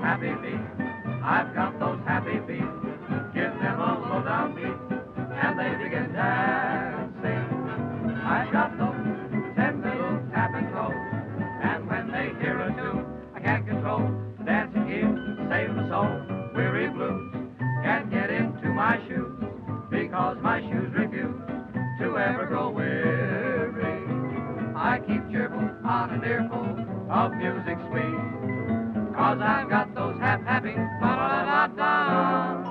Happy feet, I've got those happy feet. Give them a low down beat, and they begin dancing. I've got those tender little tapping toes, and when they hear a tune, I can't control. The dancing keeps saving my soul. Weary blues can't get into my shoes, because my shoes refuse to ever grow weary. I keep cheerful on an earful of music sweet, 'cause I've got those happy ba-da-da-da-da.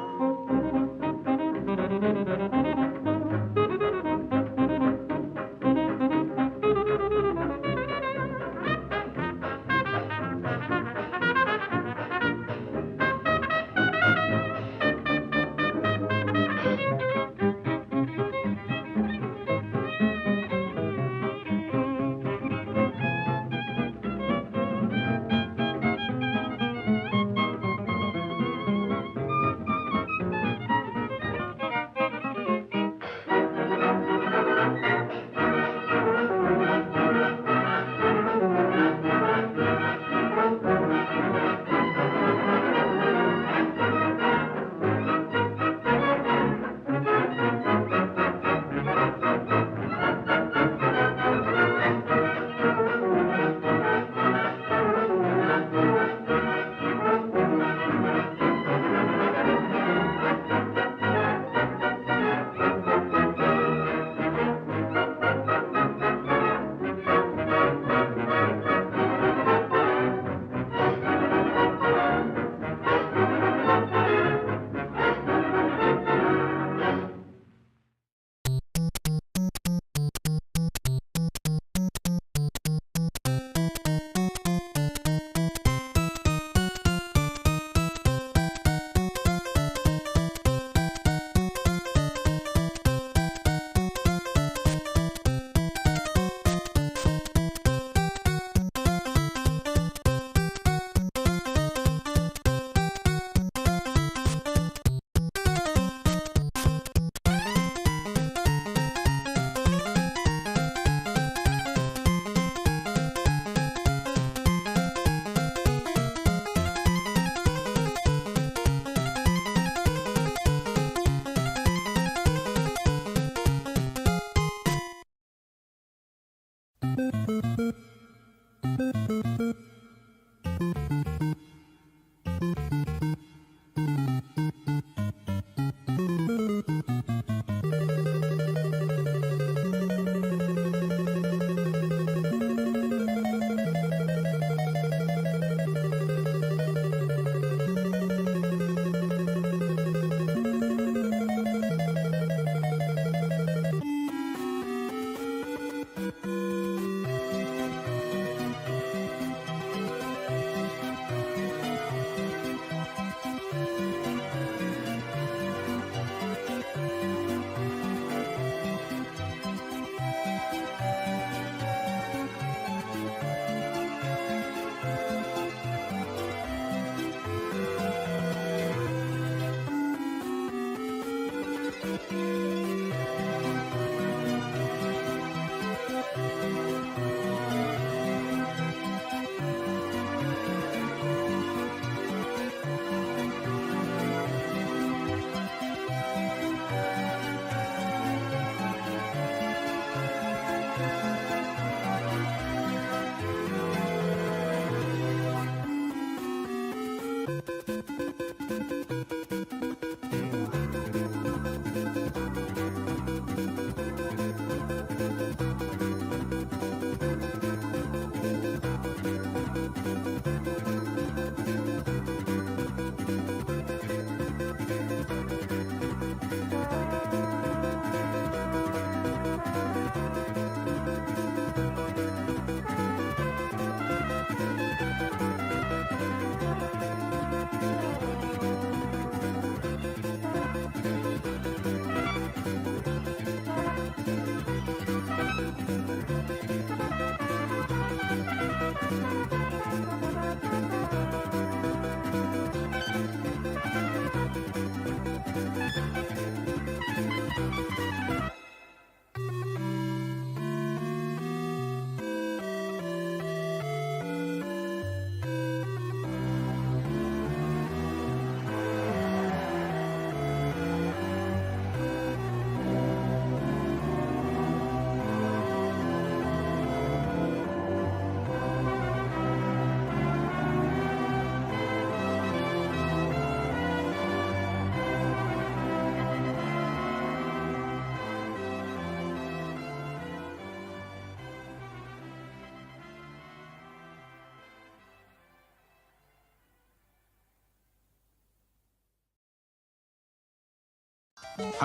フ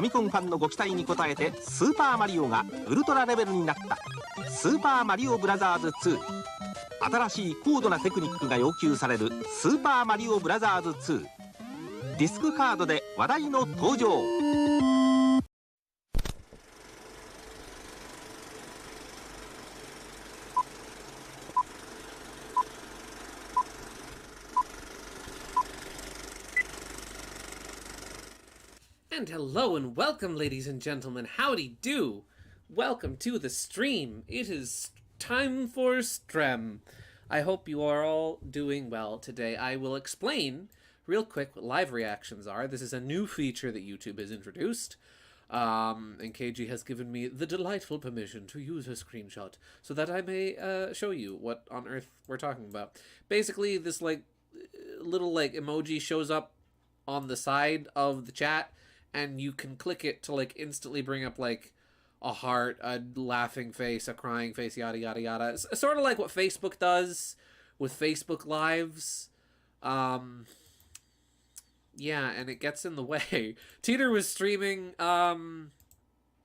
ァミコンファンのご期待に応えてスーパーマリオがウルトラレベルになったスーパーマリオブラザーズ2。新しい高度なテクニックが要求されるスーパーマリオブラザーズ2。ディスクカードで話題の登場。And hello and welcome, ladies and gentlemen. Howdy do. Welcome to the stream. It is time for Strem. I hope you are all doing well today. I will explain real quick what live reactions are. This is a new feature that YouTube has introduced. And KG has given me the delightful permission to use a screenshot so that I may show you what on earth we're talking about. Basically, this little emoji shows up on the side of the chat, and you can click it to instantly bring up a heart, a laughing face, a crying face, yada yada yada. It's sort of like what Facebook does with Facebook Lives. Yeah, and it gets in the way. Teeter was streaming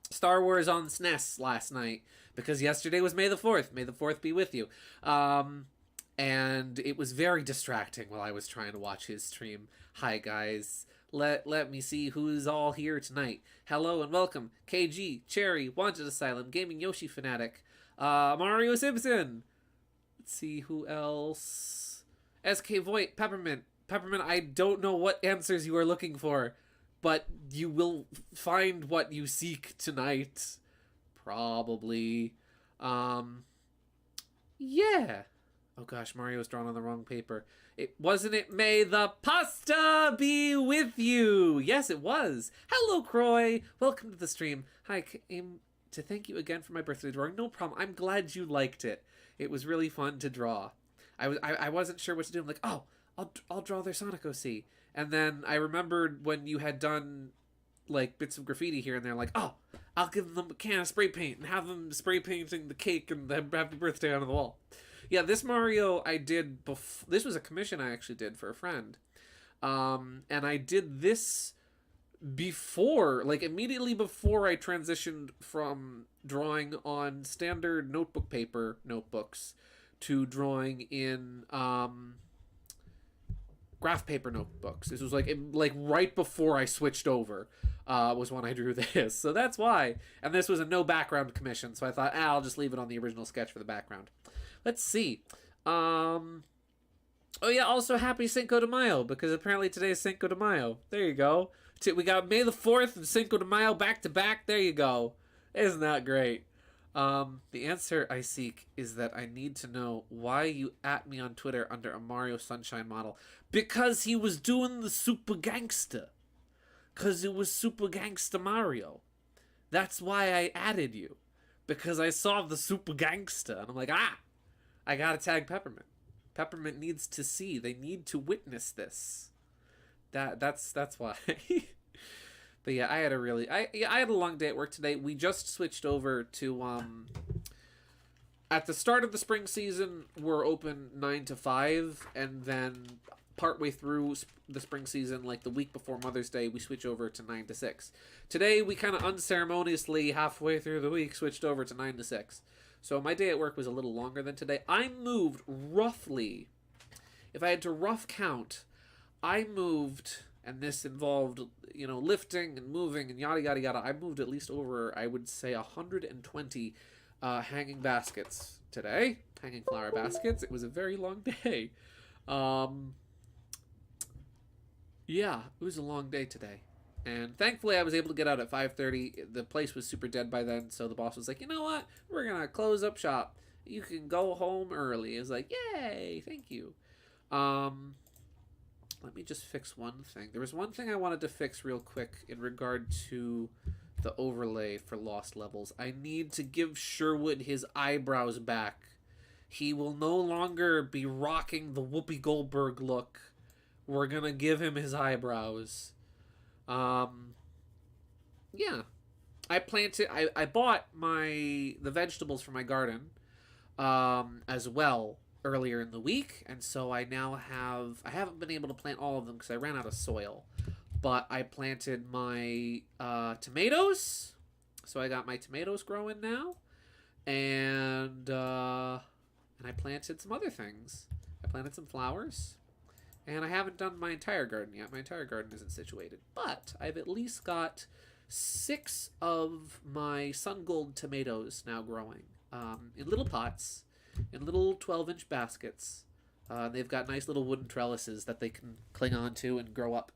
Star Wars on SNES last night because yesterday was May the 4th. May the 4th be with you. And it was very distracting while I was trying to watch his stream. Hi guys. Let me see who's all here tonight. Hello and welcome. KG, Cherry, Wanted Asylum, Gaming Yoshi Fanatic, Mario Simpson. Let's see who else. SK Voight, Peppermint. Peppermint, I don't know what answers you are looking for, but you will find what you seek tonight. Probably. Yeah. Oh gosh, Mario's drawn on the wrong paper. Wasn't it May the pasta be with you? Yes, it was. Hello, Croy. Welcome to the stream. Hi, came to thank you again for my birthday drawing. No problem. I'm glad you liked it. It was really fun to draw. I wasn't sure what to do. I'm like, oh, I'll draw their Sonic OC. And then I remembered when you had done bits of graffiti here and there, oh, I'll give them a can of spray paint and have them spray painting the cake and the happy birthday on the wall. Yeah, this Mario I did this was a commission I actually did for a friend. And I did this before, immediately before I transitioned from drawing on standard notebook paper notebooks to drawing in graph paper notebooks. This was right before I switched over was when I drew this. So that's why. And this was a no background commission, so I thought, I'll just leave it on the original sketch for the background. Let's see. Oh yeah, also happy Cinco de Mayo, because apparently today is Cinco de Mayo. There you go. We got May the 4th and Cinco de Mayo back to back. There you go. Isn't that great? The answer I seek is that I need to know why you at me on Twitter under a Mario Sunshine model. Because he was doing the Super Gangsta. Because it was Super Gangsta Mario. That's why I added you. Because I saw the Super Gangsta. And I'm like, I gotta tag Peppermint. Peppermint needs to see. They need to witness this. That's why. But yeah, I had a long day at work today. We just switched over to at the start of the spring season, we're open 9 to 5, and then partway through the spring season, like the week before Mother's Day, we switch over to 9 to 6. Today, we kind of unceremoniously, halfway through the week, switched over to 9 to 6. So my day at work was a little longer than today. I moved roughly, if I had to rough count, I moved, and this involved, lifting and moving and yada, yada, yada. I moved at least over, I would say, 120 hanging baskets today. Hanging flower baskets. It was a very long day. Yeah, it was a long day today. And thankfully I was able to get out at 5:30. The place was super dead by then, so the boss was like, you know what? We're going to close up shop. You can go home early. It was like, yay, thank you. Let me just fix one thing. There was one thing I wanted to fix real quick in regard to the overlay for Lost Levels. I need to give Sherwood his eyebrows back. He will no longer be rocking the Whoopi Goldberg look. We're gonna give him his eyebrows. Yeah. I bought the vegetables for my garden as well earlier in the week, and so I haven't been able to plant all of them because I ran out of soil. But I planted my tomatoes, so I got my tomatoes growing now, and I planted some other things. I planted some flowers, and I haven't done my entire garden yet. My entire garden isn't situated, but I've at least got 6 of my sun gold tomatoes now growing in little pots, in little 12-inch baskets. They've got nice little wooden trellises that they can cling on to and grow up.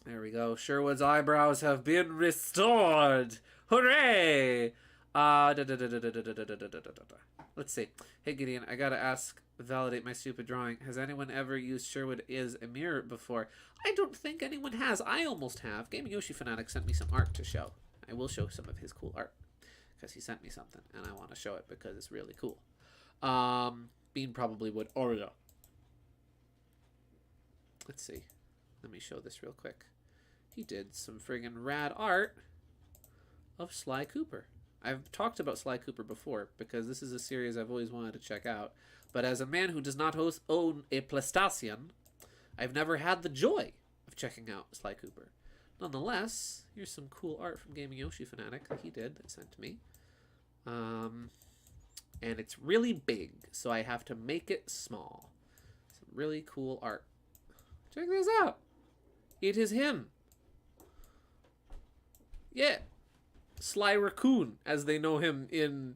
There we go. Sherwood's eyebrows have been restored. Hooray! Let's see. Hey Gideon, I gotta validate my stupid drawing. Has anyone ever used Sherwood as a mirror before? I don't think anyone has. I almost have. Gaming Yoshi Fanatic sent me some art to show. I will show some of his cool art because he sent me something and I want to show it because it's really cool. Bean probably would. Oreo. Let's see. Let me show this real quick. He did some friggin' rad art of Sly Cooper. I've talked about Sly Cooper before because this is a series I've always wanted to check out. But as a man who does not own a PlayStation, I've never had the joy of checking out Sly Cooper. Nonetheless, here's some cool art from Gaming Yoshi Fanatic that he did that sent to me. And it's really big, so I have to make it small. Some really cool art. Check this out. It is him. Yeah. Sly Raccoon, as they know him in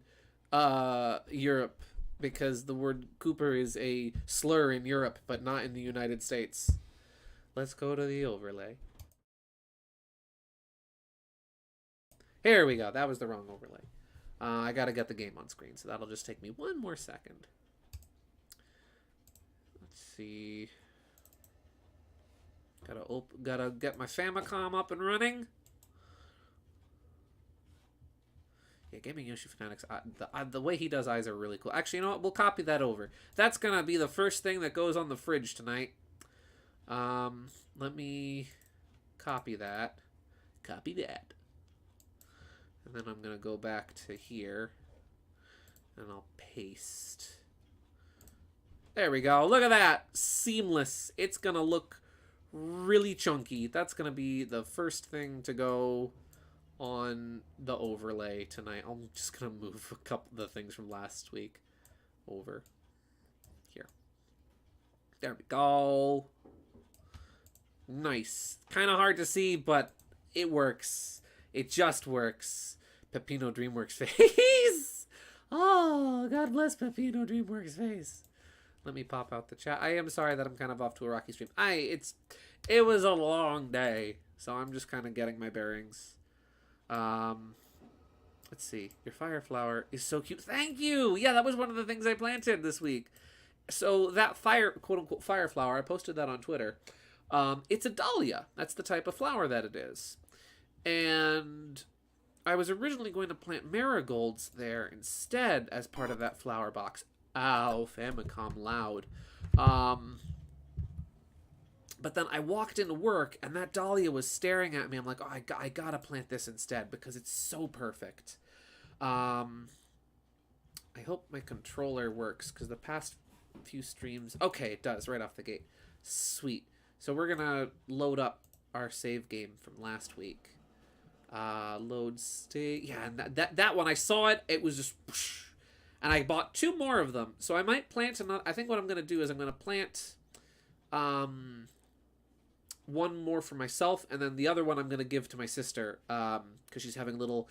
Europe, because the word Cooper is a slur in Europe, but not in the United States. Let's go to the overlay. Here we go. That was the wrong overlay. I gotta get the game on screen, so that'll just take me one more second. Let's see. Gotta get my Famicom up and running. Yeah, Gaming Yoshi Fanatics, the way he does eyes are really cool. Actually, you know what? We'll copy that over. That's gonna be the first thing that goes on the fridge tonight. Let me copy that. Copy that. And then I'm gonna go back to here. And I'll paste. There we go. Look at that. Seamless. It's gonna look really chunky. That's gonna be the first thing to go on the overlay tonight. I'm just gonna move a couple of the things from last week over here. There we go. Nice. Kind of hard to see, but it works. It just works. Pepino Dreamworks face. Oh, God bless Pepino Dreamworks face. Let me pop out the chat. I am sorry that I'm kind of off to a rocky stream. It was a long day, so I'm just kind of getting my bearings. Let's see. Your fire flower is so cute. Thank you. Yeah, that was one of the things I planted this week. So that quote unquote fire flower, I posted that on Twitter. It's a dahlia. That's the type of flower that it is. And I was originally going to plant marigolds there instead as part of that flower box. Ow, Famicom loud. But then I walked into work, and that dahlia was staring at me. I'm like, oh, I gotta plant this instead because it's so perfect. I hope my controller works because the past few streams... Okay, it does, right off the gate. Sweet. So we're gonna load up our save game from last week. Load state... Yeah, and that one, I saw it, it was just... Whoosh, and I bought 2 more of them. So I might plant another... I think what I'm gonna do is I'm gonna plant... one more for myself, and then the other one I'm going to give to my sister, because she's having a little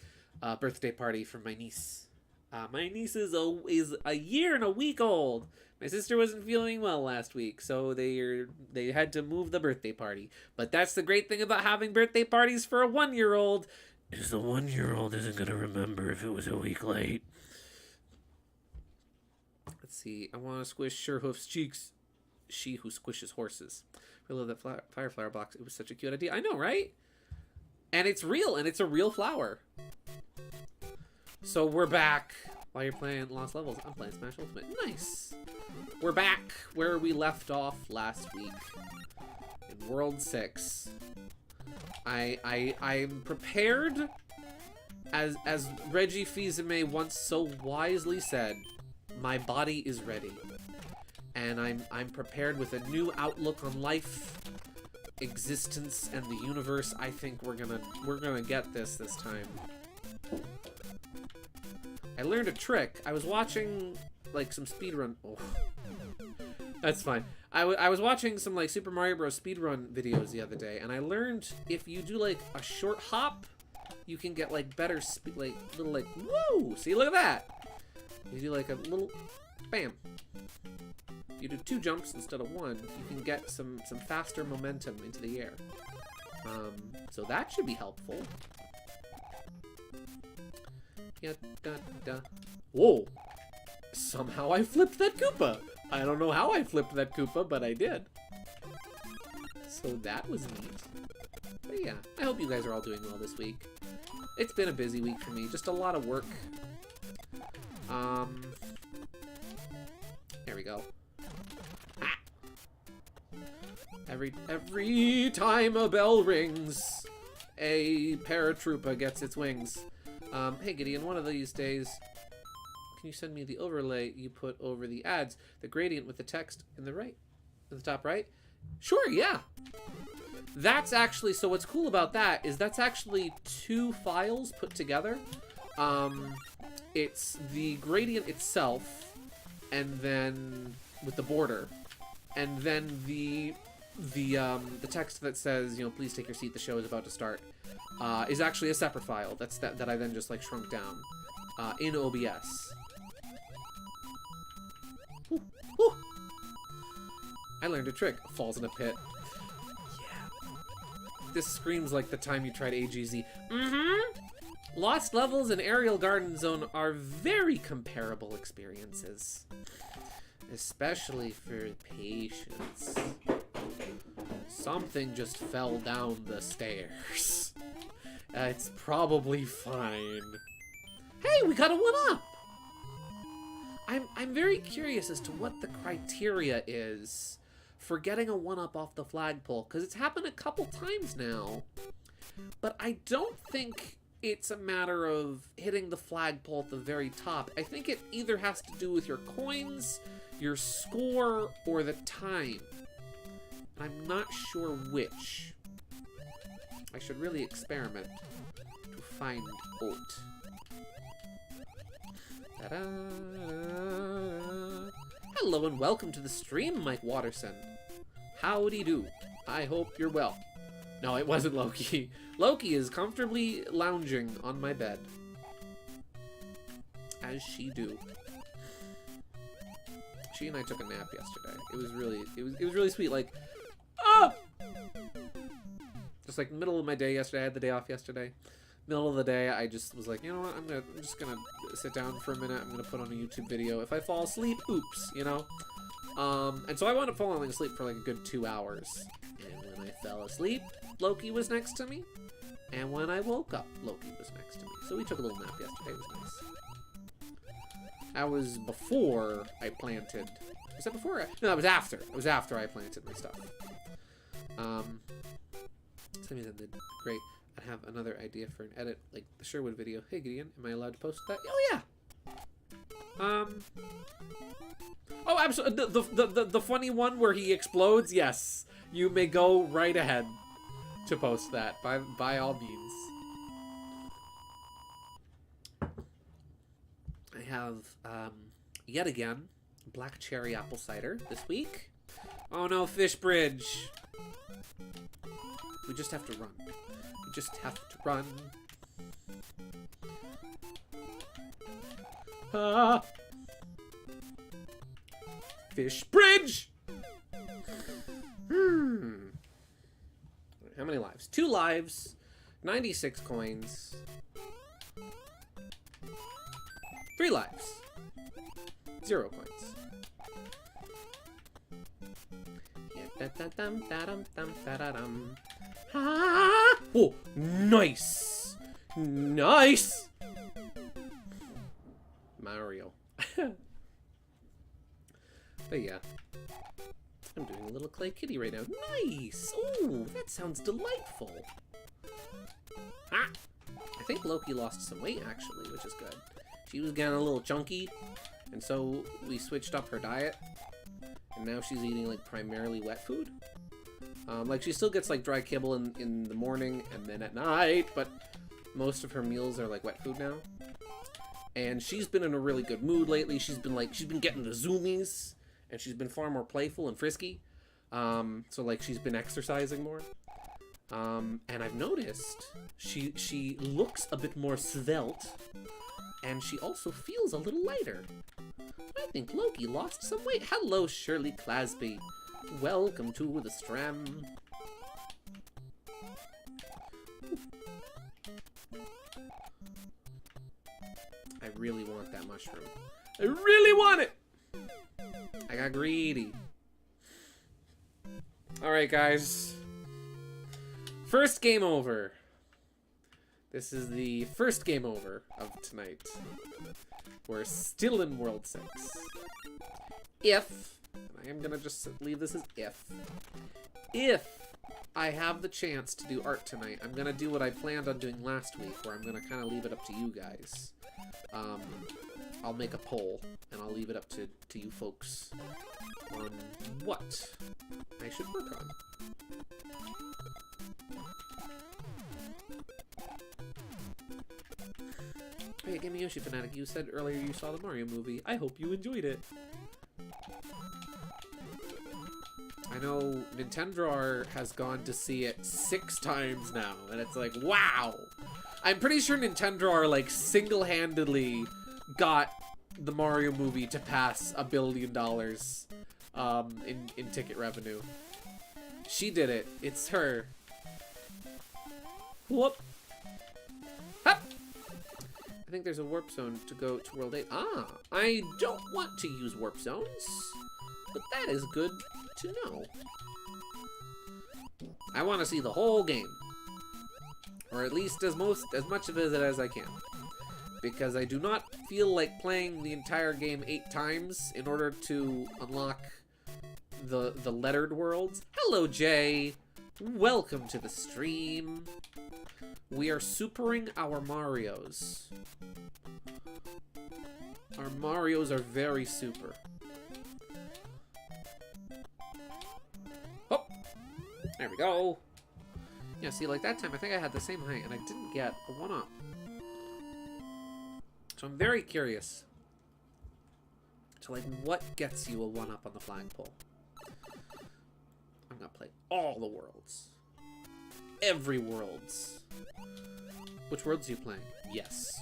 birthday party for my niece. My niece is a year and a week old. My sister wasn't feeling well last week, so they had to move the birthday party. But that's the great thing about having birthday parties for a 1-year-old, is the 1-year-old isn't going to remember if it was a week late. Let's see. I want to squish Surehoof's cheeks. She who squishes horses. I love that fire flower box. It was such a cute idea. I know, right? And it's real, and it's a real flower. So we're back. While you're playing Lost Levels, I'm playing Smash Ultimate. Nice. We're back where we left off last week. In World 6. I'm prepared, as Reggie Fils-Aimé once so wisely said, my body is ready. And I'm prepared with a new outlook on life, existence, and the universe. I think we're gonna get this time. I learned a trick. I was watching like some speedrun. Oh, that's fine. I was watching some like Super Mario Bros. Speedrun videos the other day, and I learned if you do like a short hop, you can get like better speed, like little like woo. See, look at that. You do like a little bam. You do 2 jumps instead of 1, you can get some faster momentum into the air. So that should be helpful. Yeah, Whoa! Somehow I flipped that Koopa! I don't know how I flipped that Koopa, but I did. So that was neat. But yeah, I hope you guys are all doing well this week. It's been a busy week for me, just a lot of work. There we go. Every time a bell rings, a paratroopa gets its wings. Hey Gideon, one of these days, can you send me the overlay you put over the ads, the gradient with the text in the top right? Sure, yeah. That's actually, so what's cool about that is that's actually 2 files put together. It's the gradient itself, and then with the border, and then the text that says, you know, please take your seat, the show is about to start, is actually a separate file. That's that I then just like shrunk down in OBS. Ooh, ooh. I learned a trick. Falls in a pit. Yeah. This screams like the time you tried AGZ. Lost Levels and Aerial Garden Zone are very comparable experiences. Especially for patience. Something just fell down the stairs. It's probably fine. Hey, we got a 1-up! I'm very curious as to what the criteria is for getting a 1-up off the flagpole, because it's happened a couple times now. But I don't think it's a matter of hitting the flagpole at the very top. I think it either has to do with your coins, your score, or the time. I'm not sure which. I should really experiment to find out. Ta-da! Hello and welcome to the stream, Mike Watterson. Howdy do. I hope you're well. No, it wasn't Loki. Loki is comfortably lounging on my bed. As she do. She and I took a nap yesterday. It was really sweet. Like, ah! Just like middle of my day yesterday. I had the day off yesterday. Middle of the day, I just was like, you know what? I'm just gonna sit down for a minute. I'm gonna put on a YouTube video. If I fall asleep, oops, you know. And so I wound up falling asleep for like a good 2 hours. And when I fell asleep, Loki was next to me. And when I woke up, Loki was next to me. So we took a little nap yesterday. It was nice. That was before I planted. Was that before? No, it was after. It was after I planted my stuff. Something that did great. I have another idea for an edit, like the Sherwood video. Hey Gideon, am I allowed to post that? Oh yeah. Oh, absolutely. The funny one where he explodes. Yes, you may go right ahead to post that by all means. I have yet again black cherry apple cider this week. Oh no, fish bridge. We just have to run. We just have to run. Ah. Fish bridge! How many lives? 2 lives, 96 coins, 3 lives, 0 coins. Oh, nice! Nice! Mario. But yeah. I'm doing a little clay kitty right now. Nice! Oh, that sounds delightful. Ah! I think Loki lost some weight, actually, which is good. She was getting a little chunky, and so we switched up her diet. And now she's eating, like, primarily wet food. Like, she still gets, like, dry kibble in the morning and then at night, but most of her meals are, like, wet food now. And she's been in a really good mood lately. She's been getting the zoomies, and she's been far more playful and frisky. So, like, she's been exercising more. And I've noticed she looks a bit more svelte, and she also feels a little lighter. I think Loki lost some weight. Hello, Shirley Clasby. Welcome to the Stram. I really want that mushroom. I really want it! I got greedy. Alright, guys. First game over. This is the first game over of tonight. We're still in World 6. If, and I am gonna just leave this as if I have the chance to do art tonight, I'm gonna do what I planned on doing last week, where I'm gonna kind of leave it up to you guys. I'll make a poll, and I'll leave it up to you folks on what I should work on. Hey, Game Yoshi Fanatic, you said earlier you saw the Mario movie. I hope you enjoyed it. I know Nintendo has gone to see it 6 times now, and it's like, wow! I'm pretty sure Nintendo like single-handedly got the Mario movie to pass $1 billion in ticket revenue. She did it. It's her. Whoop. Hup. I think there's a warp zone to go to World 8. Ah, I don't want to use warp zones, but that is good to know. I want to see the whole game, or at least as much of it as I can, because I do not feel like playing the entire game 8 times in order to unlock the lettered worlds. Hello, Jay. Welcome to the stream. We are supering our Marios. Our Marios are very super. Oh! There we go. Yeah, see, like that time, I think I had the same height, and I didn't get a 1-up. So I'm very curious to, like, what gets you a 1-up on the flagpole. I'm gonna play all the worlds. Every worlds. Which worlds are you playing? Yes.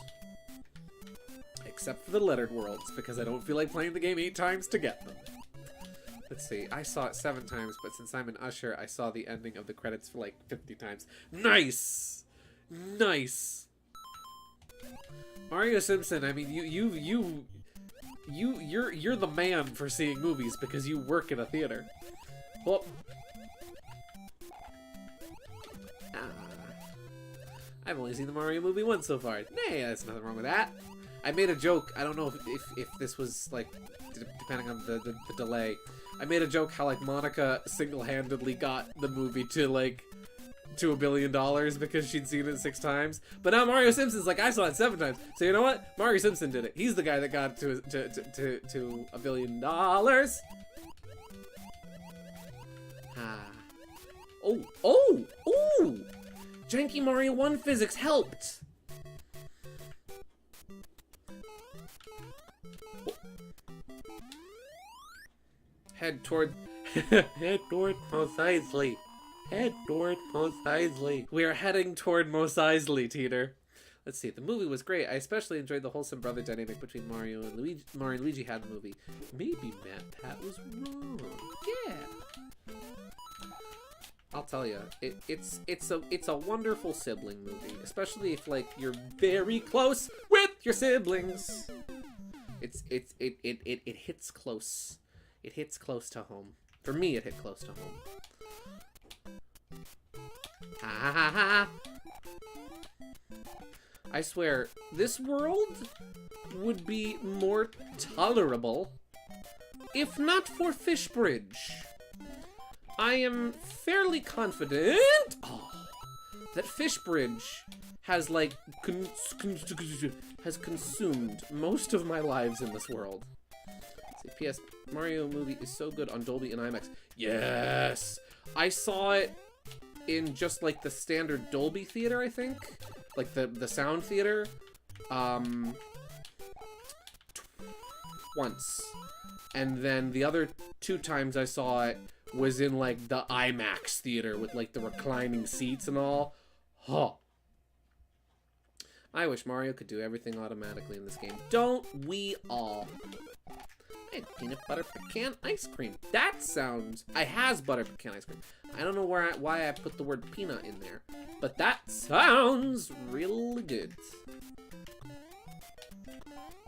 Except for the lettered worlds, because I don't feel like playing the game 8 times to get them. Let's see, I saw it 7 times, but since I'm an usher, I saw the ending of the credits for like 50 times. Nice! Nice! Mario Simpson, I mean, you're the man for seeing movies because you work in a theater. Well, I've only seen the Mario movie once so far. Nay, there's nothing wrong with that. I made a joke. I don't know if this was, like, depending on the delay. I made a joke how, like, Monica single-handedly got the movie to, like, to $1 billion because she'd seen it 6 times. But now Mario Simpson's like, I saw it 7 times. So you know what? Mario Simpson did it. He's the guy that got to $1 billion. Oh! Janky Mario 1 physics helped! Head toward Mos Eisley. Head toward Mos Eisley. We are heading toward Mos Eisley, Teeter. Let's see. The movie was great. I especially enjoyed the wholesome brother dynamic between Mario and Luigi. Mario and Luigi had in the movie. Maybe Matt Pat was wrong. Yeah. I'll tell you, it's a wonderful sibling movie, especially if like you're very close with your siblings. It hits close. It hits close to home. For me, it hit close to home. Ha ha ha! I swear, this world would be more tolerable if not for Fishbridge. I am fairly confident that Fishbridge has, like, has consumed most of my lives in this world. Let's see, P.S. Mario movie is so good on Dolby and IMAX. Yes! I saw it in just, like, the standard Dolby theater, I think. Like, the sound theater. Once. And then the other 2 times I saw it was in, like, the IMAX theater with, like, the reclining seats and all. Huh. I wish Mario could do everything automatically in this game. Don't we all? I had peanut butter pecan ice cream. That sounds... I has butter pecan ice cream. I don't know why I put the word peanut in there. But that sounds really good.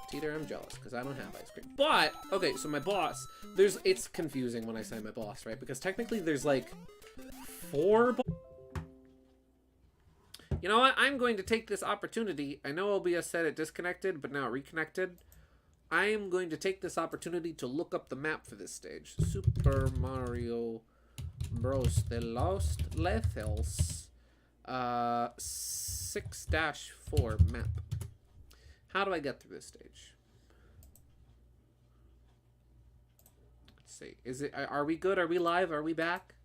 Teeter, I'm jealous because I don't have ice cream. But, okay, so my boss... It's confusing when I say my boss, right? Because technically there's, like, 4 You know what? I'm going to take this opportunity. I know OBS said it disconnected, but now it reconnected. I am going to take this opportunity to look up the map for this stage. Super Mario Bros. The Lost Levels 6-4 map. How do I get through this stage? Let's see. Is it? Are we good? Are we live? Are we back?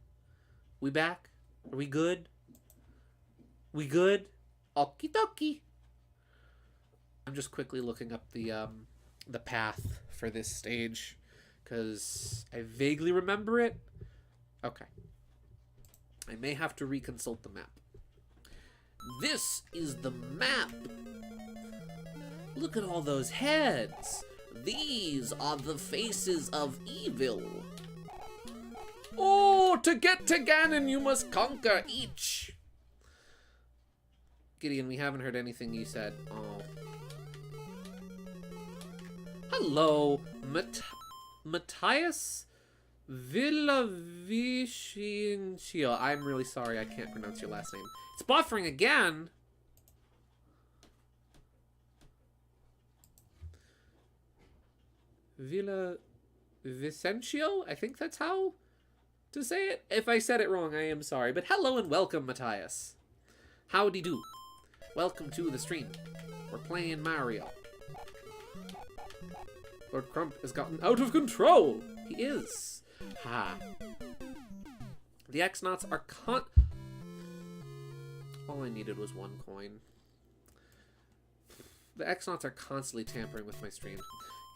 We back? Are we good? We good? Okie dokie. I'm just quickly looking up the path for this stage because I vaguely remember it. Okay. I may have to reconsult the map. This is the map. Look at all those heads. These are the faces of evil. Oh, to get to Ganon, you must conquer each. Gideon, we haven't heard anything you said. Oh. Hello, Matthias Villavicencio. I'm really sorry, I can't pronounce your last name. It's buffering again. Villavicencio? I think that's how to say it. If I said it wrong, I am sorry. But hello and welcome, Matthias. Howdy do. Welcome to the stream. We're playing Mario. Lord Crump has gotten out of control. He is. Ha. The X-Nauts are all I needed was 1 coin. The X-Nauts are constantly tampering with my stream.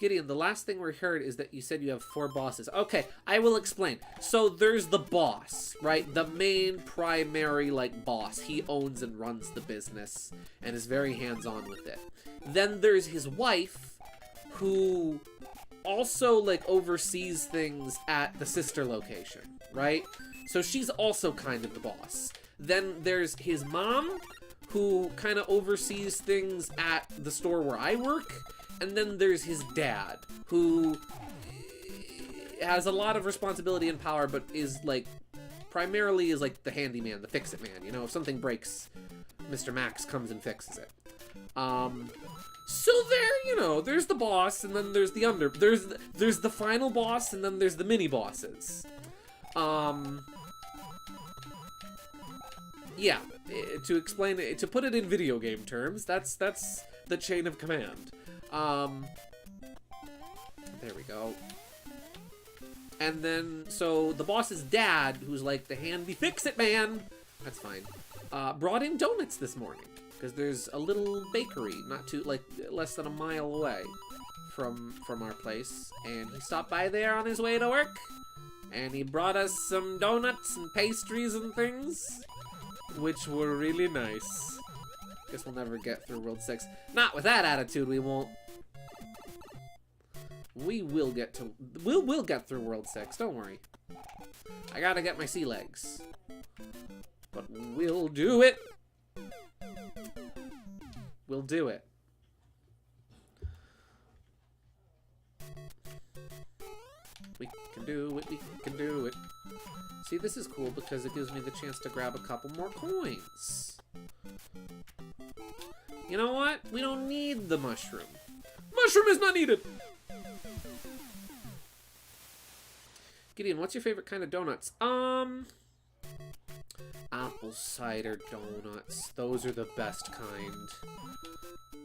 Gideon, the last thing we heard is that you said you have 4 bosses. Okay, I will explain. So there's the boss, right? The main primary, like, boss. He owns and runs the business and is very hands-on with it. Then there's his wife, who also, like, oversees things at the sister location, right? So she's also kind of the boss. Then there's his mom, who kind of oversees things at the store where I work. And then there's his dad, who has a lot of responsibility and power, but is, like, primarily is, like, the handyman, the fix-it man. You know, if something breaks, Mr. Max comes and fixes it. So there, you know, there's the boss, and then there's the there's the final boss, and then there's the mini bosses. Yeah, to explain it, to put it in video game terms, that's the chain of command. There we go. And then, so the boss's dad, who's like the handy fix-it man, that's fine, brought in donuts this morning. Because there's a little bakery, not too, like, less than a mile away from our place. And he stopped by there on his way to work. And he brought us some donuts and pastries and things, which were really nice. Guess we'll never get through World 6. Not with that attitude, we won't. We'll get through World 6, don't worry. I gotta get my sea legs. But we'll do it. We'll do it. We can do it, we can do it. See, this is cool because it gives me the chance to grab a couple more coins. You know what? We don't need the mushroom. Mushroom is not needed! Gideon, what's your favorite kind of donuts? Apple cider donuts. Those are the best kind.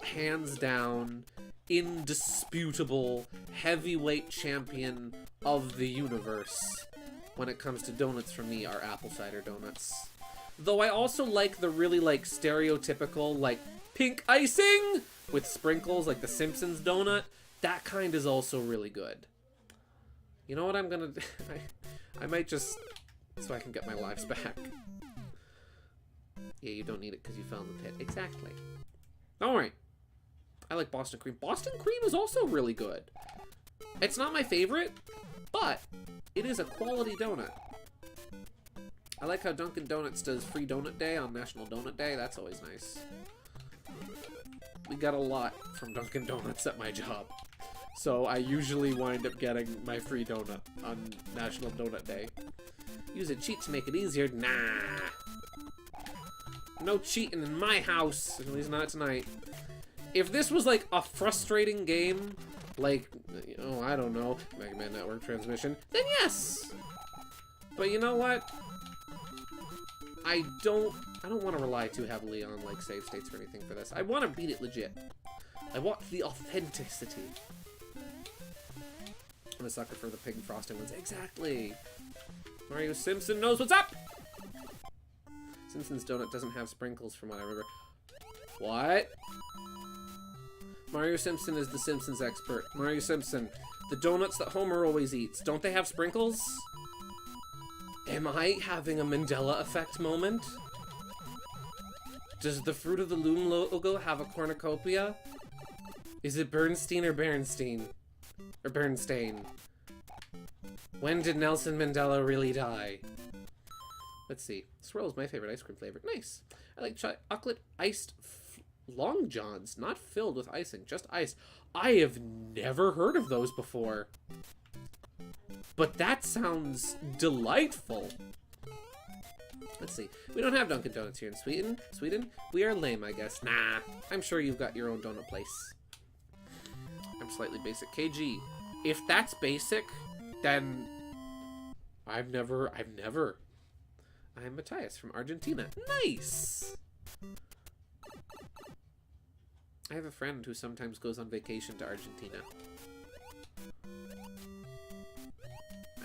Hands down, indisputable, heavyweight champion of the universe when it comes to donuts for me are apple cider donuts. Though I also like the really, like, stereotypical, like, pink icing with sprinkles, like the Simpsons donut. That kind is also really good. You know what I'm gonna do? I might just, so I can get my lives back. Yeah, you don't need it because you fell in the pit. Exactly. Don't worry. I like Boston cream. Boston cream is also really good. It's not my favorite, but it is a quality donut. I like how Dunkin' Donuts does free donut day on National Donut Day. That's always nice. We got a lot from Dunkin' Donuts at my job. So I usually wind up getting my free donut on National Donut Day. Use a cheat to make it easier? Nah. No cheating in my house, at least not tonight. If this was like a frustrating game, like, oh, I don't know, Mega Man Network Transmission, then yes! But you know what? I don't want to rely too heavily on, like, save states or anything for this. I want to beat it legit. I want the authenticity. I'm a sucker for the pink frosting ones. Exactly! Mario Simpson knows what's up! Simpson's donut doesn't have sprinkles from what I remember. What? Mario Simpson is the Simpsons expert. Mario Simpson, the donuts that Homer always eats, don't they have sprinkles? Am I having a Mandela effect moment? Does the Fruit of the Loom logo have a cornucopia? Is it Bernstein or Bernstein? Or Bernstein? When did Nelson Mandela really die? Let's see. Swirl is my favorite ice cream flavor. Nice. I like chocolate iced Long Johns, not filled with icing, just iced. I have never heard of those before. But that sounds delightful. Let's see. We don't have Dunkin' Donuts here in Sweden. We are lame, I guess. Nah, I'm sure you've got your own donut place. I'm slightly basic. KG, if that's basic, then I'm Matthias from Argentina. Nice! I have a friend who sometimes goes on vacation to Argentina.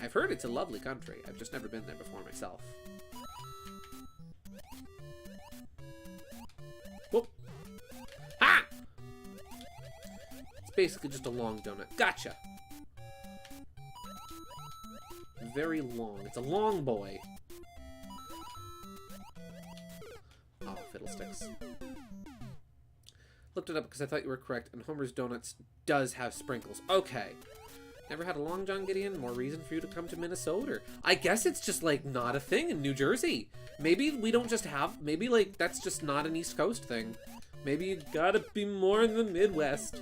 I've heard it's a lovely country. I've just never been there before myself. Whoop! Ha! It's basically just a long donut. Gotcha! Very long. It's a long boy. Oh, fiddlesticks. Looked it up because I thought you were correct, and Homer's Donuts does have sprinkles. Okay. Never had a Long John, Gideon? More reason for you to come to Minnesota. I guess it's just, like, not a thing in New Jersey. Maybe we don't just have... Maybe, like, that's just not an East Coast thing. Maybe you gotta be more in the Midwest.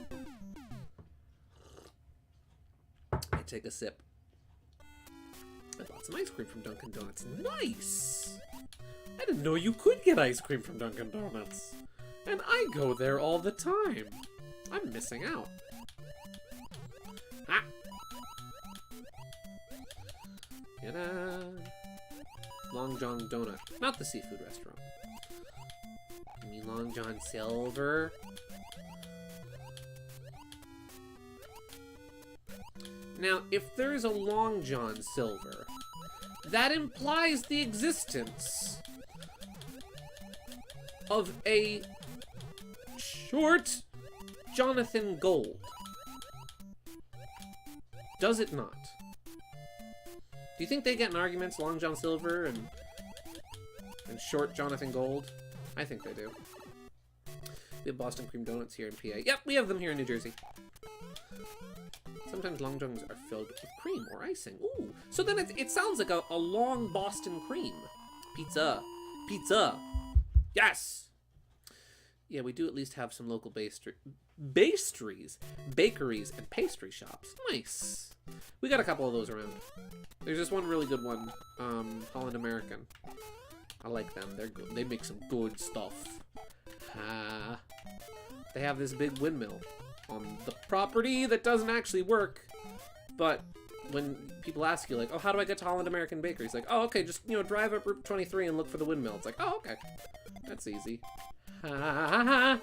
I take a sip. I bought some ice cream from Dunkin' Donuts. Nice! I didn't know you could get ice cream from Dunkin' Donuts. And I go there all the time. I'm missing out. Ah! Ta-da! Long John Donut. Not the seafood restaurant. You mean Long John Silver? Now, if there's a Long John Silver, that implies the existence of a short Jonathan Gold. Does it not? Do you think they get in arguments, Long John Silver and short Jonathan Gold? I think they do. We have Boston cream donuts here in PA. Yep, we have them here in New Jersey. Sometimes Long Johns are filled with cream or icing. Ooh, so then it sounds like a long Boston cream. Pizza. Pizza. Yes! Yeah, we do at least have some local bakeries, and pastry shops. Nice. We got a couple of those around. There's this one really good one, Holland American. I like them. They're good. They make some good stuff. They have this big windmill on the property that doesn't actually work, but when people ask you, like, oh, how do I get to Holland American Bakery? It's like, oh, okay, just, you know, drive up Route 23 and look for the windmill. It's like, oh, okay. That's easy. There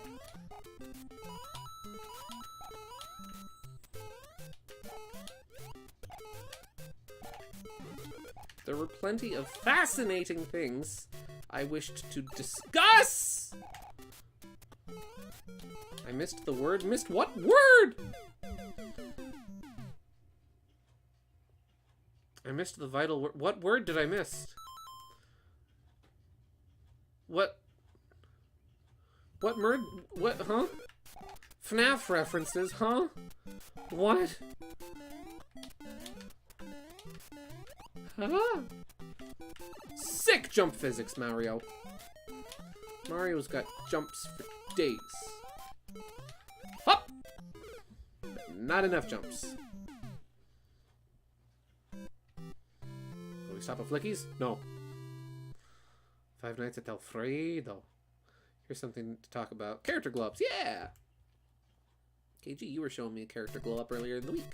were plenty of fascinating things I wished to discuss! I missed the word. Missed what word? I missed the vital word. What word did I miss? What word? What, huh? FNAF references, huh? What? Huh? Sick jump physics, Mario. Mario's got jumps for days. Hop! But not enough jumps. Will we stop at Flickies? No. Five Nights at Alfredo. Here's something to talk about. Character glow-ups, yeah! KG, you were showing me a character glow-up earlier in the week.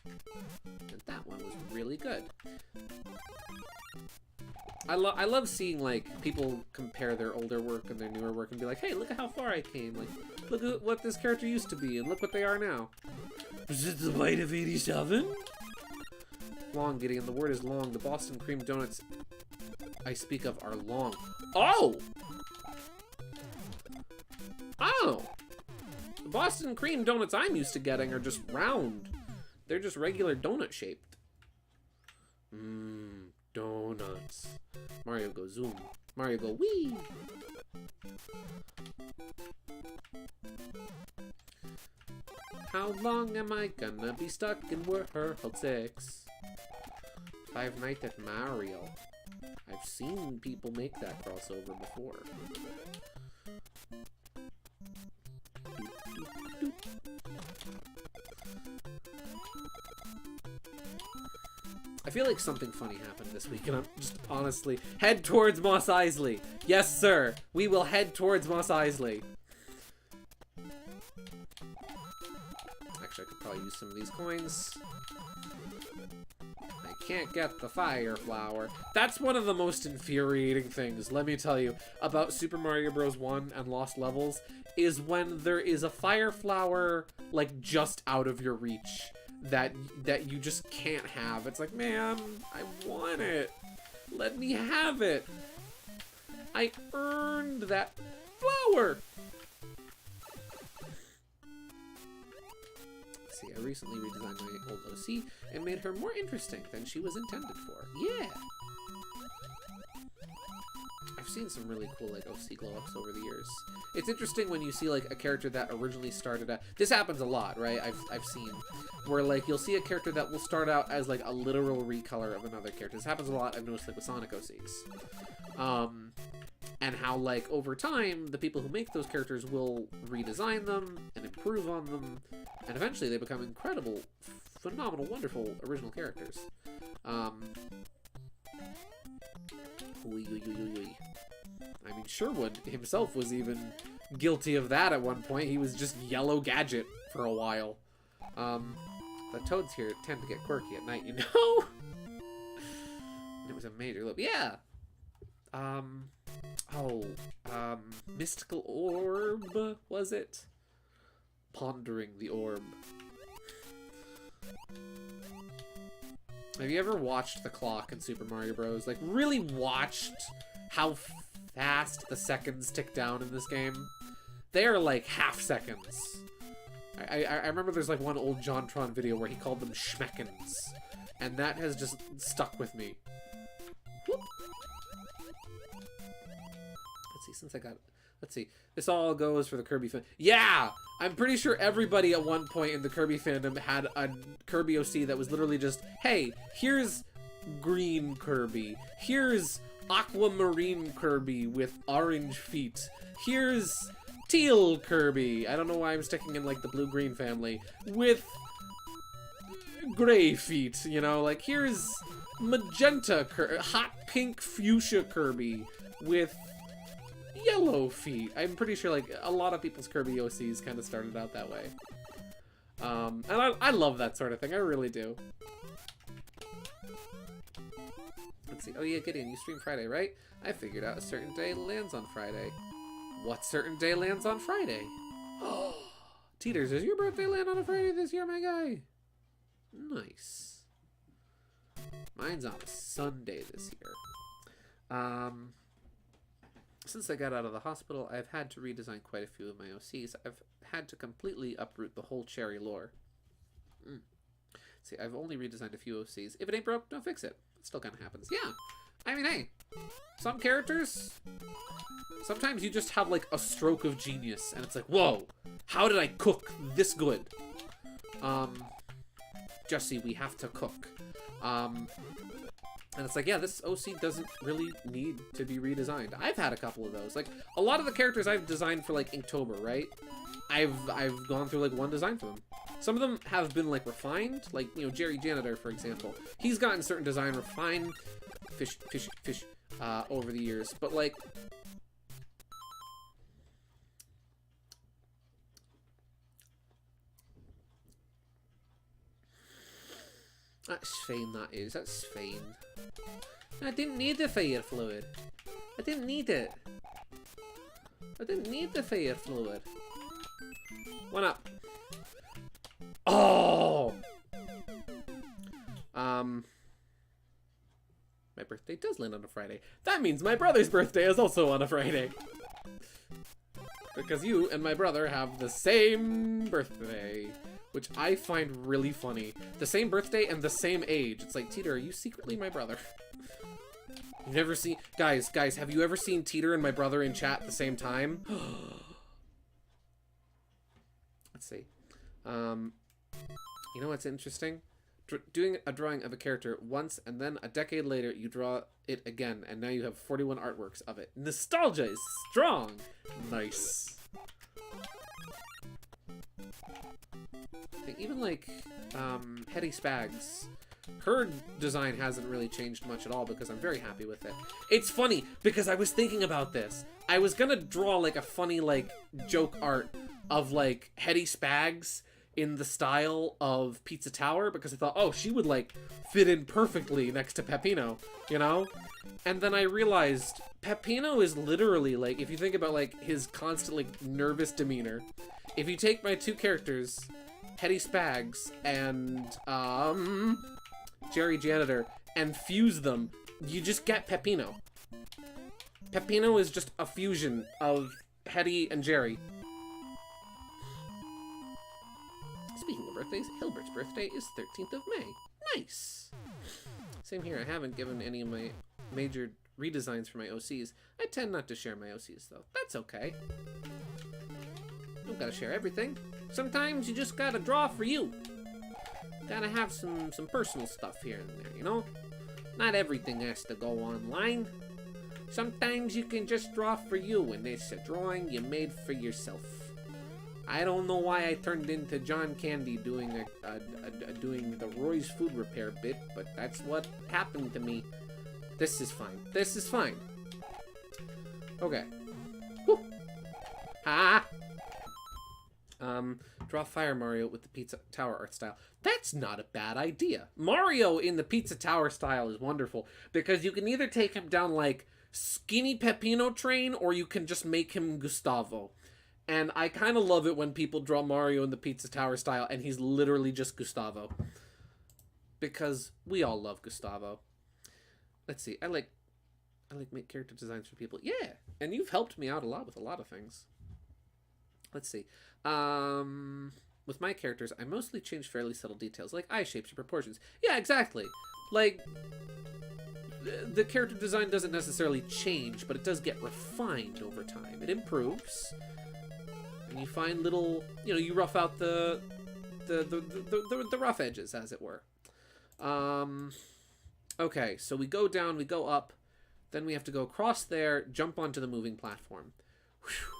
And that one was really good. I love seeing, like, people compare their older work and their newer work and be like, hey, look at how far I came. Like, look at what this character used to be and look what they are now. Is it the bite of 87? Long, Gideon. The word is long. The Boston cream donuts I speak of are long. Oh! Oh! The Boston cream donuts I'm used to getting are just round. They're just regular donut shaped. Mmm, donuts. Mario go zoom. Mario go wee! How long am I gonna be stuck in World 6? Five Nights at Mario. I've seen people make that crossover before. I feel like something funny happened this week, and I'm just honestly head towards Mos Eisley. Yes, sir. We will head towards Mos Eisley. Actually, I could probably use some of these coins. I can't get the fire flower. That's one of the most infuriating things, let me tell you, about Super Mario Bros. 1 and Lost Levels, is when there is a fire flower, like, just out of your reach. That you just can't have. It's like, man, I want it. Let me have it. I earned that flower. See, I recently redesigned my old OC and made her more interesting than she was intended for. Yeah. I've seen some really cool, like, OC glow-ups over the years. It's interesting when you see, like, a character that originally started out... This happens a lot, right? I've seen where, like, you'll see a character that will start out as, like, a literal recolor of another character. This happens a lot, I've noticed, like, with Sonic OCs. And how, like, over time, the people who make those characters will redesign them and improve on them, and eventually they become incredible, phenomenal, wonderful original characters. I mean, Sherwood himself was even guilty of that at one point. He was just Yellow Gadget for a while. The toads here tend to get quirky at night, you know? It was a major loop. Yeah! Mystical Orb, was it? Pondering the Orb. Have you ever watched the clock in Super Mario Bros? Like, really watched how fast the seconds tick down in this game? They are like half seconds. I remember there's like one old JonTron video where he called them schmeckins. And that has just stuck with me. Whoop. Let's see, since I got... Let's see. This all goes for the Kirby fan. Yeah! I'm pretty sure everybody at one point in the Kirby fandom had a Kirby OC that was literally just, hey, here's green Kirby. Here's aquamarine Kirby with orange feet. Here's teal Kirby. I don't know why I'm sticking in, like, the blue-green family. With gray feet, you know? Like, here's magenta hot pink fuchsia Kirby with yellow feet. I'm pretty sure, like, a lot of people's Kirby OCs kind of started out that way. And I love that sort of thing. I really do. Let's see. Oh, yeah, Gideon, you stream Friday, right? I figured out a certain day lands on Friday. What certain day lands on Friday? Oh, Teeters, does your birthday land on a Friday this year, my guy? Nice. Mine's on a Sunday this year. Since I got out of the hospital, I've had to redesign quite a few of my OCs. I've had to completely uproot the whole Cherry lore. See, I've only redesigned a few OCs. If it ain't broke, don't fix it. It still kind of happens. Yeah. I mean, hey, some characters, sometimes you just have, like, a stroke of genius, and it's like, whoa, how did I cook this good? Jesse, we have to cook. And it's like, yeah, this OC doesn't really need to be redesigned. I've had a couple of those. Like, a lot of the characters I've designed for, like, Inktober, right? I've gone through, like, one design for them. Some of them have been, like, refined. Like, you know, Jerry Janitor, for example. He's gotten certain design refined fish over the years. But, like, that's fine, that is. That's fine. I didn't need the fire fluid. I didn't need it. I didn't need the fire fluid. One up. Oh! My birthday does land on a Friday. That means my brother's birthday is also on a Friday. Because you and my brother have the same birthday. Which I find really funny. The same birthday and the same age. It's like, Teeter, are you secretly my brother? You've never seen... Guys, have you ever seen Teeter and my brother in chat at the same time? Let's see. You know what's interesting? Doing a drawing of a character once, and then a decade later, you draw it again, and now you have 41 artworks of it. Nostalgia is strong! Nice. Even like Hetty Spags, her design hasn't really changed much at all because I'm very happy with it. It's funny because I was thinking about this. I was gonna draw like a funny like joke art of like Hetty Spags in the style of Pizza Tower because I thought, oh, she would like fit in perfectly next to Peppino, you know? And then I realized Peppino is literally like, if you think about like his constant like nervous demeanor, if you take my two characters, Hetty Spags and Jerry Janitor, and fuse them, you just get Peppino. Peppino is just a fusion of Hetty and Jerry. Speaking of birthdays, Hilbert's birthday is 13th of May. Nice! Same here, I haven't given any of my major redesigns for my OCs. I tend not to share my OCs, though. That's okay. Don't gotta share everything. Sometimes you just gotta draw for you. Gotta have some personal stuff here and there, you know? Not everything has to go online. Sometimes you can just draw for you, and it's a drawing you made for yourself. I don't know why I turned into John Candy doing doing the Roy's food repair bit, but that's what happened to me. This is fine. This is fine. Okay. Whew. Ha! Draw Fire Mario with the Pizza Tower art style. That's not a bad idea. Mario in the Pizza Tower style is wonderful because you can either take him down like Skinny Peppino Train or you can just make him Gustavo. And I kind of love it when people draw Mario in the Pizza Tower style and he's literally just Gustavo. Because we all love Gustavo. Let's see. I like make character designs for people. Yeah, and you've helped me out a lot with a lot of things. Let's see. With my characters, I mostly change fairly subtle details, like eye shapes or proportions. Yeah, exactly. Like, the character design doesn't necessarily change, but it does get refined over time. It improves. And you find little, you know, you rough out the rough edges, as it were. Okay, so we go down, we go up, then we have to go across there, jump onto the moving platform. Whew.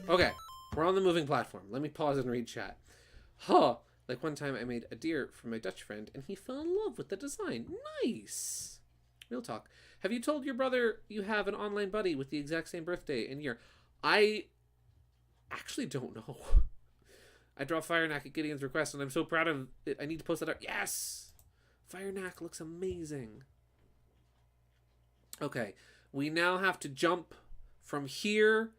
Okay, we're on the moving platform. Let me pause and read chat. Huh, like one time I made a deer for my Dutch friend and he fell in love with the design. Nice! Real talk. Have you told your brother you have an online buddy with the exact same birthday and year? I actually don't know. I draw Fire Knack at Gideon's request and I'm so proud of it. I need to post that out. Yes! Fire Knack looks amazing. Okay, we now have to jump from here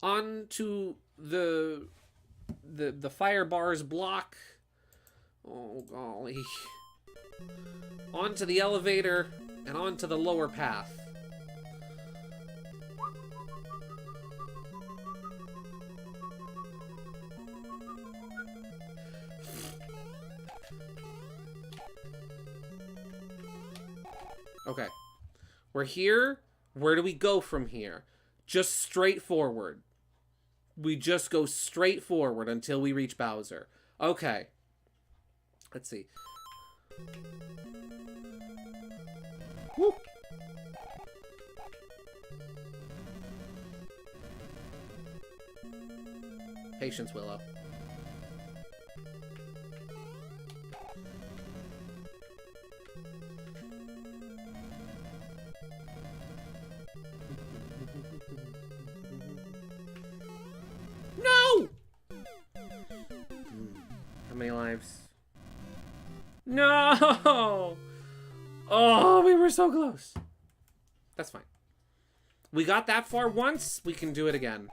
onto the fire bars block. Oh golly. Onto the elevator and onto the lower path. Okay. We're here. Where do we go from here? Just straight forward. We just go straight forward until we reach Bowser. Okay. Let's see. Woo! Patience, Willow. No! How many lives? No! Oh, we were so close. That's fine. We got that far once, we can do it again.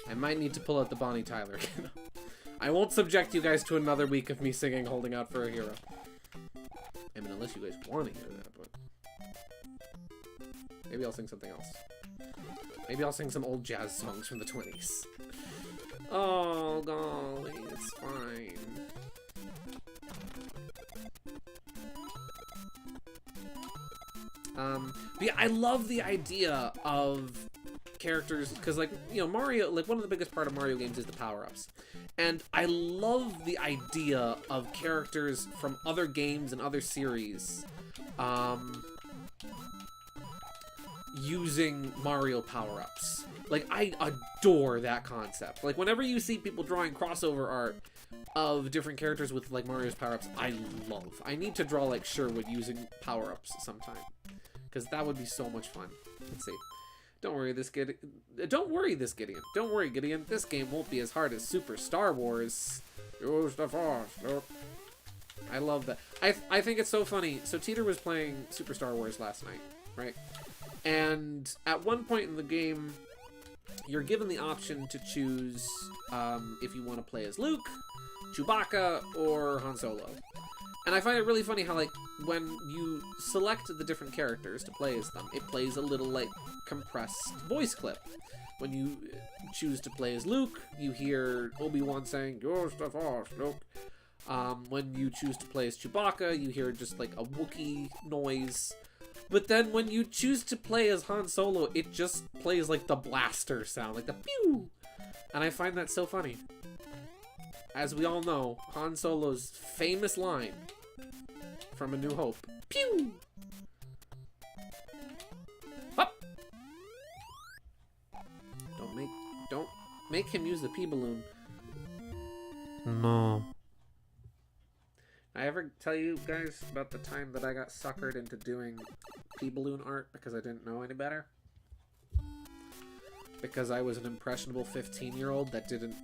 I might need to pull out the Bonnie Tyler again. I won't subject you guys to another week of me singing Holding Out for a Hero. I mean, unless you guys want to hear that, but... maybe I'll sing something else. Maybe I'll sing some old jazz songs from the 20s. Oh, golly, it's fine. But yeah, I love the idea of characters, because, like, you know, Mario, like, one of the biggest part of Mario games is the power-ups. And I love the idea of characters from other games and other series, using Mario power-ups. Like, I adore that concept. Like, whenever you see people drawing crossover art of different characters with, like, Mario's power-ups, I love. I need to draw, like, Sherwood using power-ups sometime. Because that would be so much fun. Let's see. Don't worry, Gideon. Don't worry, Gideon. This game won't be as hard as Super Star Wars. Use the Force. Nope. I love that. I think it's so funny. So Teeter was playing Super Star Wars last night, right? And at one point in the game, you're given the option to choose if you want to play as Luke, Chewbacca, or Han Solo. And I find it really funny how, like, when you select the different characters to play as them, it plays a little, like, compressed voice clip. When you choose to play as Luke, you hear Obi-Wan saying, "Use the Force, Luke." When you choose to play as Chewbacca, you hear just, like, a Wookiee noise. But then when you choose to play as Han Solo, it just plays, like, the blaster sound, like the pew! And I find that so funny. As we all know, Han Solo's famous line from A New Hope. Pew! Up! Don't make him use the pea balloon. No. I ever tell you guys about the time that I got suckered into doing P-balloon art because I didn't know any better? Because I was an impressionable 15-year-old that didn't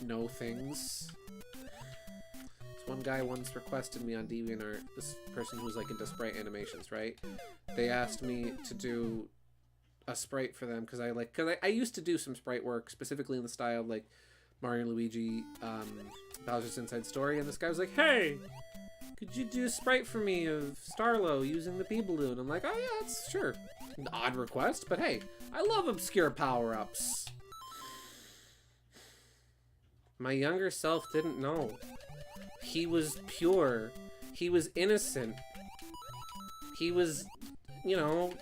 know things. This one guy once requested me on Deviantart, this person who's like into sprite animations, right? They asked me to do a sprite for them because I used to do some sprite work specifically in the style of like Mario and Luigi, Bowser's Inside Story, and this guy was like, "Hey, could you do a sprite for me of Starlo using the P-balloon?" I'm like, "Oh yeah, that's sure." An odd request, but hey, I love obscure power-ups. My younger self didn't know. He was pure. He was innocent. He was, you know,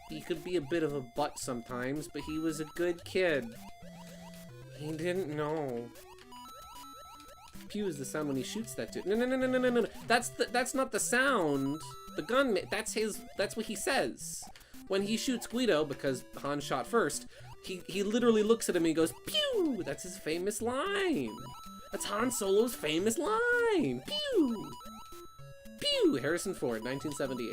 he could be a bit of a butt sometimes, but he was a good kid. He didn't know. Pew is the sound when he shoots that dude. No. That's not the sound. The gun, that's what he says. When he shoots Guido, because Han shot first, he literally looks at him and he goes, pew! That's his famous line. That's Han Solo's famous line. Pew! Pew! Harrison Ford, 1978.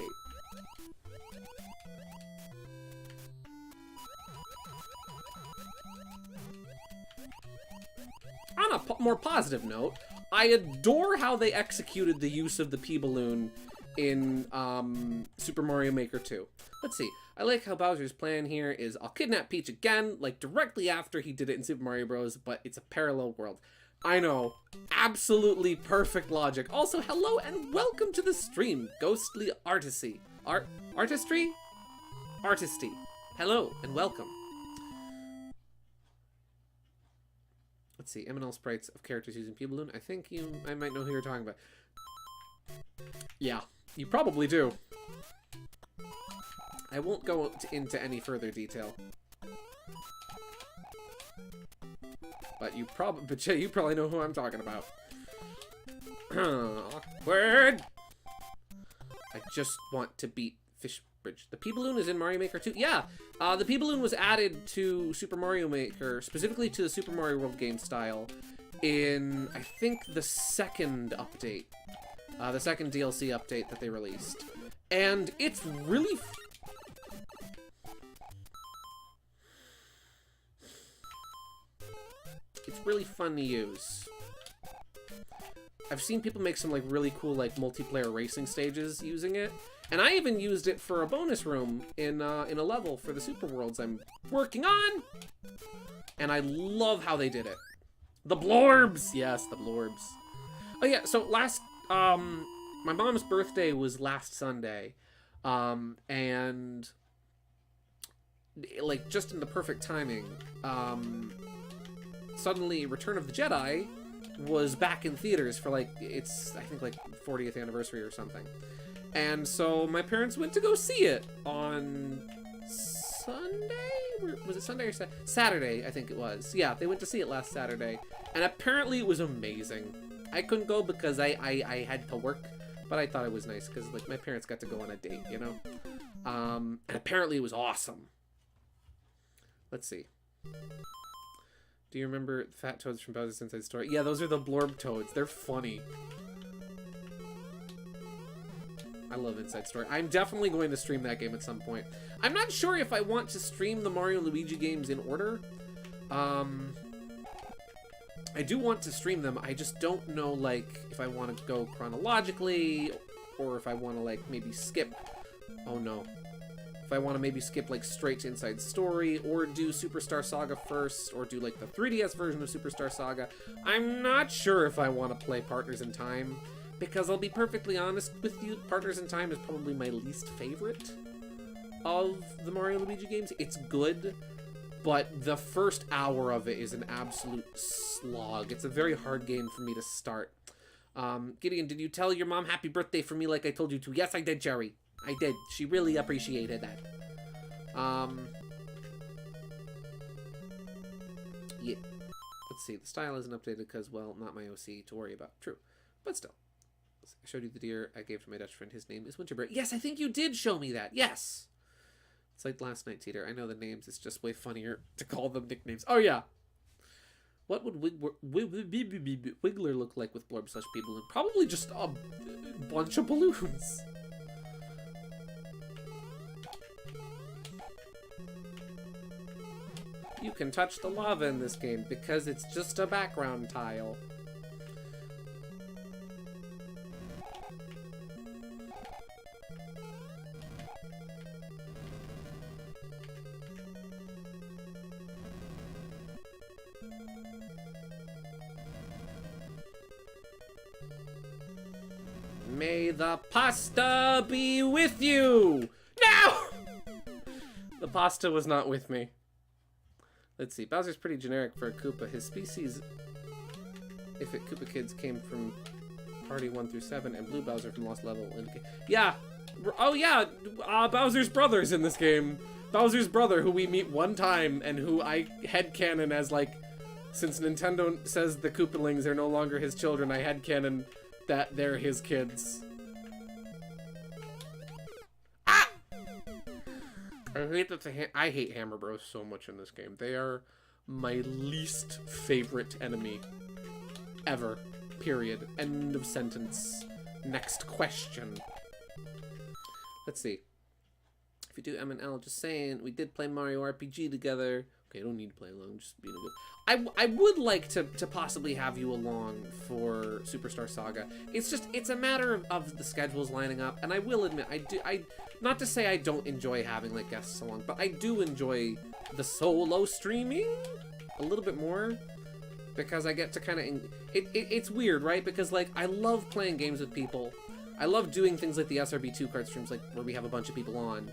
On a more positive note, I adore how they executed the use of the P-balloon in Super Mario Maker 2. Let's see. I like how Bowser's plan here is I'll kidnap Peach again, like directly after he did it in Super Mario Bros., but it's a parallel world. I know. Absolutely perfect logic. Also, hello and welcome to the stream, Ghostly Artisty. Artistry? Artisty. Hello and welcome. Let's see, M&L sprites of characters using P-balloon. I think I might know who you're talking about. Yeah, you probably do. I won't go into any further detail. But you probably know who I'm talking about. Awkward! I just want to beat Fishbridge. The P-balloon is in Mario Maker 2? Yeah! The P-balloon was added to Super Mario Maker, specifically to the Super Mario World game style, in, I think, the second update. The second DLC update that they released. And it's really... It's really fun to use. I've seen people make some like really cool like multiplayer racing stages using it, and I even used it for a bonus room in a level for the Super Worlds I'm working on. And I love how they did it. The blorbs, yes, the blorbs. Oh yeah, so my mom's birthday was last Sunday, and like just in the perfect timing. Suddenly Return of the Jedi was back in theaters for like, it's I think like 40th anniversary or something. And so my parents went to go see it on Sunday? Was it Sunday or Saturday, I think it was. Yeah, they went to see it last Saturday. And apparently it was amazing. I couldn't go because I had to work, but I thought it was nice because like my parents got to go on a date, you know? And apparently it was awesome. Let's see. Do you remember Fat Toads from Bowser's Inside Story? Yeah, those are the Blorb Toads. They're funny. I love Inside Story. I'm definitely going to stream that game at some point. I'm not sure if I want to stream the Mario and Luigi games in order. I do want to stream them. I just don't know, like, if I want to go chronologically or if I want to, like, maybe skip. Oh, no. If I want to maybe skip like straight to Inside Story, or do Superstar Saga first, or do like the 3DS version of Superstar Saga. I'm not sure if I want to play Partners in Time, because I'll be perfectly honest with you, Partners in Time is probably my least favorite of the Mario and Luigi games. It's good, but the first hour of it is an absolute slog. It's a very hard game for me to start. Gideon, did you tell your mom happy birthday for me like I told you to? Yes, I did, Jerry. I did. She really appreciated that. Yeah. Let's see. The style isn't updated because, well, not my OC to worry about. True. But still. I showed you the deer I gave to my Dutch friend. His name is Winterberry. Yes, I think you did show me that. Yes. It's like last night, Teeter. I know the names. It's just way funnier to call them nicknames. Oh, yeah. What would Wiggler look like with Blorb slash P-Balloon? Probably just a bunch of balloons. You can touch the lava in this game because it's just a background tile. May the pasta be with you! No! The pasta was not with me. Let's see. Bowser's pretty generic for a Koopa. His species, if it Koopa Kids came from Party 1 through 7, and Blue Bowser from Lost Level. Yeah! Oh yeah! Bowser's brother's in this game. Bowser's brother, who we meet one time, and who I headcanon as, like, since Nintendo says the Koopalings are no longer his children, I headcanon that they're his kids. Ah! I hate Hammer Bros so much in this game. They are my least favorite enemy ever. Period. End of sentence. Next question. Let's see. If you do M and L, just saying, we did play Mario RPG together. Okay, I don't need to play along, just being a good... I would like to possibly have you along for Superstar Saga. It's just, it's a matter of the schedules lining up, and I will admit, not to say I don't enjoy having, like, guests along, but I do enjoy the solo streaming a little bit more, because I get to kind of... It's weird, right? Because, like, I love playing games with people. I love doing things like the SRB2 card streams, like, where we have a bunch of people on.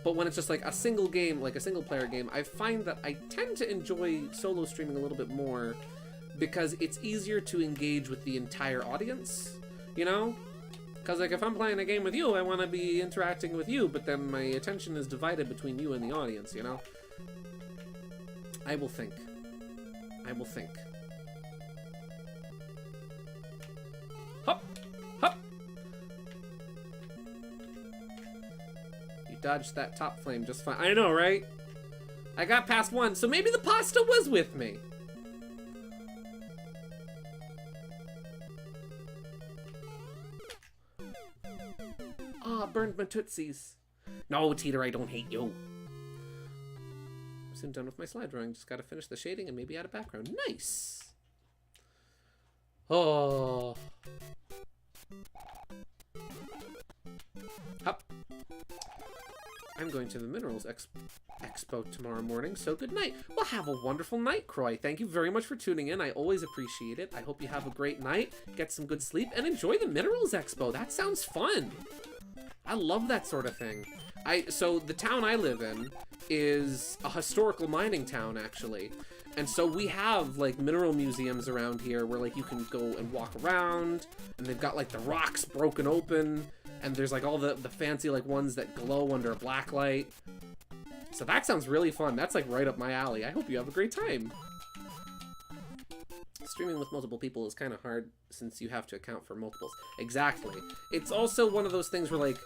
But when it's just like a single game, like a single player game, I find that I tend to enjoy solo streaming a little bit more because it's easier to engage with the entire audience, you know? Because, like, if I'm playing a game with you, I want to be interacting with you, but then my attention is divided between you and the audience, you know? I will think. I will think. Hop! Hop! You dodged that top flame just fine. I know, right? I got past one, so maybe the pasta was with me. Ah, burned my tootsies. No, Teeter, I don't hate you. I'm soon done with my slide drawing. Just gotta finish the shading and maybe add a background. Nice. Oh. Up. I'm going to the Minerals Expo tomorrow morning, so good night. Well, have a wonderful night, Croy. Thank you very much for tuning in. I always appreciate it. I hope you have a great night, get some good sleep, and enjoy the Minerals Expo. That sounds fun. I love that sort of thing. So the town I live in is a historical mining town, actually. And so we have, like, mineral museums around here where, like, you can go and walk around, and they've got, like, the rocks broken open, and there's, like, all the fancy, like, ones that glow under a black light. So that sounds really fun. That's, like, right up my alley. I hope you have a great time. Streaming with multiple people is kind of hard since you have to account for multiples. Exactly. It's also one of those things where, like,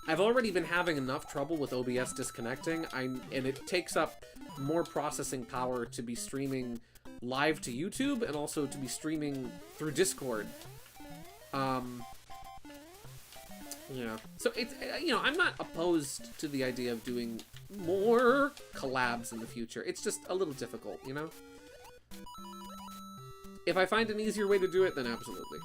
I've already been having enough trouble with OBS disconnecting, and it takes up more processing power to be streaming live to YouTube and also to be streaming through Discord. Yeah. So it's, you know, I'm not opposed to the idea of doing more collabs in the future. It's just a little difficult, you know? If I find an easier way to do it, then absolutely.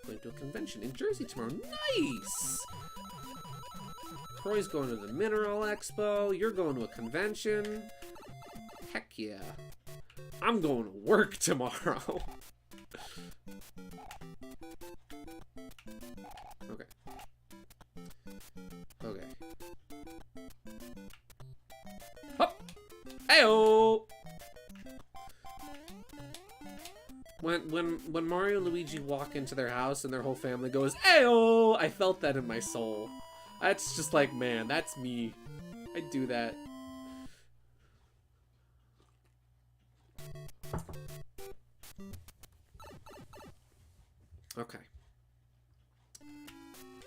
Going to a convention in Jersey tomorrow. Nice! Croy's going to the Mineral Expo. You're going to a convention. Heck yeah. I'm going to work tomorrow. Okay. Okay. Hop! Ayo! When Mario and Luigi walk into their house and their whole family goes, Ayo! I felt that in my soul. That's just like, man, that's me. I do that. Okay.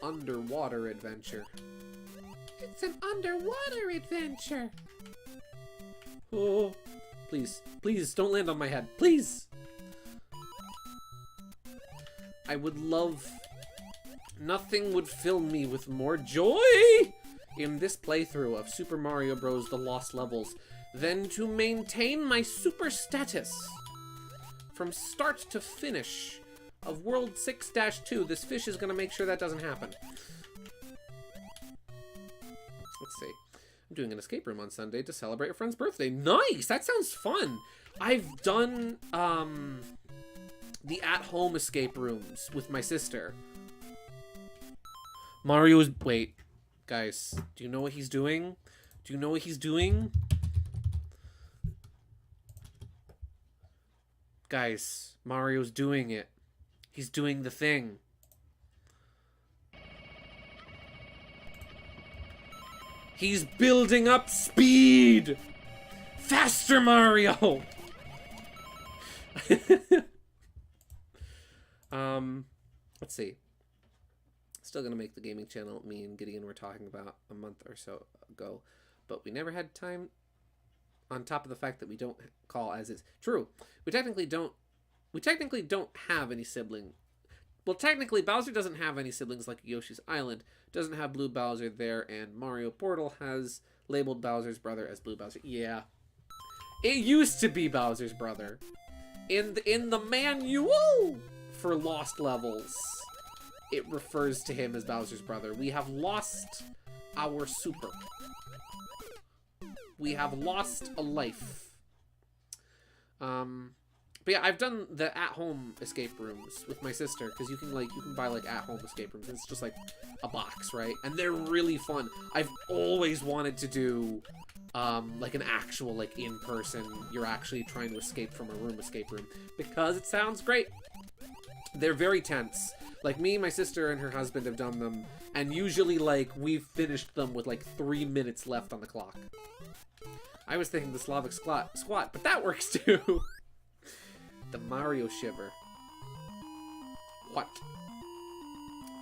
Underwater adventure. It's an underwater adventure. Oh, please, please don't land on my head, please. I would love... Nothing would fill me with more joy in this playthrough of Super Mario Bros. The Lost Levels than to maintain my super status. From start to finish of World 6-2, this fish is going to make sure that doesn't happen. Let's see. I'm doing an escape room on Sunday to celebrate a friend's birthday. Nice! That sounds fun! I've done, the at-home escape rooms with my sister. Mario's... Wait. Guys, do you know what he's doing? Do you know what he's doing? Guys, Mario's doing it. He's doing the thing. He's building up speed! Faster, Mario! Let's see. Still gonna make the gaming channel me and Gideon were talking about a month or so ago, but we never had time, on top of the fact that we don't call as is true. We technically don't have any sibling. Well, technically Bowser doesn't have any siblings like Yoshi's Island doesn't have Blue Bowser there, and Mario Portal has labeled Bowser's brother as Blue Bowser. Yeah. It used to be Bowser's brother. In the manual for Lost Levels, it refers to him as Bowser's brother. We have lost our super. We have lost a life. But yeah, I've done the at-home escape rooms with my sister, because you can buy like at-home escape rooms. It's just like a box, right? And they're really fun. I've always wanted to do like an actual like in-person, you're actually trying to escape from a room escape room, because it sounds great. They're very tense. Like, me, my sister, and her husband have done them, and usually, like, we've finished them with, like, 3 minutes left on the clock. I was thinking the Slavic squat, but that works, too! The Mario Shiver. What?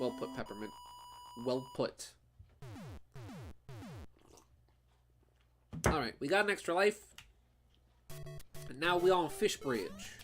Well put, Peppermint. Well put. Alright, we got an extra life. And now we're on Fish Bridge.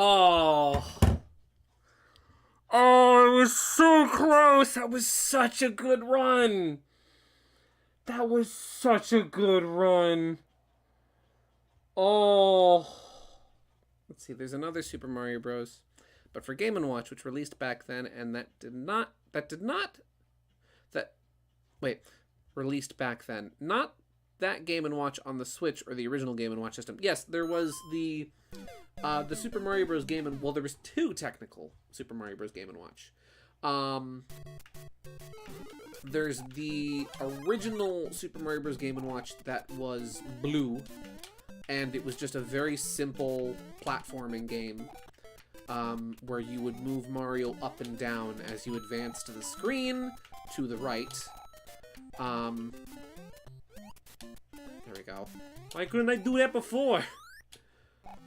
Oh. Oh. Oh, it was so close. That was such a good run. That was such a good run. Oh. Let's see, there's another Super Mario Bros. But for Game & Watch, which released back then, and released back then. Not that Game & Watch on the Switch or the original Game & Watch system. Yes, there was the Super Mario Bros. Game & well, there was two technical Super Mario Bros. Game & Watch. There's the original Super Mario Bros. Game & Watch that was blue, and it was just a very simple platforming game, where you would move Mario up and down as you advance to the screen to the right. There we go. Why couldn't I do that before?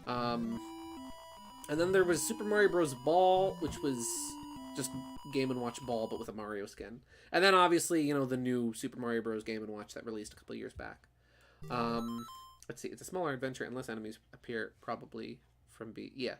And then there was Super Mario Bros. Ball, which was just Game & Watch Ball, but with a Mario skin. And then, obviously, you know, the new Super Mario Bros. Game & Watch that released a couple of years back. Let's see. It's a smaller adventure and less enemies appear, probably from B. Yeah.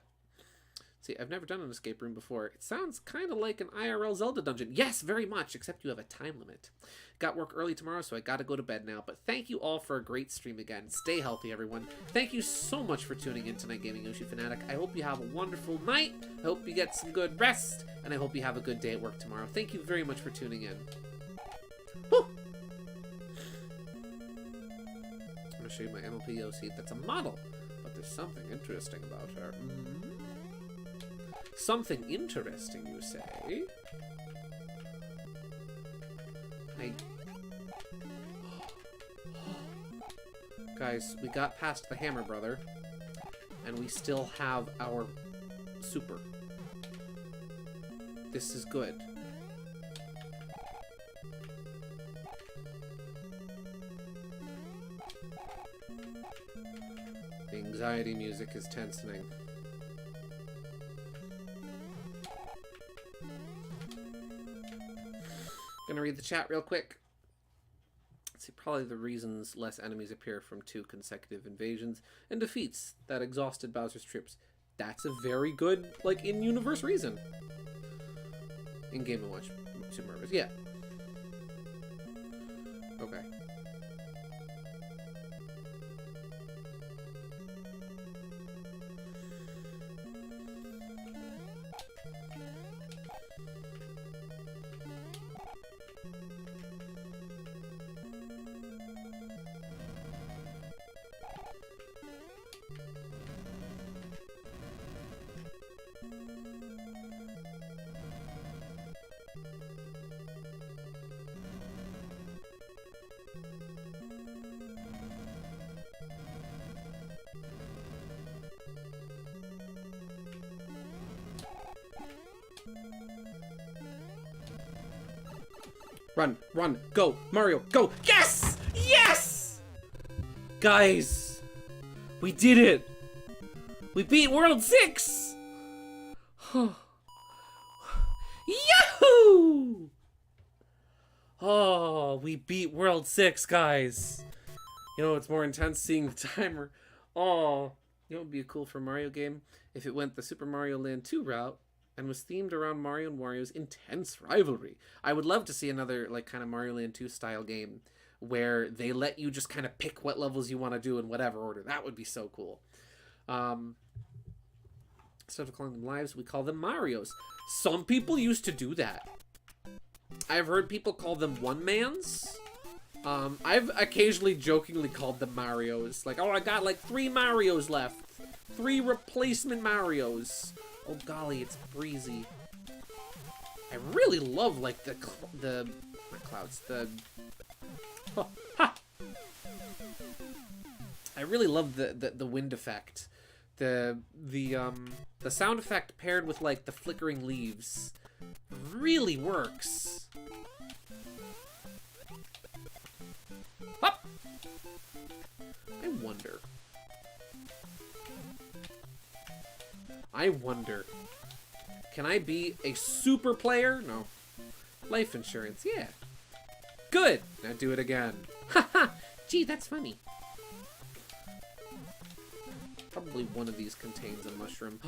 See, I've never done an escape room before. It sounds kind of like an IRL Zelda dungeon. Yes, very much, except you have a time limit. Got work early tomorrow, so I gotta go to bed now. But thank you all for a great stream again. Stay healthy, everyone. Thank you so much for tuning in tonight, Gaming Yoshi Fanatic. I hope you have a wonderful night. I hope you get some good rest. And I hope you have a good day at work tomorrow. Thank you very much for tuning in. Woo! I'm gonna show you my MLP Yoshi. That's a model. But there's something interesting about her. Something interesting, you say? Guys, we got past the Hammer Brother, and we still have our super. This is good. The anxiety music is tensioning. Gonna read the chat real quick. Let's see, probably the reasons less enemies appear from 2 consecutive invasions and defeats that exhausted Bowser's troops. That's a very good, like, in-universe reason. In Game & Watch Super Mario Bros. Yeah. Okay. Run, run, go, Mario, go. Yes! Yes! Guys, we did it. We beat World 6. Yahoo! Oh, we beat World 6, guys. You know, it's more intense seeing the timer. Oh, you know what would be a cool for a Mario game? If it went the Super Mario Land 2 route and was themed around Mario and Wario's intense rivalry. I would love to see another, like, kind of Mario Land 2 style game where they let you just kind of pick what levels you want to do in whatever order. That would be so cool. Instead of calling them lives, we call them Marios. Some people used to do that. I've heard people call them one-mans. I've occasionally jokingly called them Marios. Like, oh, I got like 3 Marios left. 3 replacement Marios. Oh golly, it's breezy. I really love like the not clouds, the oh, ha! I really love the wind effect. The sound effect paired with like the flickering leaves really works. Up! I wonder, can I be a super player? No. Life insurance, yeah. Good! Now do it again. Haha! Gee, that's funny. Probably one of these contains a mushroom.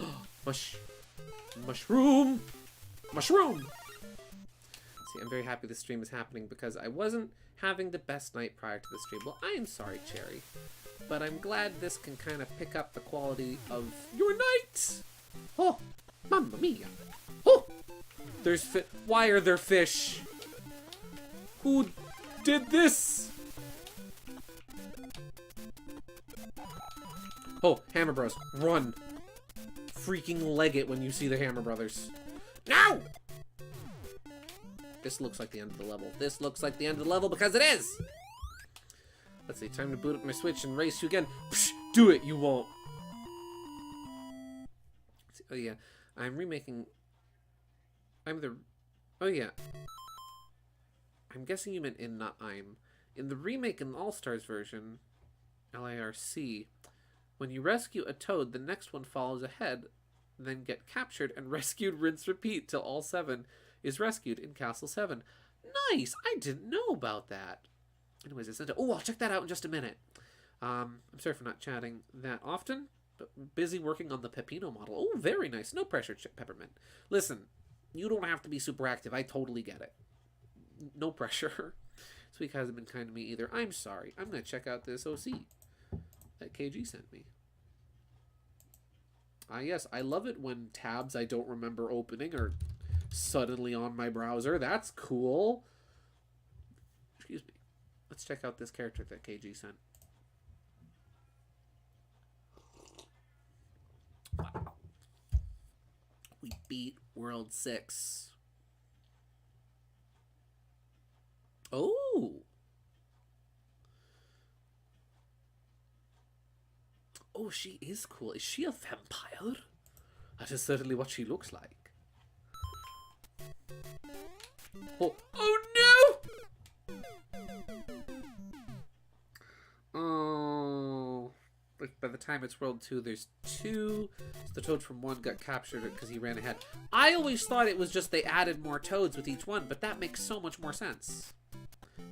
Mushroom! Mushroom! See, I'm very happy this stream is happening because I wasn't having the best night prior to the stream. Well, I am sorry, Cherry. But I'm glad this can kind of pick up the quality of your night! Oh! Mamma mia! Oh! There's fish. Why are there fish? Who did this? Oh, Hammer Bros. Run! Freaking leg it when you see the Hammer Brothers. No! This looks like the end of the level. This looks like the end of the level because it is! Let's see, time to boot up my Switch and race you again. Psh, do it, you won't. Oh yeah, I'm remaking... Oh yeah. I'm guessing you meant in, not I'm. In the remake in the All-Stars version, LARC, when you rescue a Toad, the next one follows ahead, then get captured and rescued, rinse, repeat till all 7 is rescued in Castle 7. Nice! I didn't know about that. Anyways, I sent it. Oh, I'll check that out in just a minute. I'm sorry for not chatting that often. busy working on the Pepino model. Oh, very nice. No pressure, Peppermint. Listen, you don't have to be super active. I totally get it. No pressure. This week hasn't been kind to me either. I'm sorry. I'm going to check out this OC that KG sent me. Ah, yes. I love it when tabs I don't remember opening are suddenly on my browser. That's cool. Excuse me. Let's check out this character that KG sent. Wow. We beat World 6. Oh. Oh, she is cool. Is she a vampire? That is certainly what she looks like. Oh, oh no! Oh. But by the time it's World 2, there's 2. So the toad from 1 got captured because he ran ahead. I always thought it was just they added more toads with each one, but that makes so much more sense.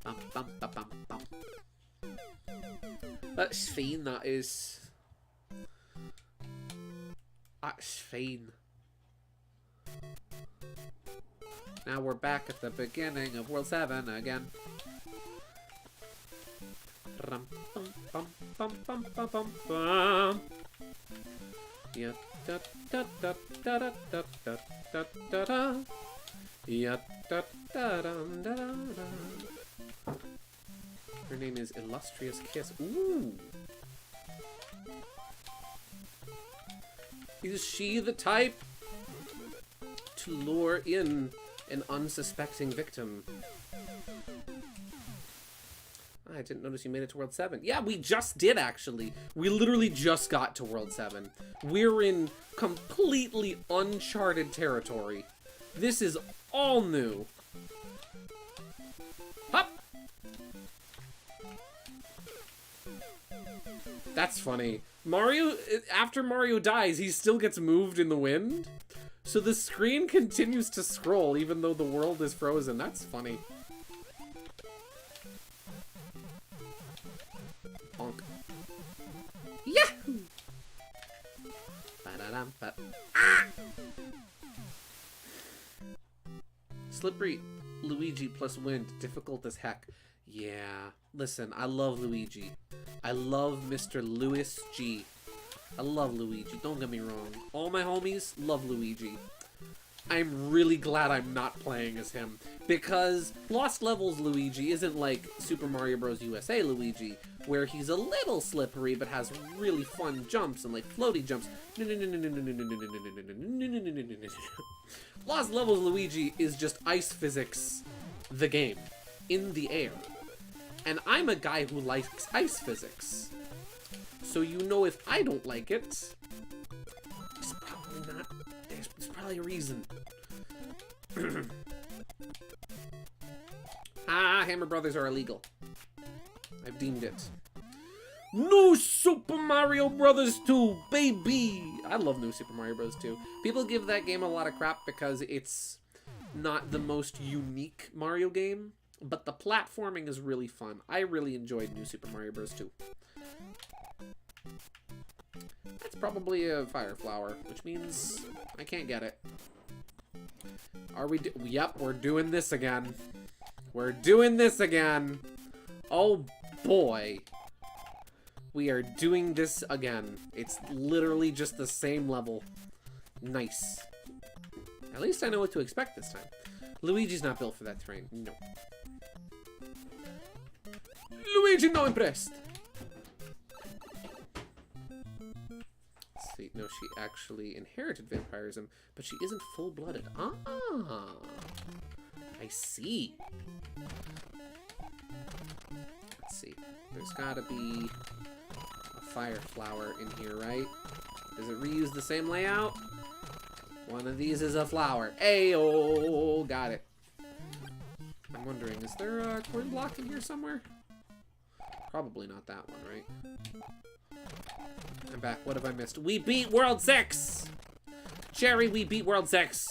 Bum, bum, bum, bum, bum. That's fine, that is. That's fine. Now we're back at the beginning of World 7 again. Bum, bum, bum, bum, bum, bum, bum. Yeah, da, da, da, da, da, da, da, da, da, da. Yeah, da, da, da, da, da, da. Her name is Illustrious Kiss. Ooh. Is she the type to lure in an unsuspecting victim? I didn't notice you made it to World 7. Yeah, we just did, actually. We literally just got to World 7. We're in completely uncharted territory. This is all new. Hop! That's funny. Mario, after Mario dies, he still gets moved in the wind. So the screen continues to scroll even though the world is frozen. That's funny. Bonk. Yahoo! Ah! Slippery Luigi plus wind, difficult as heck. Yeah, listen, I love Luigi. I love Mr. Lewis G. I love Luigi, don't get me wrong. All my homies love Luigi. I'm really glad I'm not playing as him, because Lost Levels Luigi isn't like Super Mario Bros. USA Luigi, where he's a little slippery but has really fun jumps and like floaty jumps. No, no, no, no, no, no, no, no, no, no, no, no, no, no, no, no, no. Lost Levels Luigi is just ice physics, the game, in the air. And I'm a guy who likes ice physics. So you know if I don't like it, it's probably not, there's probably a reason. Ah, Hammer Brothers are illegal. I've deemed it. New Super Mario Bros. 2, baby! I love New Super Mario Bros. 2. People give that game a lot of crap because it's not the most unique Mario game, but the platforming is really fun. I really enjoyed New Super Mario Bros. 2. That's probably a fire flower, which means I can't get it. Are we yep, we're doing this again. We're doing this again. Oh boy. We are doing this again. It's literally just the same level. Nice. At least I know what to expect this time. Luigi's not built for that terrain. No. Luigi no impressed. Let's see. No, she actually inherited vampirism, but she isn't full-blooded. Ah. I see. Let's see. There's gotta be a fire flower in here, right? Does it reuse the same layout? One of these is a flower. Ayo! Got it. I'm wondering, is there a coin block in here somewhere? Probably not that one, right? I'm back. What have I missed? We beat World 6! Jerry, we beat World 6!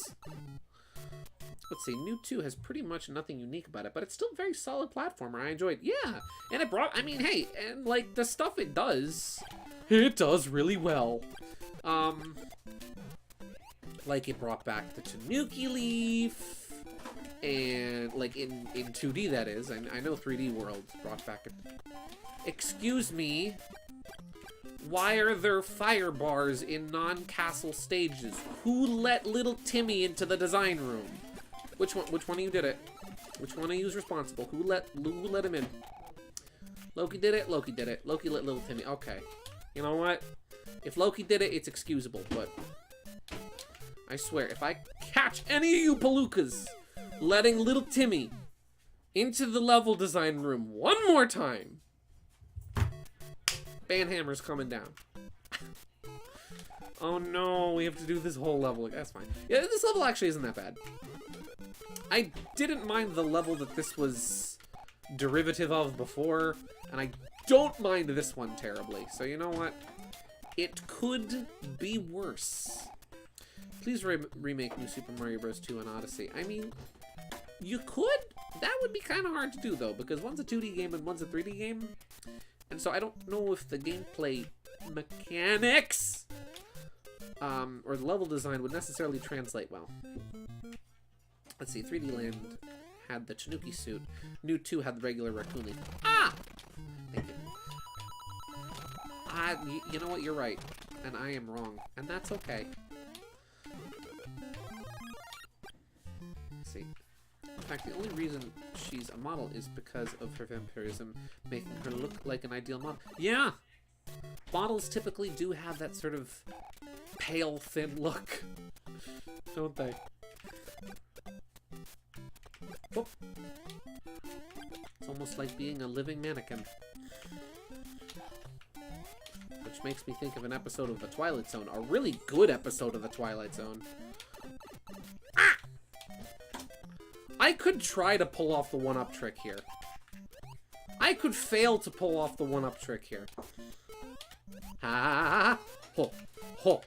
Let's see, New 2 has pretty much nothing unique about it, but it's still a very solid platformer. I enjoyed. Yeah, and it brought, I mean, hey, and like the stuff it does really well. Like it brought back the Tanuki leaf, and like in 2D that is. I know 3D World brought back it. Excuse me. Why are there fire bars in non-castle stages? Who let little Timmy into the design room? Which one of you did it? Which one of you is responsible? Who let him in? Loki did it? Loki did it. Loki let little Timmy. Okay. You know what? If Loki did it, it's excusable, but I swear, if I catch any of you palookas letting little Timmy into the level design room one more time, Banhammer's coming down. Oh no, we have to do this whole level. That's fine. Yeah, this level actually isn't that bad. I didn't mind the level that this was derivative of before, and I don't mind this one terribly. So you know what? It could be worse. Please remake New Super Mario Bros. 2 and Odyssey. I mean, you could. That would be kind of hard to do, though, because one's a 2D game and one's a 3D game. And so I don't know if the gameplay mechanics or the level design would necessarily translate well. Let's see, 3D Land had the Tanuki suit. New 2 had the regular raccoon leaf. Ah! Thank you. You know what? You're right. And I am wrong. And that's okay. Let's see. In fact, the only reason she's a model is because of her vampirism, making her look like an ideal model. Yeah! Models typically do have that sort of pale, thin look. Don't they? Whoop. It's almost like being a living mannequin. Which makes me think of an episode of The Twilight Zone. A really good episode of The Twilight Zone. Ah! I could try to pull off the one-up trick here. I could fail to pull off the one-up trick here. Ha! Ho! Ho!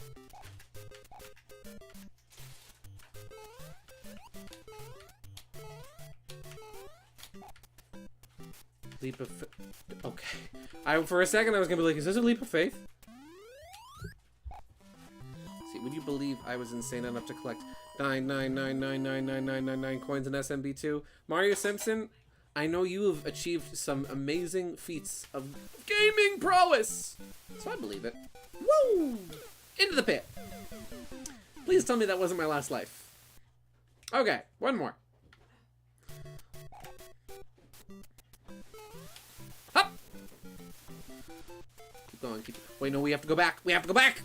Leap of faith. Okay. For a second I was gonna be like, is this a leap of faith? Let's see, would you believe I was insane enough to collect 999999999 coins in SMB2? Mario Simpson, I know you have achieved some amazing feats of gaming prowess! So I believe it. Woo! Into the pit! Please tell me that wasn't my last life. Okay, one more. Going, wait, no, we have to go back. We have to go back.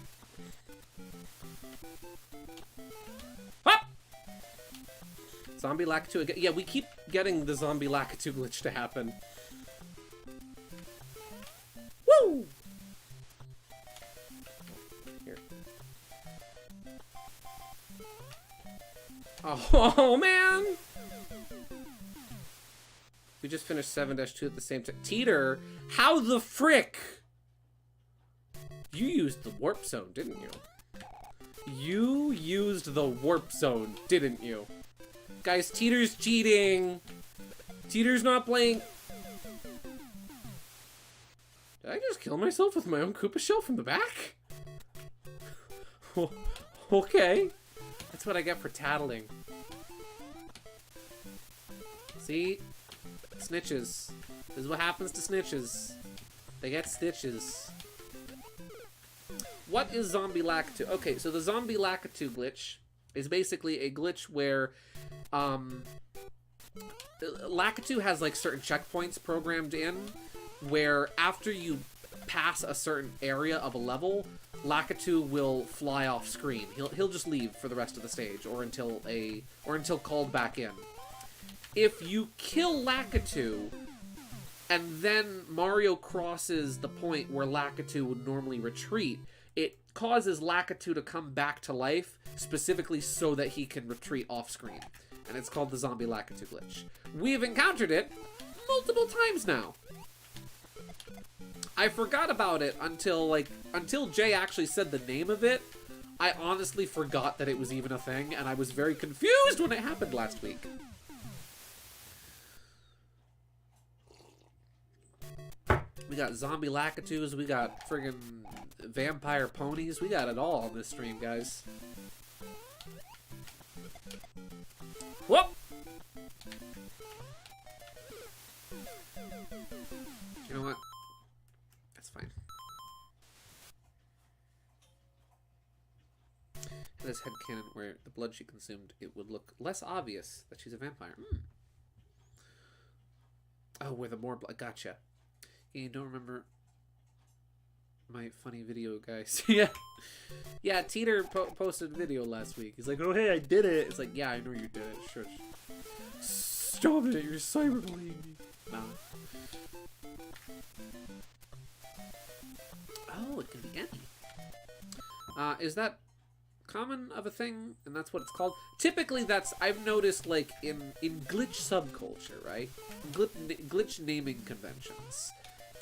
Hop! Zombie Lakitu again. Yeah, we keep getting the Zombie Lakitu glitch to happen. Woo! Here. Oh man! We just finished 7-2 at the same time. Teeter, how the frick? You used the warp zone, didn't you? You used the warp zone, didn't you? Guys, Teeter's cheating. Teeter's not playing. Did I just kill myself with my own Koopa shell from the back? Okay. That's what I get for tattling. See? Snitches. This is what happens to snitches. They get stitches. What is Zombie Lakitu? Okay, so the Zombie Lakitu glitch is basically a glitch where Lakitu has like certain checkpoints programmed in where after you pass a certain area of a level, Lakitu will fly off screen. He'll just leave for the rest of the stage or until called back in. If you kill Lakitu and then Mario crosses the point where Lakitu would normally retreat, it causes Lakitu to come back to life, specifically so that he can retreat off-screen. And it's called the Zombie Lakitu glitch. We've encountered it multiple times now. I forgot about it until Jay actually said the name of it. I honestly forgot that it was even a thing, and I was very confused when it happened last week. We got zombie Lakitus, we got friggin' vampire ponies, we got it all on this stream, guys. Whoop! You know what? That's fine. In this headcanon where the blood she consumed, it would look less obvious that she's a vampire. Oh, where the more blood. Gotcha. You don't remember my funny video, guys? Yeah. Yeah, Teeter posted a video last week. He's like, oh, hey, I did it. It's like, yeah, I know you did it. Sure. Stop it. You're cyberbullying me. Nah. Oh, it can be any. Is that common of a thing? And that's what it's called? Typically, that's, I've noticed, like, in glitch subculture, right? Glitch naming conventions.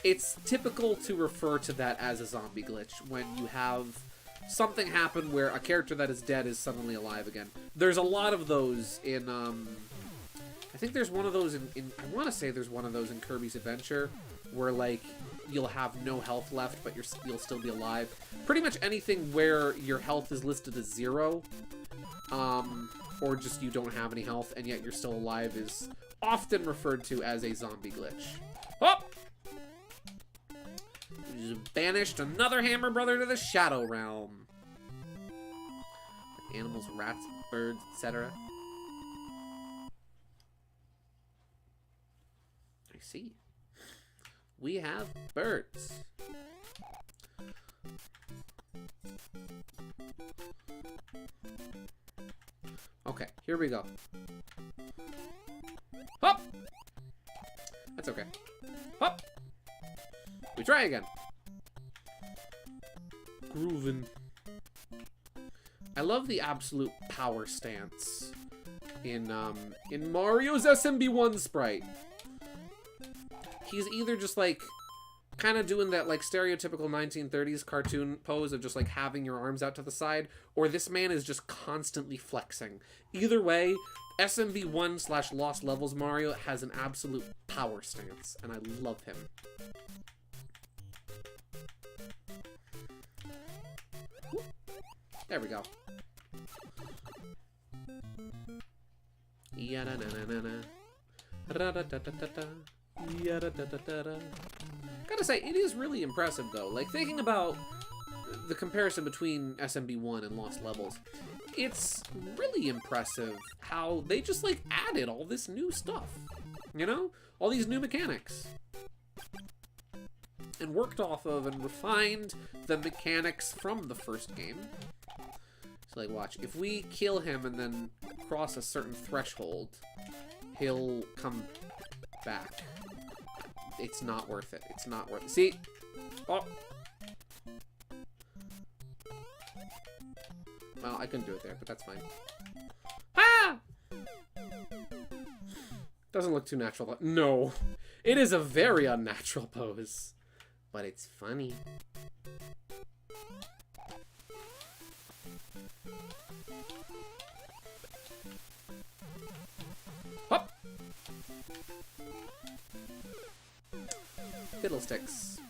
It's typical to refer to that as a zombie glitch when you have something happen where a character that is dead is suddenly alive again. There's a lot of those in, I think there's one of those in I want to say there's one of those in Kirby's Adventure where, like, you'll have no health left, but you'll still be alive. Pretty much anything where your health is listed as 0, or just you don't have any health and yet you're still alive is often referred to as a zombie glitch. Oh! You just banished another Hammer Brother to the Shadow Realm. Animals, rats, birds, etc. I see. We have birds. Okay, here we go. Hop! That's okay. Hop! We try again. Groovin'. I love the absolute power stance in Mario's SMB1 sprite. He's either just, like, kind of doing that, like, stereotypical 1930s cartoon pose of just, like, having your arms out to the side, or this man is just constantly flexing. Either way, SMB1/Lost Levels Mario has an absolute power stance, and I love him. There we go. Ya-da-na-na-na-na. Ra-da-da-da-da-da. Gotta say, it is really impressive, though. Like, thinking about the comparison between SMB1 and Lost Levels, it's really impressive how they just, like, added all this new stuff. You know? All these new mechanics. And worked off of and refined the mechanics from the first game. So, like, watch. If we kill him and then cross a certain threshold, he'll come back. It's not worth it. It's not worth it. See? Oh! Well, I couldn't do it there, but that's fine. Ah! Doesn't look too natural. No. It is a very unnatural pose. But it's funny. Hop! Fiddlesticks.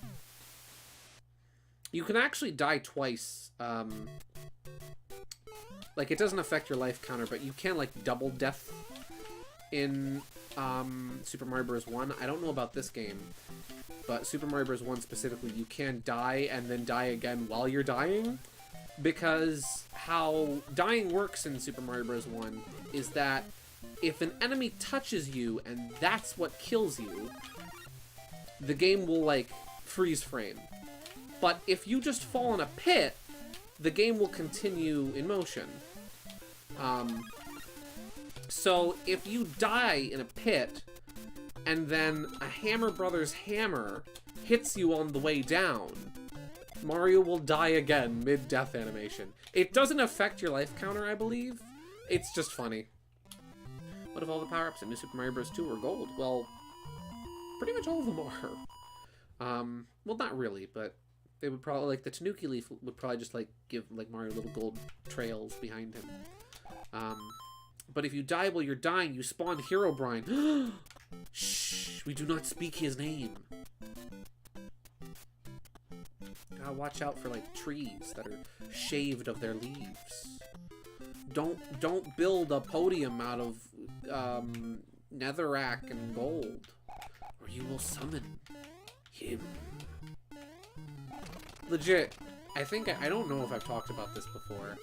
You can actually die twice. Like, it doesn't affect your life counter, but you can, like, double death in Super Mario Bros. 1. I don't know about this game, but Super Mario Bros. 1 specifically, you can die and then die again while you're dying, because how dying works in Super Mario Bros. 1 is that if an enemy touches you and that's what kills you, the game will, like, freeze frame. But if you just fall in a pit, the game will continue in motion. So if you die in a pit, and then a Hammer Brothers hammer hits you on the way down, Mario will die again mid-death animation. It doesn't affect your life counter, I believe. It's just funny. What if all the power-ups in New Super Mario Bros. 2 were gold? Well, pretty much all of them are. Well, not really, but They would probably, like, the Tanuki leaf would probably just, like, give, like, Mario little gold trails behind him. But if you die while you're dying, you spawn Herobrine. Shh, we do not speak his name. Gotta watch out for, like, trees that are shaved of their leaves. Don't build a podium out of netherrack and gold, or you will summon him. Legit, I think I don't know if I've talked about this before,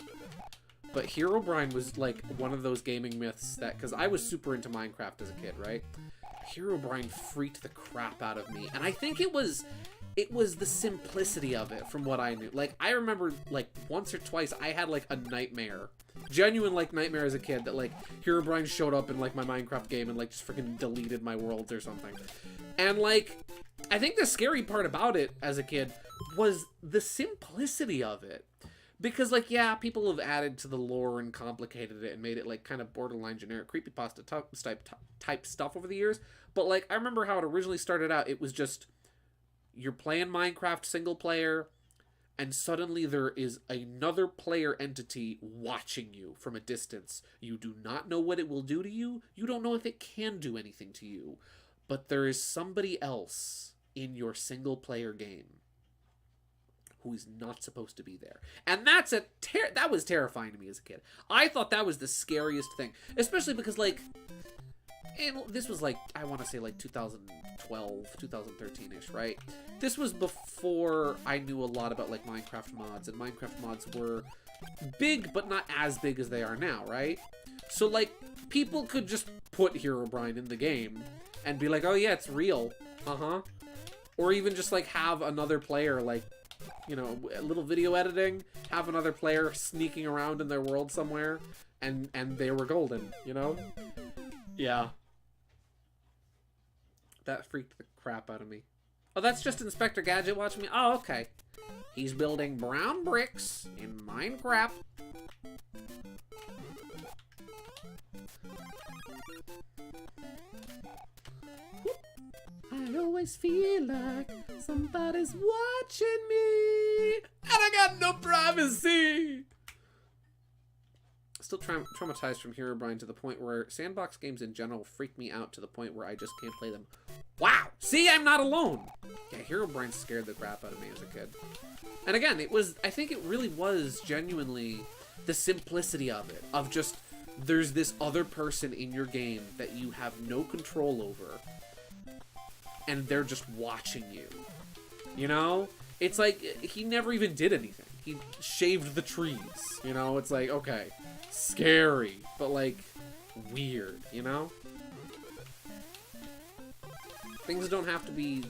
but Herobrine was like one of those gaming myths that, because I was super into Minecraft as a kid, right? Herobrine freaked the crap out of me, and I think it was the simplicity of it from what I knew. Like, I remember, like, once or twice I had, like, a nightmare. Genuine, like, nightmare as a kid that, like, Herobrine showed up in, like, my Minecraft game and, like, just freaking deleted my worlds or something. And, like, I think the scary part about it as a kid was the simplicity of it. Because, like, yeah, people have added to the lore and complicated it and made it, like, kind of borderline generic creepypasta type stuff over the years. But, like, I remember how it originally started out. It was just, you're playing Minecraft single player, and suddenly there is another player entity watching you from a distance. You do not know what it will do to you. You don't know if it can do anything to you. But there is somebody else in your single player game who is not supposed to be there. And that was terrifying to me as a kid. I thought that was the scariest thing. Especially because, like, and this was, like, I want to say, like, 2012, 2013-ish, right? This was before I knew a lot about, like, Minecraft mods, and Minecraft mods were big, but not as big as they are now, right? So, like, people could just put Herobrine in the game and be like, oh, yeah, it's real. Uh-huh. Or even just, like, have another player, like, you know, a little video editing, have another player sneaking around in their world somewhere, and they were golden, you know? Yeah. That freaked the crap out of me. Oh, that's just Inspector Gadget watching me? Oh, okay. He's building brown bricks in Minecraft. I always feel like somebody's watching me, and I got no privacy. Still traumatized from Herobrine to the point where sandbox games in general freak me out to the point where I just can't play them. Wow! See, I'm not alone! Yeah, Herobrine scared the crap out of me as a kid. And again, I think it really was genuinely the simplicity of it. Of just, there's this other person in your game that you have no control over, and they're just watching you. You know? It's like, he never even did anything. He shaved the trees. You know? It's like, okay. Scary, but, like, weird, you know? Things don't have to be...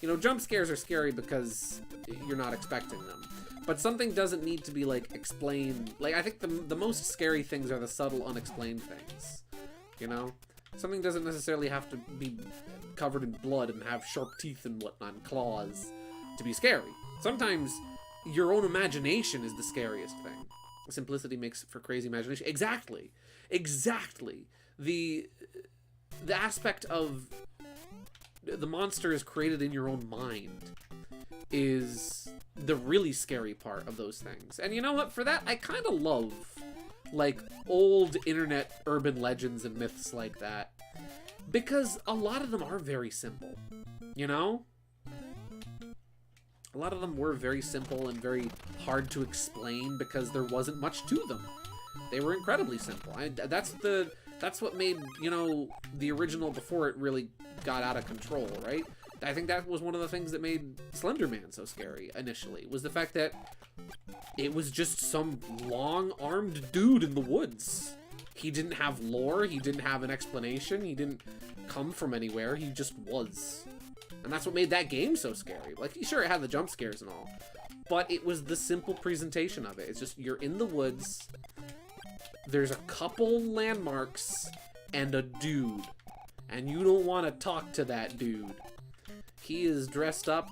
You know, jump scares are scary because you're not expecting them. But something doesn't need to be, like, explained... Like, I think the most scary things are the subtle, unexplained things. You know? Something doesn't necessarily have to be covered in blood and have sharp teeth and whatnot, and claws, to be scary. Sometimes your own imagination is the scariest thing. Simplicity makes for crazy imagination. Exactly. Exactly. The aspect of the monster is created in your own mind is the really scary part of those things. And you know what? For that, I kind of love, like, old internet urban legends and myths like that. Because a lot of them are very simple. You know? A lot of them were very simple and very hard to explain because there wasn't much to them. They were incredibly simple. That's what made, you know, the original before it really got out of control, right? I think that was one of the things that made Slender Man so scary initially, was the fact that it was just some long-armed dude in the woods. He didn't have lore, he didn't have an explanation, he didn't come from anywhere, he just was. And that's what made that game so scary. Like, sure, it had the jump scares and all, but it was the simple presentation of it. It's just, you're in the woods, there's a couple landmarks, and a dude. And you don't want to talk to that dude. He is dressed up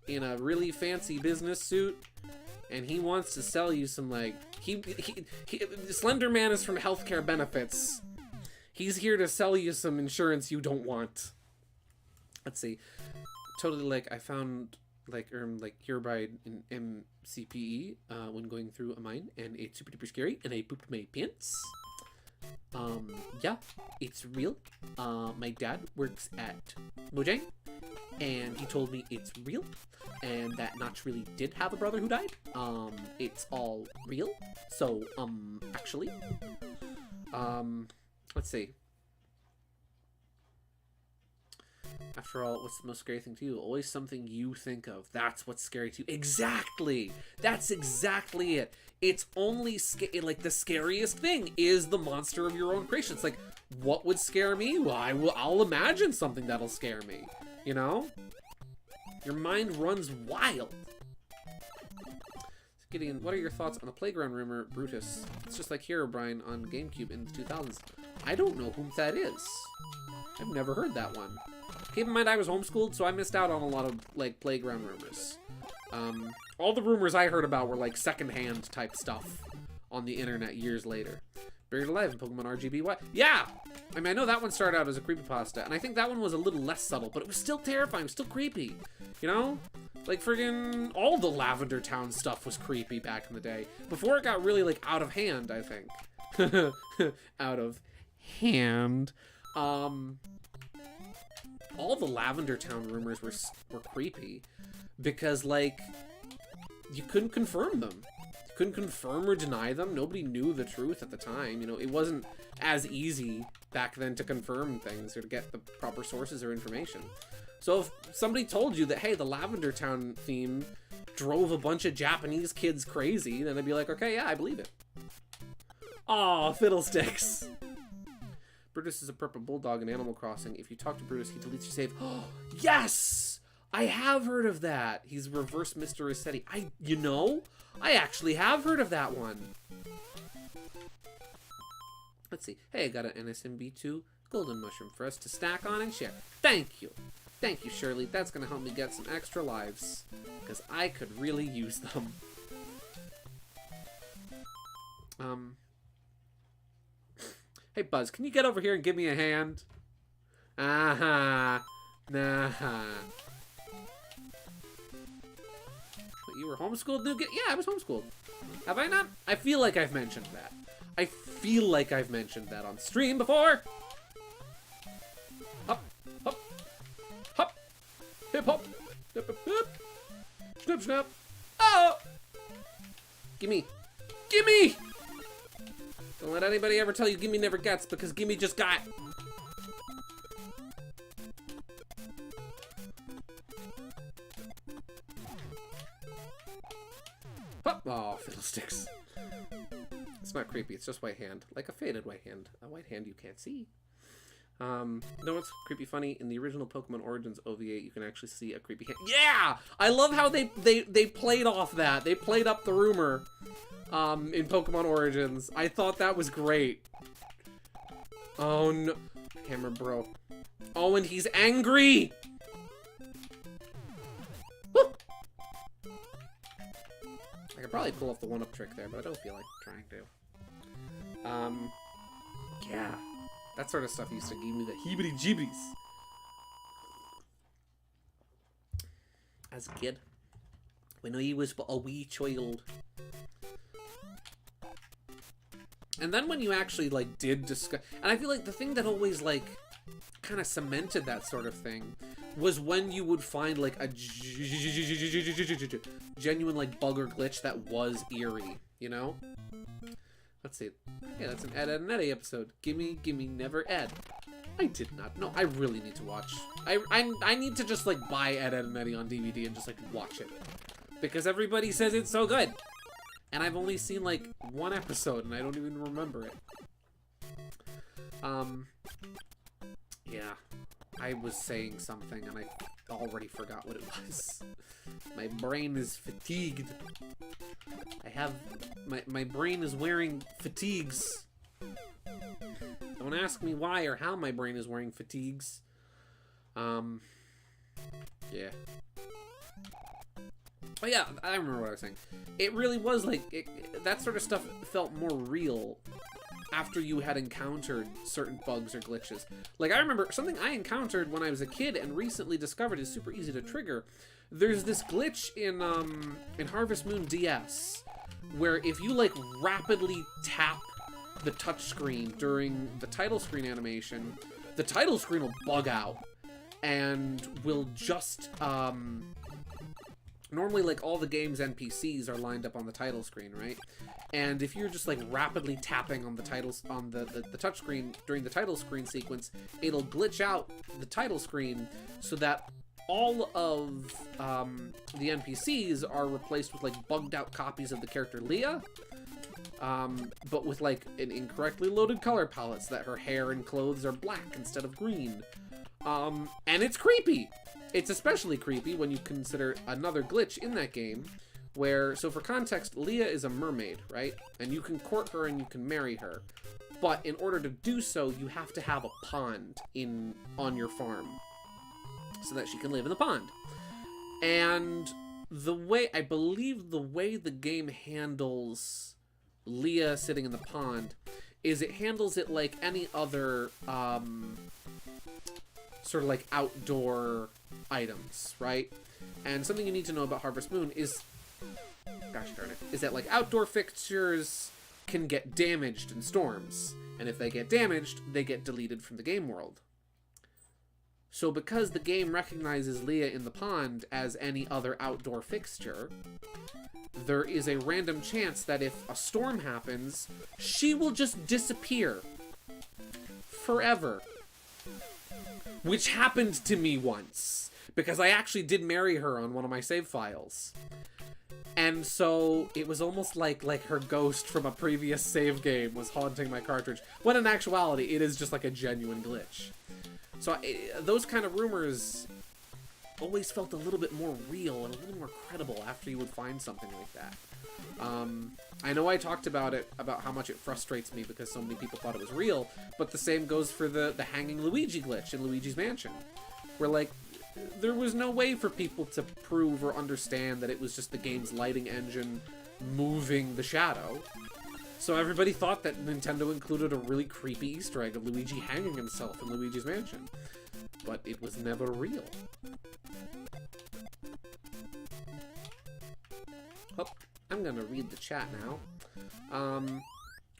in a really fancy business suit, and he wants to sell you some, like, Slender Man is from healthcare benefits. He's here to sell you some insurance you don't want. Let's see. Totally, like, I found like Herobrine in MCPE when going through a mine, and it's super duper scary, and I pooped my pants. Yeah, it's real. My dad works at Mojang, and he told me it's real, and that Notch really did have a brother who died. It's all real. So, actually, let's see. After all, what's the most scary thing to you? Always something you think of. That's what's scary to you. Exactly! That's exactly it. It's only, like, the scariest thing is the monster of your own creation. It's like, what would scare me? Well, I'll imagine something that'll scare me. You know? Your mind runs wild. Gideon, what are your thoughts on the playground rumor, Brutus? It's just like Herobrine on GameCube in the 2000s. I don't know whom that is. I've never heard that one. Keep in mind, I was homeschooled, so I missed out on a lot of, like, playground rumors. All the rumors I heard about were, like, secondhand type stuff on the internet years later. Buried Alive in Pokemon RGB. Yeah! I mean, I know that one started out as a creepypasta, and I think that one was a little less subtle, but it was still terrifying. It was still creepy. You know? Like, friggin' all the Lavender Town stuff was creepy back in the day. Before it got really, like, out of hand, I think. Out of hand. All the Lavender Town rumors were creepy because, like, you couldn't confirm them. You couldn't confirm or deny them. Nobody knew the truth at the time. You know, it wasn't as easy back then to confirm things or to get the proper sources or information. So if somebody told you that, hey, the Lavender Town theme drove a bunch of Japanese kids crazy, then I'd be like, okay, yeah, I believe it. Aw, fiddlesticks. Brutus is a purple bulldog in Animal Crossing. If you talk to Brutus, he deletes your save. Oh, yes! I have heard of that. He's reverse Mr. Rossetti. You know, I actually have heard of that one. Let's see. Hey, I got an NSMB2 golden mushroom for us to snack on and share. Thank you. Thank you, Shirley. That's going to help me get some extra lives, because I could really use them. Hey, Buzz, can you get over here and give me a hand? Aha. Nah. What, you were homeschooled, Nougat? Yeah, I was homeschooled. Have I not? I feel like I've mentioned that. I feel like I've mentioned that on stream before. Hop, hop, hop, hip hop, hip hip hip, snip snap. Oh! Gimme! Gimme! Don't let anybody ever tell you Gimme never gets, because Gimme just got. Oh, fiddlesticks. It's not creepy, it's just white hand. Like a faded white hand. A white hand you can't see. No, what's creepy funny? In the original Pokemon Origins OVA, you can actually see a creepy hand. Yeah! I love how they played off that. They played up the rumor in Pokemon Origins. I thought that was great. Oh no. Hammer broke. Oh, and he's angry! Woo! I could probably pull off the one-up trick there, but I don't feel like trying to. Yeah. That sort of stuff used to give me the heebity-jeebities. As a kid. When I was a wee child. And then when you actually, like, did discuss... And I feel like the thing that always, like, kind of cemented that sort of thing was when you would find, like, a genuine, like, bug or glitch that was eerie, you know? Let's see. Yeah, that's an Ed, Ed, and Eddie episode. Gimme, gimme, never Ed. I did not know. I really need to watch. I need to just, like, buy Ed, Ed, and Eddie on DVD and just, like, watch it. Because everybody says it's so good. And I've only seen, like, one episode, and I don't even remember it. Yeah. I was saying something, and I already forgot what it was. My brain is fatigued. I have... My brain is wearing fatigues. Don't ask me why or how my brain is wearing fatigues. Yeah. But yeah, I remember what I was saying. It really was like, that sort of stuff felt more real after you had encountered certain bugs or glitches. Like, I remember something I encountered when I was a kid and recently discovered is super easy to trigger. There's this glitch in Harvest Moon DS where if you like rapidly tap the touchscreen during the title screen animation, the title screen will bug out and will just normally like all the game's NPCs are lined up on the title screen, right? And if you're just like rapidly tapping on the titles on the touchscreen during the title screen sequence, it'll glitch out the title screen so that all of the NPCs are replaced with like bugged out copies of the character Leah, but with like an incorrectly loaded color palette so that her hair and clothes are black instead of green. And it's creepy. It's especially creepy when you consider another glitch in that game where, so for context, Leah is a mermaid, right? And you can court her and you can marry her. But in order to do so, you have to have a pond on your farm so that she can live in the pond. And I believe the way the game handles Leah sitting in the pond is it handles it like any other sort of like outdoor items, right? And something you need to know about Harvest Moon is, gosh darn it, is that like outdoor fixtures can get damaged in storms, and if they get damaged, they get deleted from the game world. So because the game recognizes Leah in the pond as any other outdoor fixture, there is a random chance that if a storm happens, she will just disappear forever. Which happened to me once, because I actually did marry her on one of my save files. And so it was almost like her ghost from a previous save game was haunting my cartridge, when in actuality it is just like a genuine glitch. So those kind of rumors always felt a little bit more real and a little more credible after you would find something like that. I know I talked about it, about how much it frustrates me because so many people thought it was real, but the same goes for the hanging Luigi glitch in Luigi's Mansion, where like there was no way for people to prove or understand that it was just the game's lighting engine moving the shadow. So everybody thought that Nintendo included a really creepy Easter egg of Luigi hanging himself in Luigi's Mansion. But it was never real. Oh, I'm gonna read the chat now.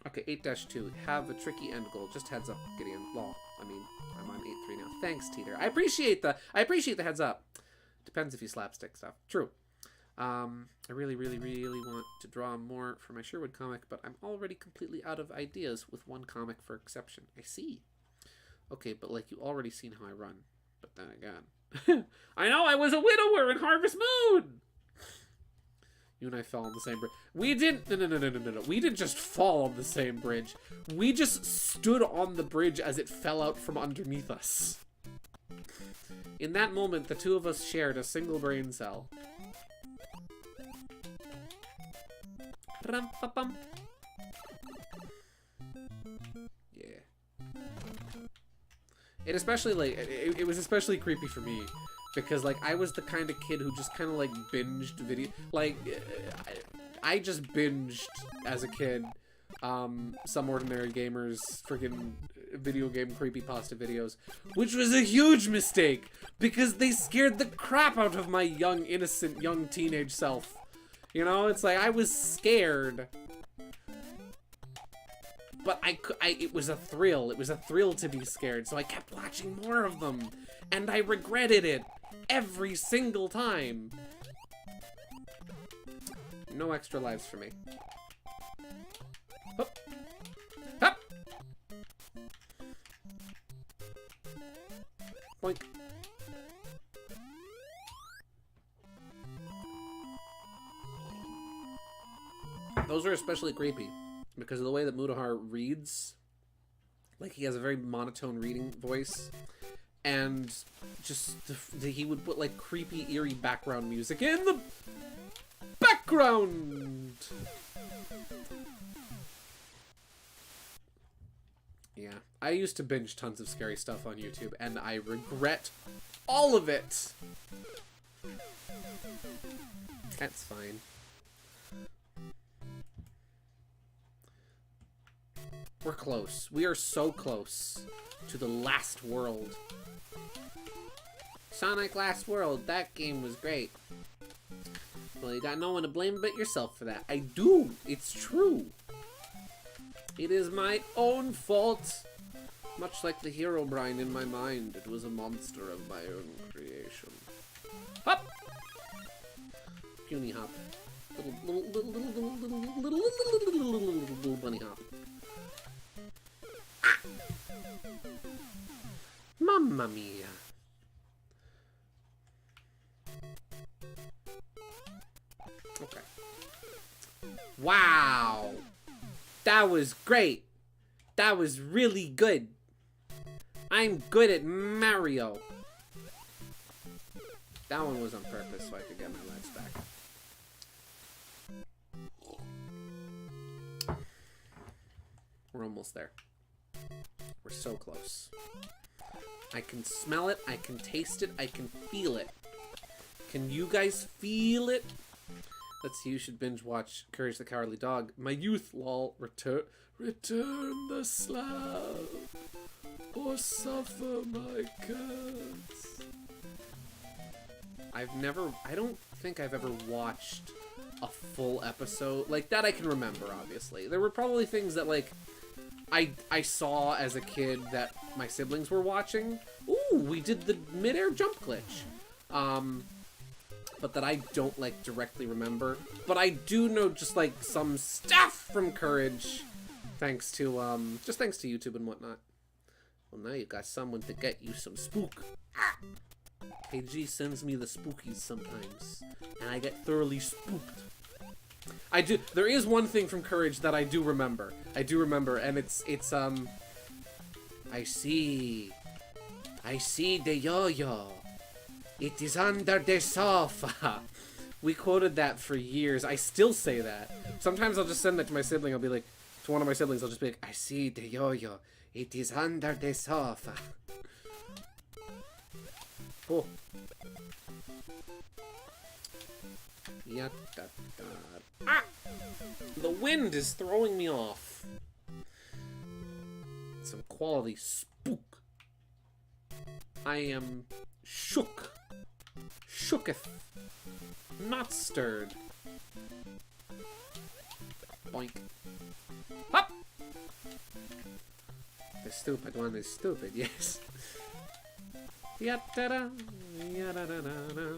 Okay, 8-2. Have a tricky end goal. Just heads up, Gideon. Lol. I mean, I'm on 8-3 now. Thanks, Teeter. I appreciate the heads up. Depends if you slapstick stuff. True. I really, really, really want to draw more for my Sherwood comic, but I'm already completely out of ideas with one comic for exception. I see. Okay, but like you already seen how I run. But then again, I know I was a widower in Harvest Moon. You and I fell on the same bridge. We didn't. No. We didn't just fall on the same bridge. We just stood on the bridge as it fell out from underneath us. In that moment, the two of us shared a single brain cell. Yeah. It especially like it was especially creepy for me because like I was the kind of kid who just kind of like binged video. Like I just binged as a kid Some Ordinary Gamers freaking video game creepypasta videos, which was a huge mistake because they scared the crap out of my young innocent young teenage self. You know, it's like I was scared, but it was a thrill. It was a thrill to be scared, so I kept watching more of them, and I regretted it every single time. No extra lives for me. Hup. Hup. Boink. Those are especially creepy because of the way that Mutahar reads. Like, he has a very monotone reading voice, and just he would put like creepy, eerie background music in the background. Yeah, I used to binge tons of scary stuff on YouTube, and I regret all of it. That's fine. We're close. We are so close to the last world. Sonic Last World. That game was great. Well, you got no one to blame but yourself for that. I do. It's true. It is my own fault. Much like the hero brine in my mind, it was a monster of my own creation. Hop! Puny hop. Little bunny hop. Ah! Mamma mia. Okay. Wow. That was great. That was really good. I'm good at Mario. That one was on purpose so I could get my lives back. We're almost there. We're so close. I can smell it, I can taste it, I can feel it. Can you guys feel it? Let's see, you should binge watch Courage the Cowardly Dog. My youth, lol. Return the slab, or suffer my curse. I don't think I've ever watched a full episode. Like, that I can remember, obviously. There were probably things that, like, I saw as a kid that my siblings were watching. Ooh, we did the mid-air jump glitch. But that I don't, like, directly remember. But I do know just, like, some stuff from Courage. Thanks to, just thanks to YouTube and whatnot. Well, now you got someone to get you some spook. Ah! KG sends me the spookies sometimes. And I get thoroughly spooked. There is one thing from Courage that I do remember. And it's, I see the yo-yo. It is under the sofa. We quoted that for years. I still say that. Sometimes I'll just send that to my sibling. I'll be like, to one of my siblings, I'll just be like, I see the yo-yo. It is under the sofa. Oh. Ah! The wind is throwing me off. Some quality spook. I am shook. Shooketh. Not stirred. Boink. Hop! The stupid one is stupid, yes. Ya-da-da, ya-da-da-da-da.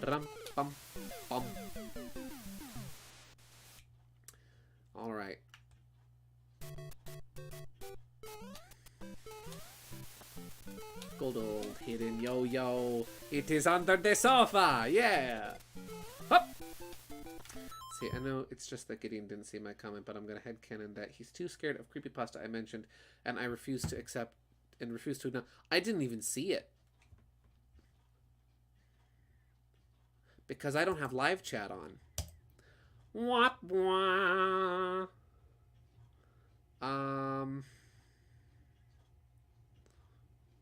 Rum-bum-bum. Alright. Good old hidden yo-yo. It is under the sofa! Yeah! Hop! See, I know it's just that Gideon didn't see my comment, but I'm gonna headcanon that he's too scared of creepypasta I mentioned, and I refuse to accept and refuse to acknowledge. I didn't even see it. Because I don't have live chat on. Wah, wah.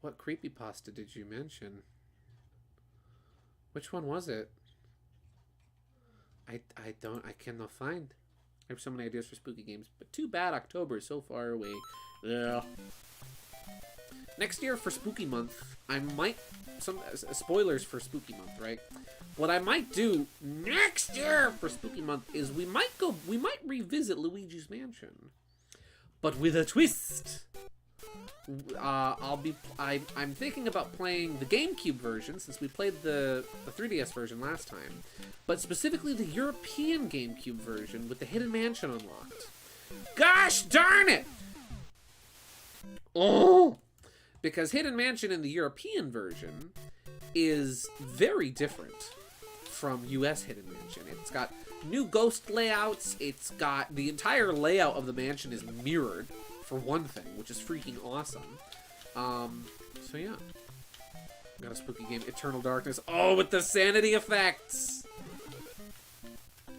What creepypasta did you mention? Which one was it? I cannot find. I have so many ideas for spooky games, but too bad October is so far away. Yeah. Next year for Spooky Month, I might spoilers for Spooky Month, right? What I might do next year for Spooky Month is we might revisit Luigi's Mansion, but with a twist. I'm thinking about playing the GameCube version since we played the 3DS version last time, but specifically the European GameCube version with the Hidden Mansion unlocked. Gosh darn it! Oh! Because Hidden Mansion in the European version is very different from US Hidden Mansion. It's got new ghost layouts. It's got the entire layout of the mansion is mirrored, for one thing, which is freaking awesome. So yeah. Got a spooky game, Eternal Darkness. Oh, with the sanity effects!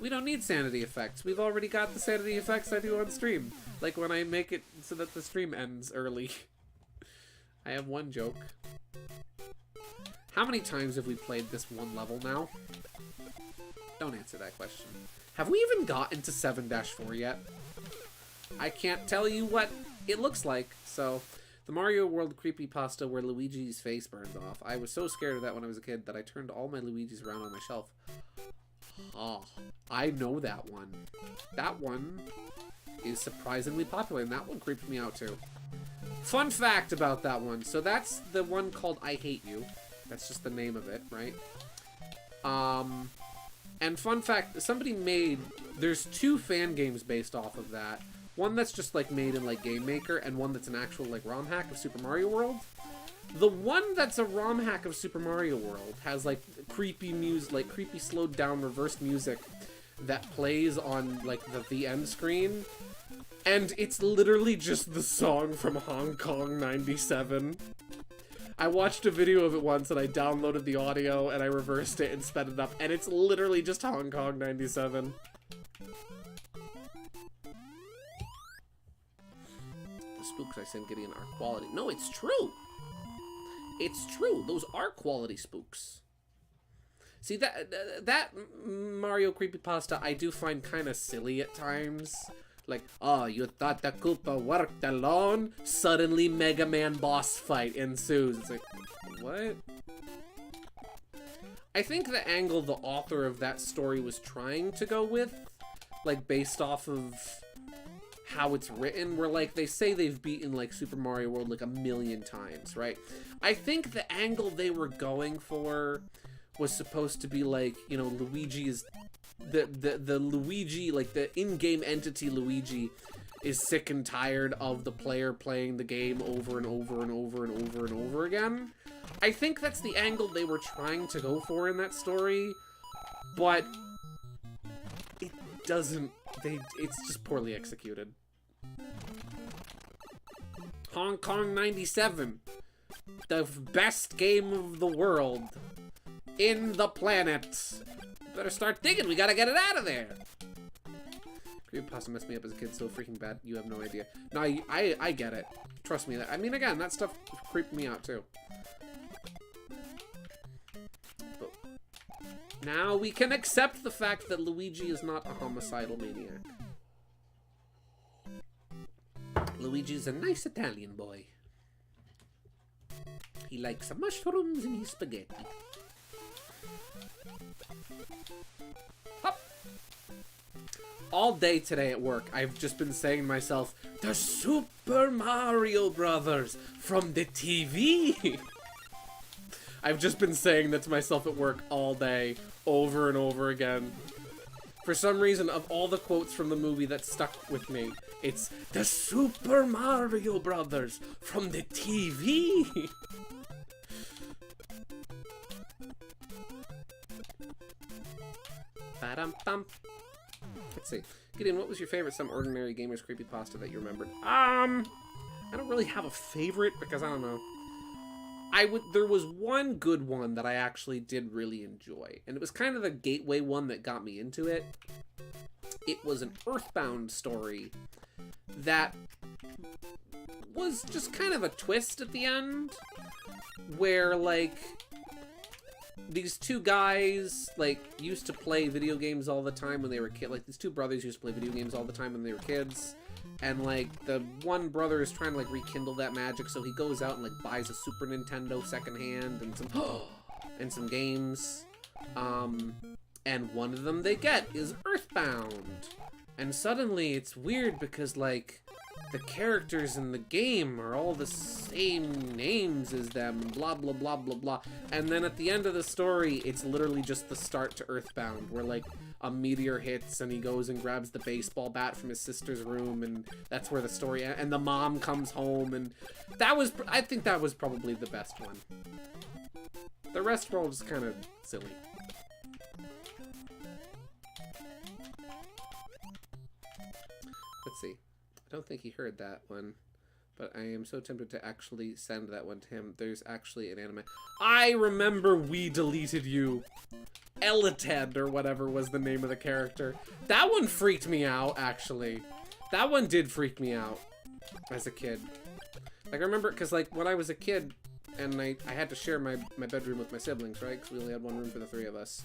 We don't need sanity effects. We've already got the sanity effects I do on stream. Like when I make it so that the stream ends early. I have one joke. How many times have we played this one level now? Don't answer that question. Have we even gotten to 7-4 yet? I can't tell you what it looks like, so The Mario World creepypasta where Luigi's face burns off. I was so scared of that when I was a kid that I turned all my Luigis around on my shelf. Oh, I know that one. That one is surprisingly popular, and that one creeped me out too. Fun fact about that one. So that's the one called I Hate You. That's just the name of it, right? And fun fact, somebody made... There's 2 fan games based off of that. One that's just, like, made in, like, Game Maker, and one that's an actual, like, ROM hack of Super Mario World. The one that's a ROM hack of Super Mario World has, like, creepy music, like, creepy slowed down reversed music that plays on, like, the end screen. And it's literally just the song from Hong Kong 97. I watched a video of it once, and I downloaded the audio, and I reversed it and sped it up, and it's literally just Hong Kong 97. The spooks I send Gideon are quality. No, it's true! It's true. Those are quality spooks. See, that Mario creepypasta I do find kind of silly at times. Like, oh, you thought the Koopa worked alone? Suddenly Mega Man boss fight ensues. It's like, what? I think the angle the author of that story was trying to go with, like, based off of how it's written, where, like, they say they've beaten, like, Super Mario World, like, 1,000,000 times, right? I think the angle they were going for was supposed to be, like, you know, Luigi is... The Luigi, like, the in-game entity Luigi is sick and tired of the player playing the game over and over and over and over and over again. I think that's the angle they were trying to go for in that story, but it doesn't... It's just poorly executed. Hong Kong 97. The best game of the world. In the planet. Better start digging. We gotta get it out of there. Creepypasta messed me up as a kid so freaking bad. You have no idea. No, I get it. Trust me. I mean, again, that stuff creeped me out too. But now we can accept the fact that Luigi is not a homicidal maniac. Luigi's a nice Italian boy. He likes some mushrooms in his spaghetti. Hop. All day today at work, I've just been saying to myself, the Super Mario Brothers from the TV. I've just been saying that to myself at work all day, over and over again. For some reason, of all the quotes from the movie that stuck with me, it's the Super Mario Brothers from the TV. Ba-dum-bum. Let's see. Gideon, what was your favorite Some Ordinary Gamers creepypasta that you remembered? I don't really have a favorite because I don't know. There was one good one that I actually did really enjoy, and it was kind of the gateway one that got me into it. It was an Earthbound story that was just kind of a twist at the end, where, like, these 2 guys, like, used to play video games all the time when they were kids. Like, these 2 brothers used to play video games all the time when they were kids. And, like, the one brother is trying to, like, rekindle that magic, so he goes out and, like, buys a Super Nintendo secondhand and some, and some games. And one of them they get is Earthbound. And suddenly it's weird because, like, the characters in the game are all the same names as them, blah, blah, blah, blah, blah. And then at the end of the story, it's literally just the start to Earthbound, where, like, a meteor hits and he goes and grabs the baseball bat from his sister's room, and that's where the story ends. And the mom comes home, and I think that was probably the best one. The rest were all just kind of silly. Let's see. I don't think he heard that one, but I am so tempted to actually send that one to him. There's actually an anime. I remember We Deleted You. Elated, or whatever was the name of the character. That one freaked me out, actually. That one did freak me out as a kid. Like, I remember, because, like, when I was a kid, and I had to share my bedroom with my siblings, right? Because we only had one room for the 3 of us.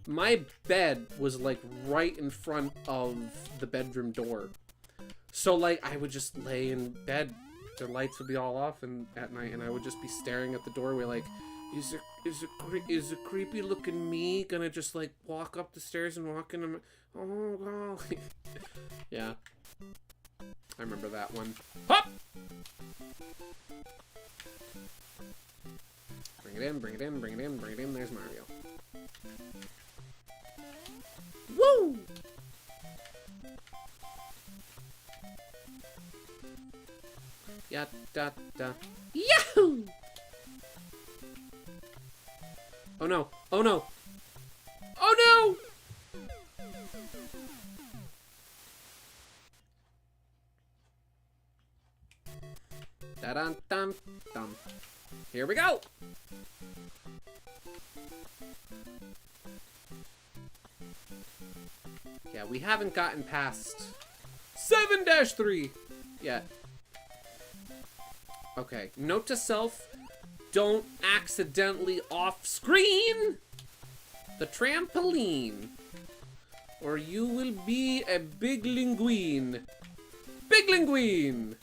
My bed was, like, right in front of the bedroom door. So, like, I would just lay in bed their lights would be all off and at night, and I would just be staring at the doorway like, is a creepy looking me gonna just like walk up the stairs and walk in? Oh god. Yeah, I remember that one. Hop! Bring it in, bring it in, bring it in, bring it in. There's Mario. Woo! Ya da da. Yahoo! Oh no! Oh no! Oh no! Da dun dun dun. Here we go! Yeah, we haven't gotten past 7-3 yet. Okay, note to self, don't accidentally off-screen the trampoline, or you will be a big linguine. Big linguine!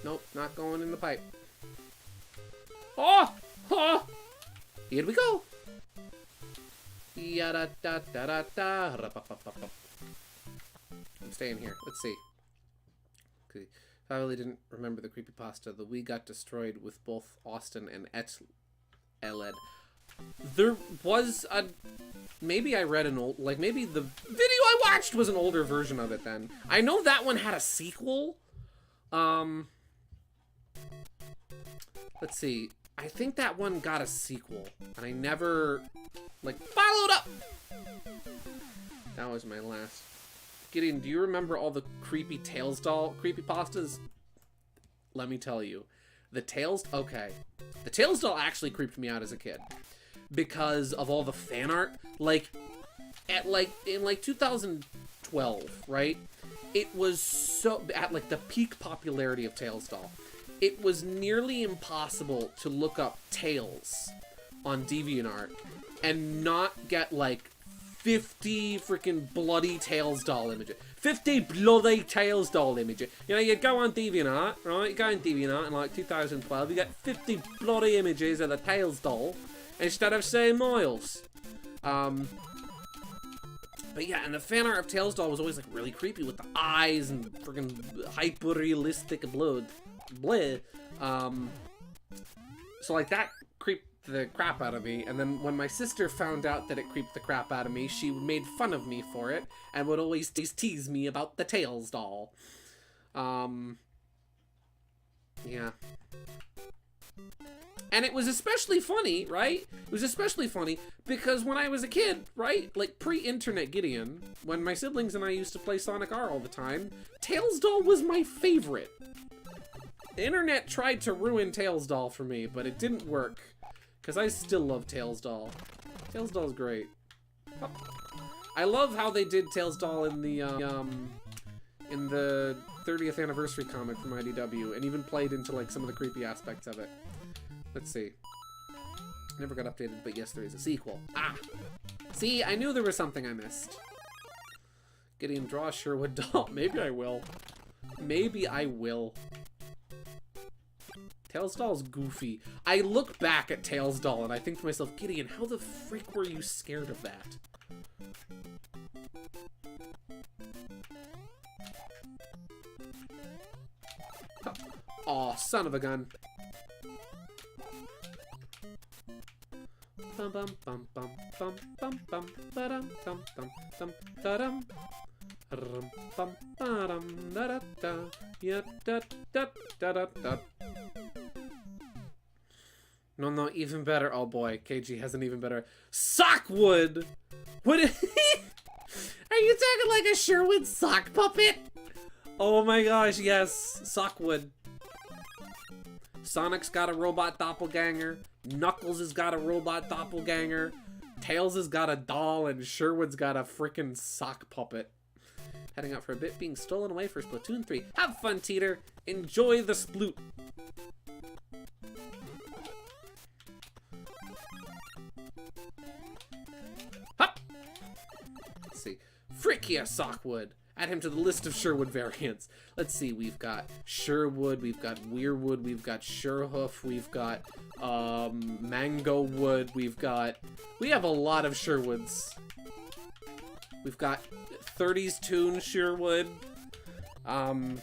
Nope, not going in the pipe. Oh! Oh! Here we go! Ya da da da da da. I'm staying here. Let's see. Okay. I really didn't remember the creepypasta. The Wii got destroyed with both Austin and Eled. There was a... Maybe I read an old... Like, maybe the video I watched was an older version of it then. I know that one had a sequel. Let's see. I think that one got a sequel. And I never, like, followed up. That was my last. Gideon, do you remember all the creepy Tails doll creepypastas? Let me tell you. The Tails... Okay. The Tails doll actually creeped me out as a kid. Because of all the fan art. Like, in 2012, right? It was so... At, like, the peak popularity of Tails doll. It was nearly impossible to look up Tails on Deviantart and not get, like, 50 freaking bloody Tails doll images. 50 bloody Tails doll images. You know, you'd go on Deviantart, right? You go on Deviantart in, like, 2012, you get 50 bloody images of the Tails doll instead of, say, Miles. But yeah, and the fan art of Tails doll was always, like, really creepy with the eyes and freaking hyper-realistic blood. Bleh. So like that creeped the crap out of me, and then when my sister found out that it creeped the crap out of me, she made fun of me for it and would always tease me about the Tails doll. Yeah. And it was especially funny, right? It was especially funny because when I was a kid, right? Like pre-internet Gideon, when my siblings and I used to play Sonic R all the time, Tails doll was my favorite. The internet tried to ruin Tails doll for me, but it didn't work. Because I still love Tails doll. Tails doll's great. Oh. I love how they did Tails doll in the 30th anniversary comic from IDW, and even played into like some of the creepy aspects of it. Let's see. Never got updated, but yes, there is a sequel. Ah! See, I knew there was something I missed. Gideon, draw a Sherwood doll. Maybe I will. Maybe I will. Tails doll's goofy. I look back at Tails doll and I think to myself, Gideon, how the freak were you scared of that? Aw, son of a gun. Bum bum bum bum bum bum bum ba-dum dum dum dum da-dum. Rum bum ba-dum da da da ya da da da da da. No, even better. Oh boy, KG has an even better Sockwood. What? Are you talking like a Sherwood sock puppet? Oh my gosh, yes, Sockwood. Sonic's got a robot doppelganger. Knuckles has got a robot doppelganger. Tails has got a doll, and Sherwood's got a freaking sock puppet. Heading out for a bit, being stolen away for Splatoon 3. Have fun, Teeter. Enjoy the sploot. Hop! Let's see. Frick yeah, Sockwood. Add him to the list of Sherwood variants. Let's see, we've got Sherwood, we've got Weirwood, we've got Sherhoof, we've got Mango Wood, we have a lot of Sherwoods. We've got 30s Tune Sherwood. Nope.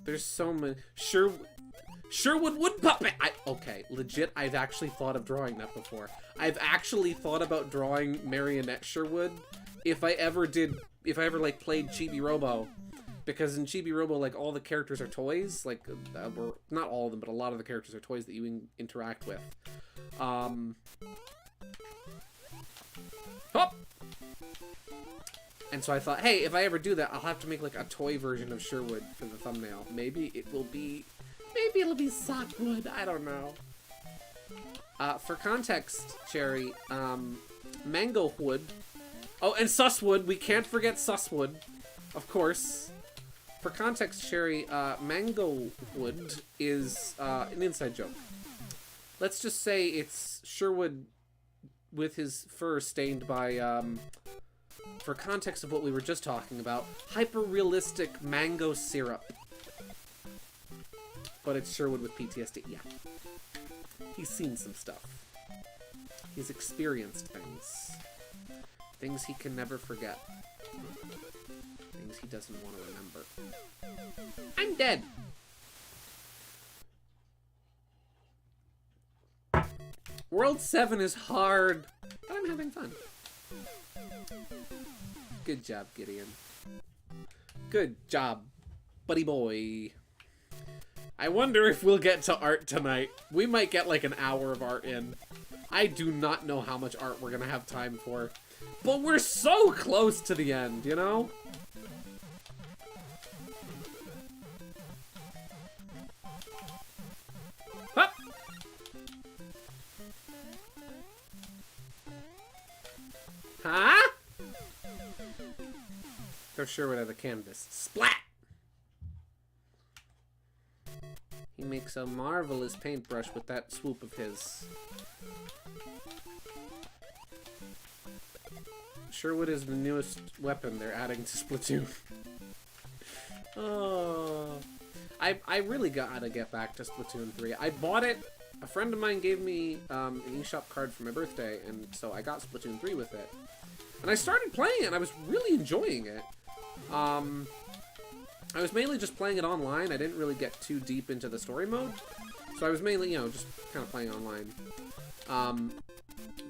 There's so many. Sherwood Wood Puppet! Okay, legit, I've actually thought of drawing that before. I've actually thought about drawing Marionette Sherwood if I ever, like, played Chibi Robo. Because in Chibi Robo, like, all the characters are toys. Like, or not all of them, but a lot of the characters are toys that you interact with. Hop! And so I thought, hey, if I ever do that, I'll have to make, like, a toy version of Sherwood for the thumbnail. Maybe it'll be Sockwood. I don't know. For context, Cherry, Mango Wood. Oh, and Susswood. We can't forget Susswood, of course. For context, Cherry, Mango Wood is an inside joke. Let's just say it's Sherwood with his fur stained by, for context of what we were just talking about, hyper-realistic mango syrup. But it's Sherwood with PTSD, yeah. He's seen some stuff. He's experienced things. Things he can never forget. Things he doesn't want to remember. I'm dead! World 7 is hard, but I'm having fun. Good job, Gideon. Good job, buddy boy. I wonder if we'll get to art tonight. We might get like an hour of art in. I do not know how much art we're gonna have time for. But we're so close to the end, you know? Hup! Huh? Throw Sherwood at the canvas. Splat! He makes a marvelous paintbrush with that swoop of his. Sherwood is the newest weapon they're adding to Splatoon. Oh, I really gotta get back to Splatoon 3. I bought it. A friend of mine gave me an eShop card for my birthday, and so I got Splatoon 3 with it. And I started playing it, and I was really enjoying it. I was mainly just playing it online. I didn't really get too deep into the story mode. So I was mainly, you know, just kind of playing online.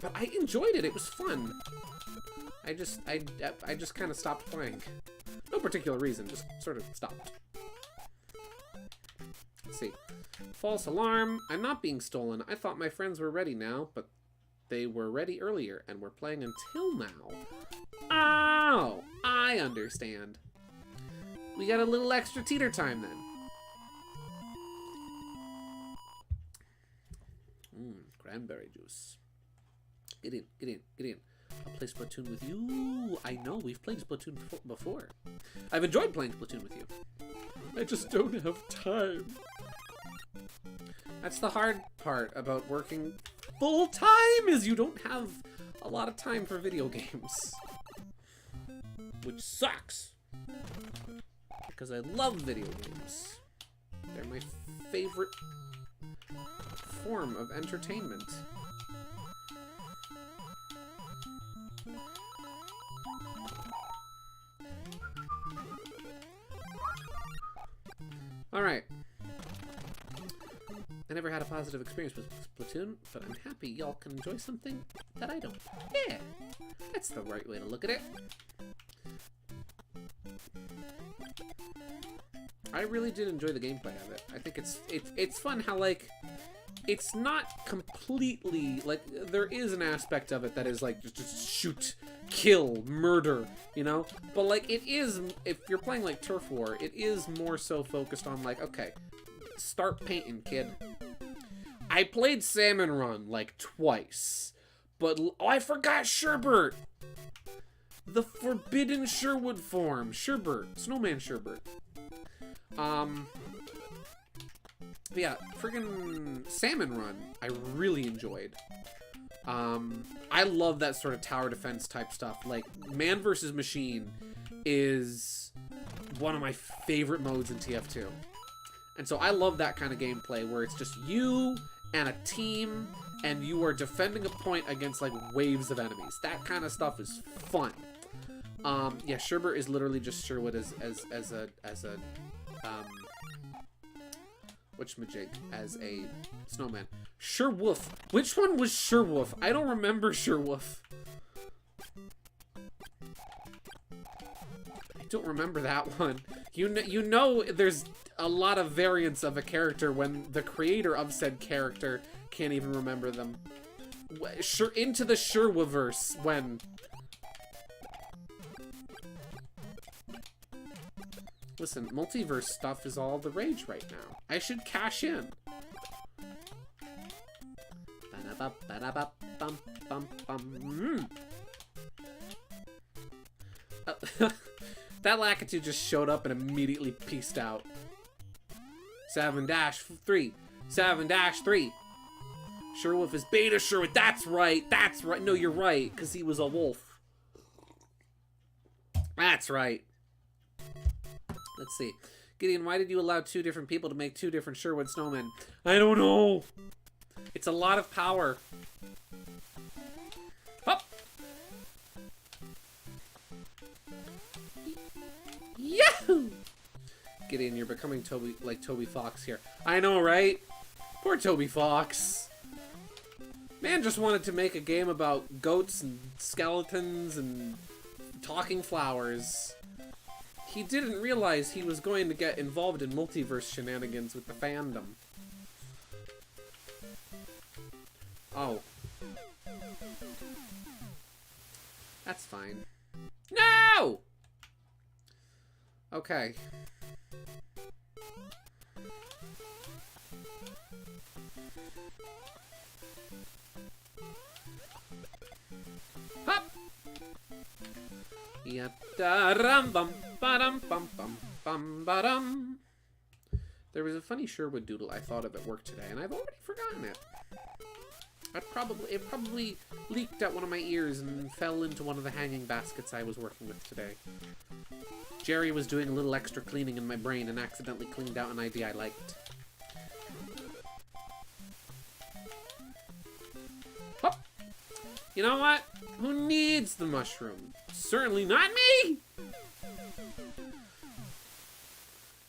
But I enjoyed it. It was fun. I just kind of stopped playing. No particular reason, just sort of stopped. Let's see. False alarm. I'm not being stolen. I thought my friends were ready now, but they were ready earlier and were playing until now. Oh, I understand. We got a little extra teeter time then. Cranberry juice. Get in, get in, get in. I'll play Splatoon with you. I know, we've played Splatoon before. I've enjoyed playing Splatoon with you. I just don't have time. That's the hard part about working full-time, is you don't have a lot of time for video games. Which sucks. Because I love video games. They're my favorite form of entertainment. Alright. I never had a positive experience with Splatoon, but I'm happy y'all can enjoy something that I don't. Yeah, that's the right way to look at it. I really did enjoy the gameplay of it. I think it's fun how, like, it's not completely, like, there is an aspect of it that is, like, just shoot, kill, murder, you know? But, like, it is, if you're playing, like, Turf War, it is more so focused on, like, okay, start painting, kid. I played Salmon Run, like, twice. But, oh, I forgot Sherbert! The forbidden Sherwood form. Sherbert. Snowman Sherbert. Yeah, friggin' Salmon Run, I really enjoyed. I love that sort of tower defense type stuff. Like, man versus machine is one of my favorite modes in TF2. And so I love that kind of gameplay where it's just you and a team and you are defending a point against like waves of enemies. That kind of stuff is fun. Yeah, Sherbert is literally just Sherwood as a whatchamajig, as a snowman. Sherwolf. Which one was Sherwolf? I don't remember Sherwolf. I don't remember that one. You know there's a lot of variants of a character when the creator of said character can't even remember them. Into the Sherwoverse when... Listen, multiverse stuff is all the rage right now. I should cash in. That Lakitu just showed up and immediately peaced out. 7-3. 7-3. Sherwolf is Beta Sherwood. That's right. That's right. No, you're right. Because he was a wolf. That's right. Let's see. Gideon, why did you allow 2 different people to make 2 different Sherwood snowmen? I don't know. It's a lot of power. Up. Yahoo! Gideon, you're becoming Toby Fox here. I know, right? Poor Toby Fox. Man just wanted to make a game about goats and skeletons and talking flowers. He didn't realize he was going to get involved in multiverse shenanigans with the fandom. Oh. That's fine. No! Okay. Hop! There was a funny Sherwood doodle I thought of at work today, and I've already forgotten it. It probably leaked out one of my ears and fell into one of the hanging baskets I was working with today. Jerry was doing a little extra cleaning in my brain and accidentally cleaned out an idea I liked. Hop! You know what? Who needs the mushroom? Certainly not me!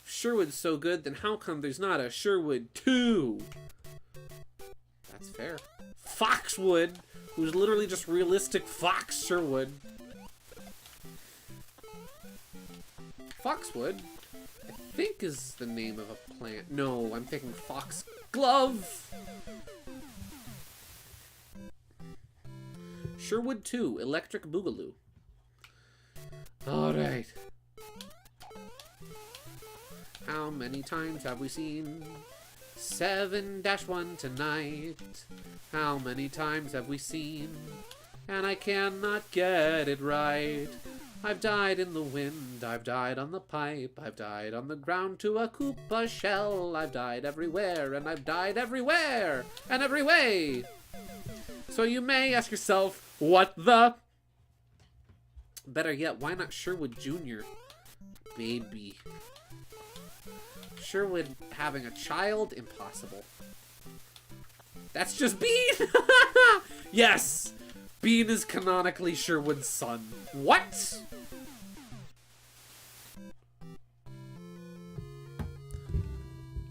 If Sherwood's so good, then how come there's not a Sherwood 2? That's fair. Foxwood, who's literally just realistic Fox Sherwood. Foxwood, I think, is the name of a plant. No, I'm thinking Foxglove. Sherwood 2, Electric Boogaloo. Alright. How many times have we seen 7-1 tonight? How many times have we seen? And I cannot get it right. I've died in the wind, I've died on the pipe, I've died on the ground to a Koopa shell. I've died everywhere, and I've died everywhere, and every way. So you may ask yourself, what the? Better yet, why not Sherwood Jr.? Baby. Sherwood having a child? Impossible. That's just Bean! Yes! Bean is canonically Sherwood's son. What?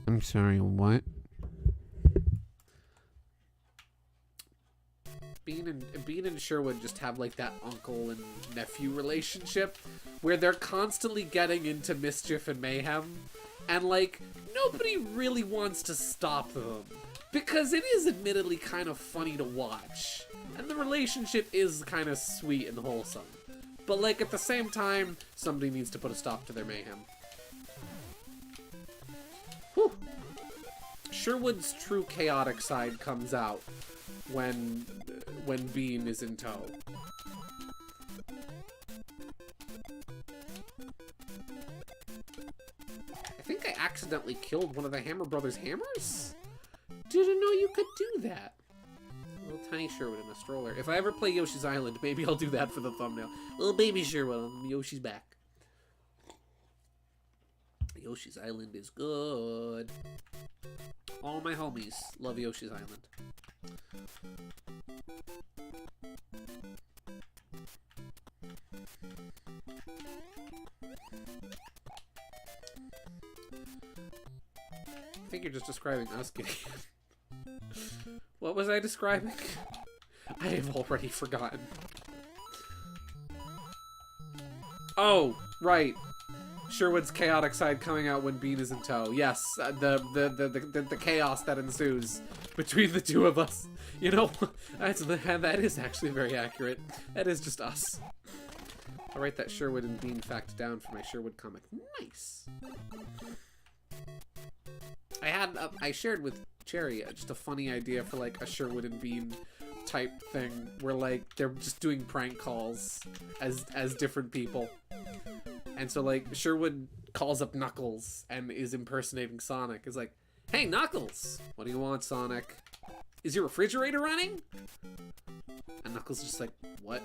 I'm sorry, what? Bean and Sherwood just have like that uncle and nephew relationship where they're constantly getting into mischief and mayhem, and like nobody really wants to stop them because it is admittedly kind of funny to watch, and the relationship is kind of sweet and wholesome, but like at the same time somebody needs to put a stop to their mayhem. Whew. Sherwood's true chaotic side comes out when Bean is in tow. I think I accidentally killed one of the Hammer Brothers' hammers? Didn't know you could do that. A little Tiny Sherwood in a stroller. If I ever play Yoshi's Island, maybe I'll do that for the thumbnail. Little baby Sherwood on Yoshi's back. Yoshi's Island is good. All my homies love Yoshi's Island. I think you're just describing us, Gideon. What was I describing? I have already forgotten. Oh, right. Sherwood's chaotic side coming out when Bean is in tow. Yes, the chaos that ensues between the two of us. You know, that is actually very accurate. That is just us. I'll write that Sherwood and Bean fact down for my Sherwood comic. Nice. I shared with Cherry just a funny idea for like a Sherwood and Bean type thing where like they're just doing prank calls as different people. And so like Sherwood calls up Knuckles and is impersonating Sonic. Is like, "Hey Knuckles, what do you want, Sonic? Is your refrigerator running?" And Knuckles is just like, "What?"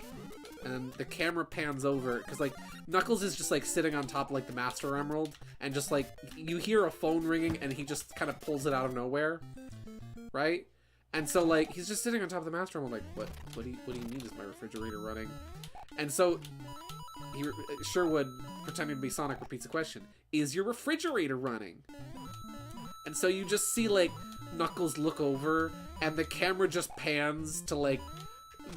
And then the camera pans over because like Knuckles is just like sitting on top of like the Master Emerald, and just like you hear a phone ringing and he just kind of pulls it out of nowhere, right? And so like he's just sitting on top of the Master Emerald like, what do you mean is my refrigerator running? And so Sherwood, pretending to be Sonic, repeats the question, "Is your refrigerator running?" And so you just see like Knuckles look over and the camera just pans to like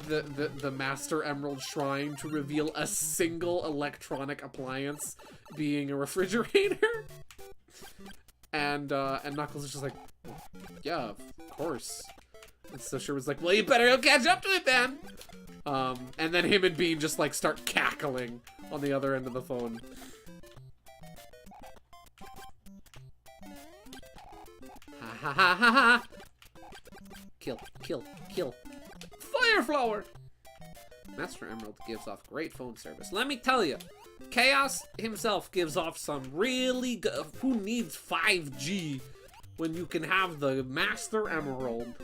the Master Emerald Shrine to reveal a single electronic appliance being a refrigerator. And Knuckles is just like, "Yeah, of course." And so Sherwood's like, "Well, you better go catch up to it then." And then him and Bean just like start cackling on the other end of the phone. Ha ha ha ha ha! Kill, kill, kill. Fire flower! Master Emerald gives off great phone service. Let me tell you, Chaos himself gives off some really good... Who needs 5G when you can have the Master Emerald?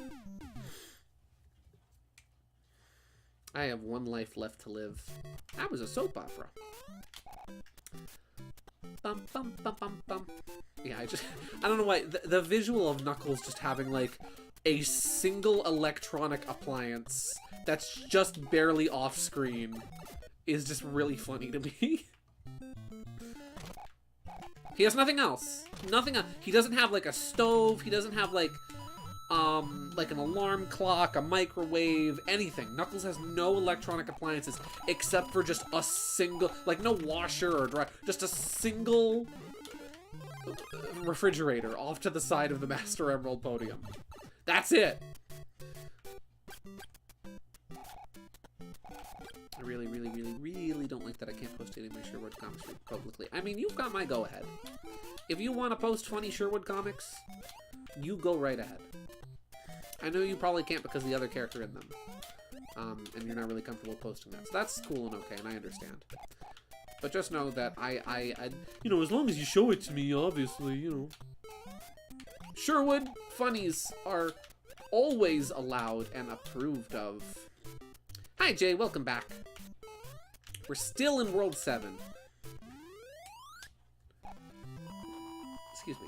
I have one life left to live. That was a soap opera. Bum, bum, bum, bum, bum. Yeah, I don't know why. The visual of Knuckles just having, like, a single electronic appliance that's just barely off screen is just really funny to me. He has nothing else. Nothing else. He doesn't have, like, a stove. He doesn't have, like an alarm clock, a microwave, anything. Knuckles has no electronic appliances except for just a single, like no washer or dryer, just a single refrigerator off to the side of the Master Emerald podium. That's it. I really, really, really, really don't like that I can't post any of my Sherwood comics publicly. I mean, you've got my go-ahead. If you want to post funny Sherwood comics, you go right ahead. I know you probably can't because of the other character in them. And you're not really comfortable posting that. So that's cool and okay, and I understand. But just know that I you know, as long as you show it to me, obviously, you know. Sherwood funnies are always allowed and approved of. Hi, Jay, welcome back. We're still in World 7. Excuse me.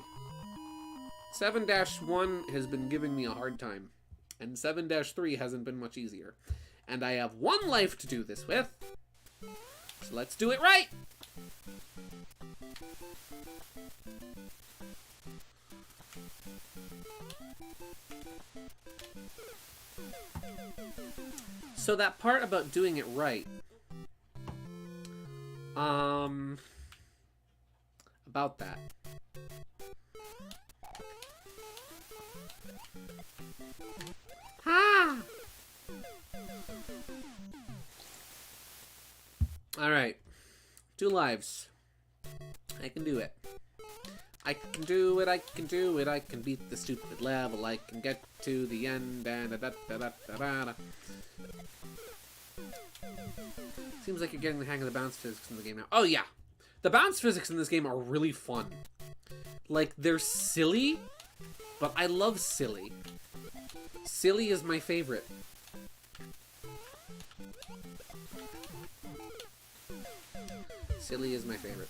7-1 has been giving me a hard time, and 7-3 hasn't been much easier. And I have one life to do this with, so let's do it right! So that part about doing it right, about that. Ah! Alright. 2 lives. I can do it. I can do it, I can do it, I can beat the stupid level, I can get to the end, and da-da-da-da-da-da. Seems like you're getting the hang of the bounce physics in the game now. Oh yeah! The bounce physics in this game are really fun. Like, they're silly, but I love silly. Silly is my favorite. Silly is my favorite.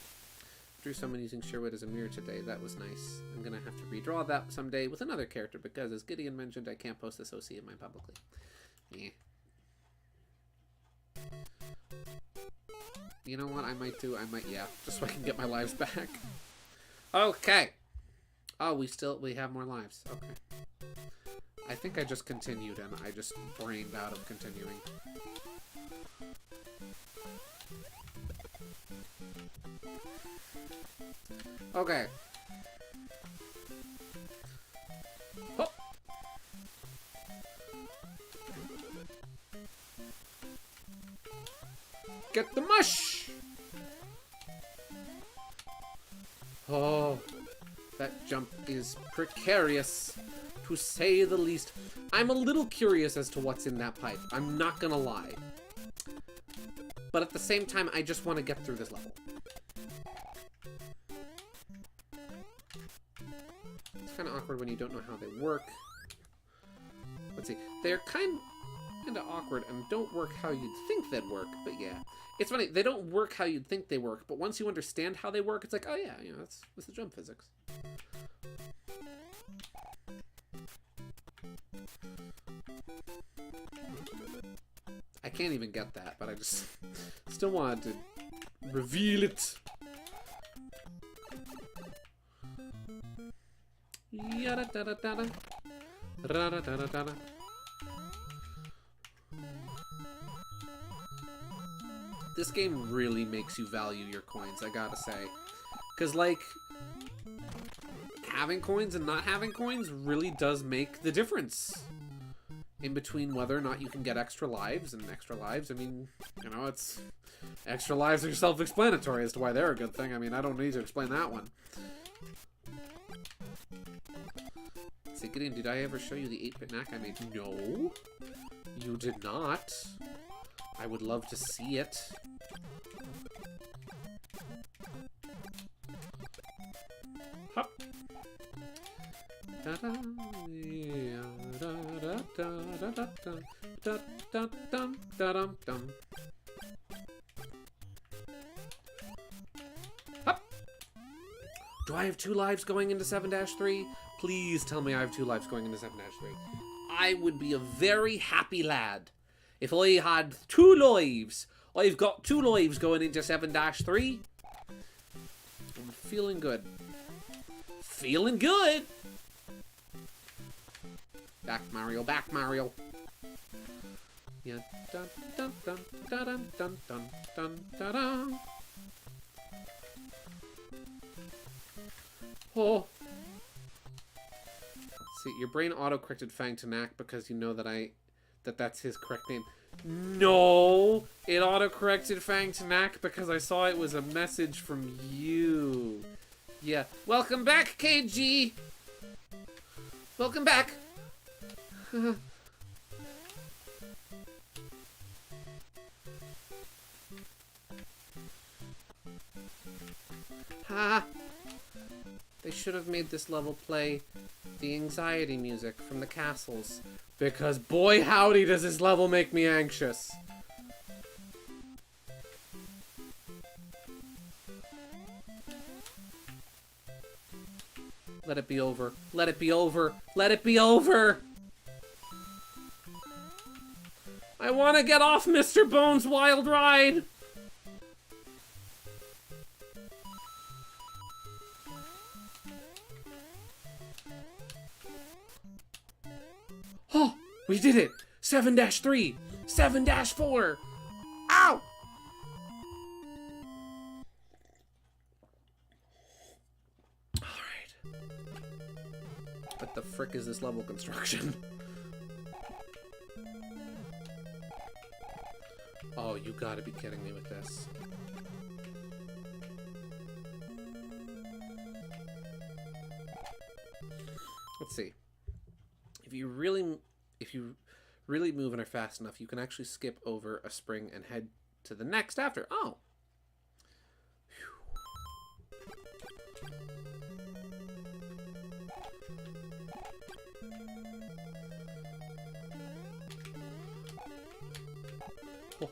Drew someone using Sherwood as a mirror today. That was nice. I'm gonna have to redraw that someday with another character because, as Gideon mentioned, I can't post this OC of mine publicly. Yeah. You know what I might do? Yeah, just so I can get my lives back. Okay. Oh, we have more lives. Okay. I think I just continued and I just brained out of continuing. Okay. Oh. Get the mush! Oh, that jump is precarious, to say the least. I'm a little curious as to what's in that pipe. I'm not gonna lie. But at the same time, I just want to get through this level. It's kind of awkward when you don't know how they work. Let's see. They're kind of awkward and don't work how you'd think they'd work, but yeah. It's funny, they don't work how you'd think they work, but once you understand how they work, it's like, oh yeah, you know, that's the jump physics. I can't even get that, but I just still wanted to reveal it. Yada da da da da. Da da da da da. This game really makes you value your coins, I gotta say. Because, like, having coins and not having coins really does make the difference in between whether or not you can get extra lives. And extra lives, I mean, you know, it's... Extra lives are self-explanatory as to why they're a good thing. I mean, I don't need to explain that one. Say, Gideon, did I ever show you the 8-bit knack I made? No, you did not. I would love to see it. Hop. Da da da da da da da da da da da. Hop. Do I have 2 lives going into 7-3? Please tell me I have 2 lives going into 7-3. I would be a very happy lad if I had 2 lives. I've got 2 lives going into 7-3. I'm feeling good. Feeling good. Back Mario, back Mario. Yeah. Dun dun dun dun dun dun dun dun dun. Oh. See, your brain auto-corrected Fang to Knack because you know that that's his correct name. No! It auto-corrected Fang to Knack because I saw it was a message from you. Yeah. Welcome back, KG! Welcome back! Ha! They should have made this level play the anxiety music from the castles, because boy howdy does this level make me anxious. Let it be over. Let it be over. Let it be over! I want to get off Mr. Bones' wild ride! Oh, we did it! 7-3! 7-4! Ow! Alright. What the frick is this level construction? Oh, you gotta be kidding me with this. Let's see. If you really move and are fast enough, you can actually skip over a spring and head to the next after. Oh. Oh.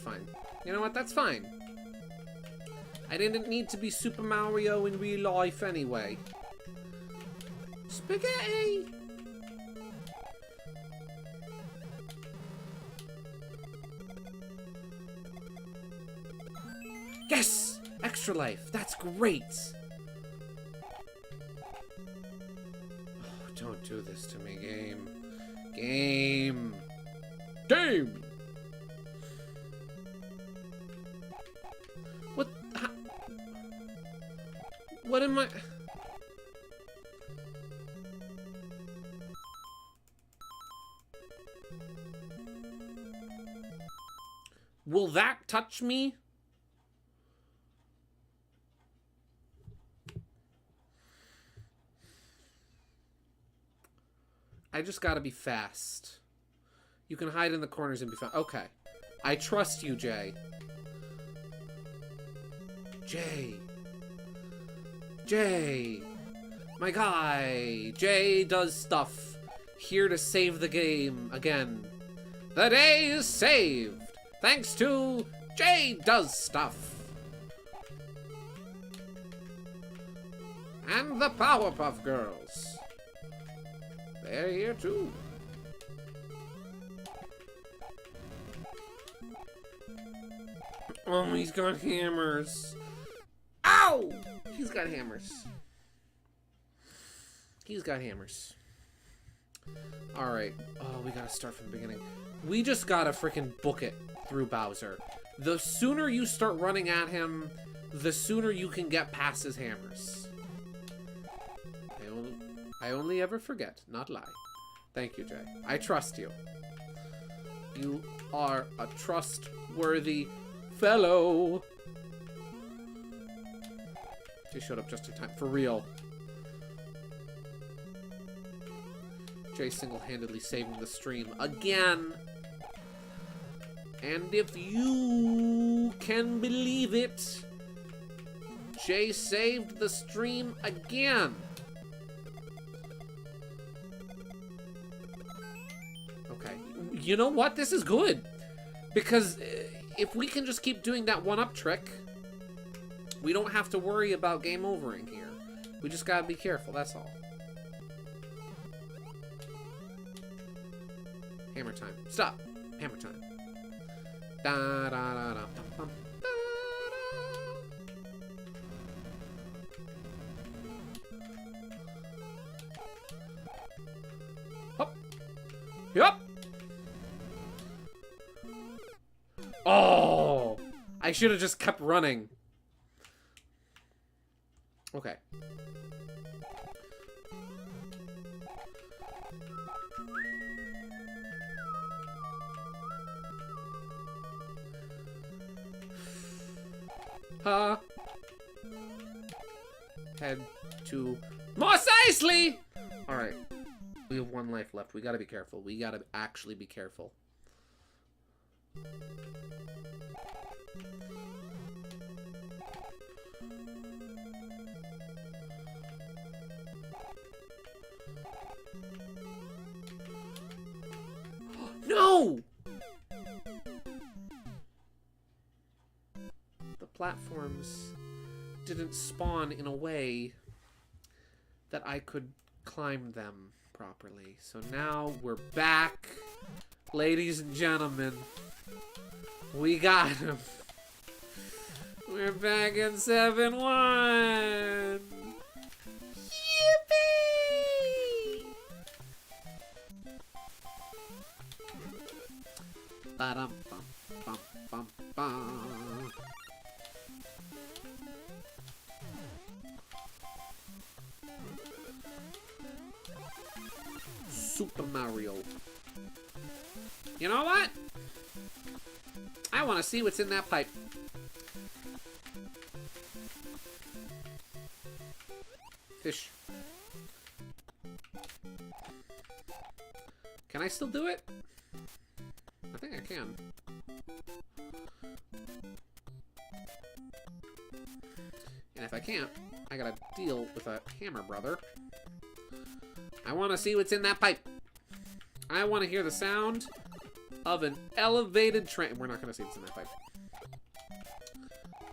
fine. You know what? That's fine. I didn't need to be Super Mario in real life anyway. Spaghetti! Yes! Extra life. That's great. Oh, don't do this to me, game. Game. Game! What? What am I... Will that touch me? I just gotta be fast. You can hide in the corners and be fast. Okay. I trust you, Jay. Jay. My guy. Jay does stuff. Here to save the game again. The day is saved. Thanks to Jay does stuff. And the Powerpuff Girls. They're here too. Oh, he's got hammers. Ow! He's got hammers. He's got hammers. Alright. Oh, we gotta start from the beginning. We just gotta freaking book it through Bowser. The sooner you start running at him, the sooner you can get past his hammers. I only ever forget, not lie. Thank you, Jay. I trust you. You are a trustworthy fellow. Jay showed up just in time. For real. Jay single-handedly saving the stream again. And if you can believe it, Jay saved the stream again. Okay. You know what? This is good. Because if we can just keep doing that one-up trick, we don't have to worry about game overing here. We just gotta be careful, that's all. Hammer time. Stop. Hammer time. Da da da da bum, da, da. Hop. Yup. Oh! I should have just kept running. Okay. Head to Mos Eisley! Alright. We have one life left. We gotta be careful. We gotta actually be careful. No! The platforms didn't spawn in a way that I could climb them properly. So now we're back, ladies and gentlemen. We got him. We're back in 7-1. Yippee! Ba-dum bum bum bum bum. Super Mario. You know what? I want to see what's in that pipe. Fish. Can I still do it? I think I can. And if I can't, I gotta deal with a hammer, brother. I want to see what's in that pipe. I want to hear the sound of an elevated train. We're not going to see this in that pipe.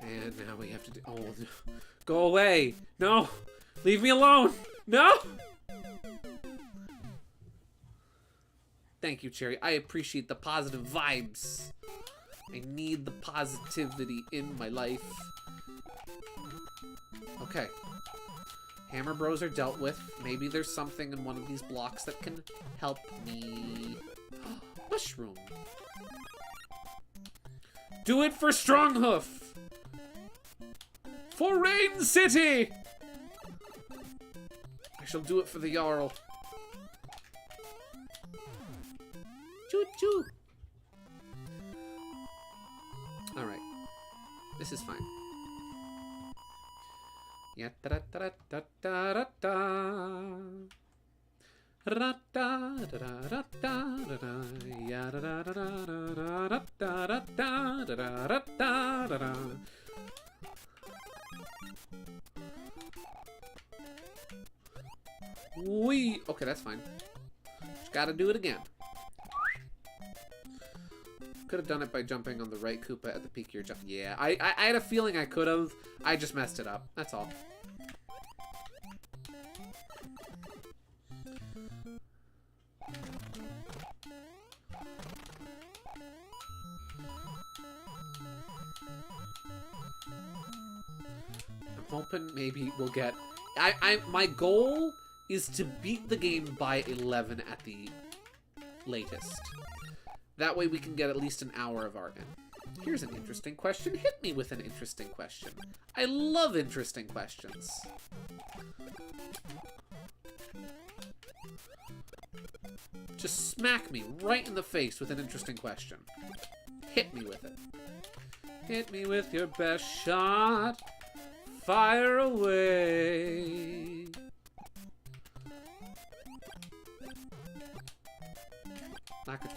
And now we have to do... Oh, go away. No. Leave me alone. No. Thank you, Cherry. I appreciate the positive vibes. I need the positivity in my life. Okay. Hammer Bros are dealt with. Maybe there's something in one of these blocks that can help me. Mushroom. Do it for Stronghoof. For Rain City. I shall do it for the Jarl. Choo choo. All right. This is fine. Yeah, da da da da da da da. Da da da da da da. Yeah, da da da da da da da da da da da da. Wee. Okay, that's fine. Just gotta do it again. Could have done it by jumping on the right Koopa at the peak of your jump. Yeah, I had a feeling I could have. I just messed it up. That's all. I'm hoping maybe we'll get... my goal is to beat the game by 11 at the latest. That way we can get at least an hour of art in. Here's an interesting question. Hit me with an interesting question. I love interesting questions. Just smack me right in the face with an interesting question. Hit me with it. Hit me with your best shot. Fire away.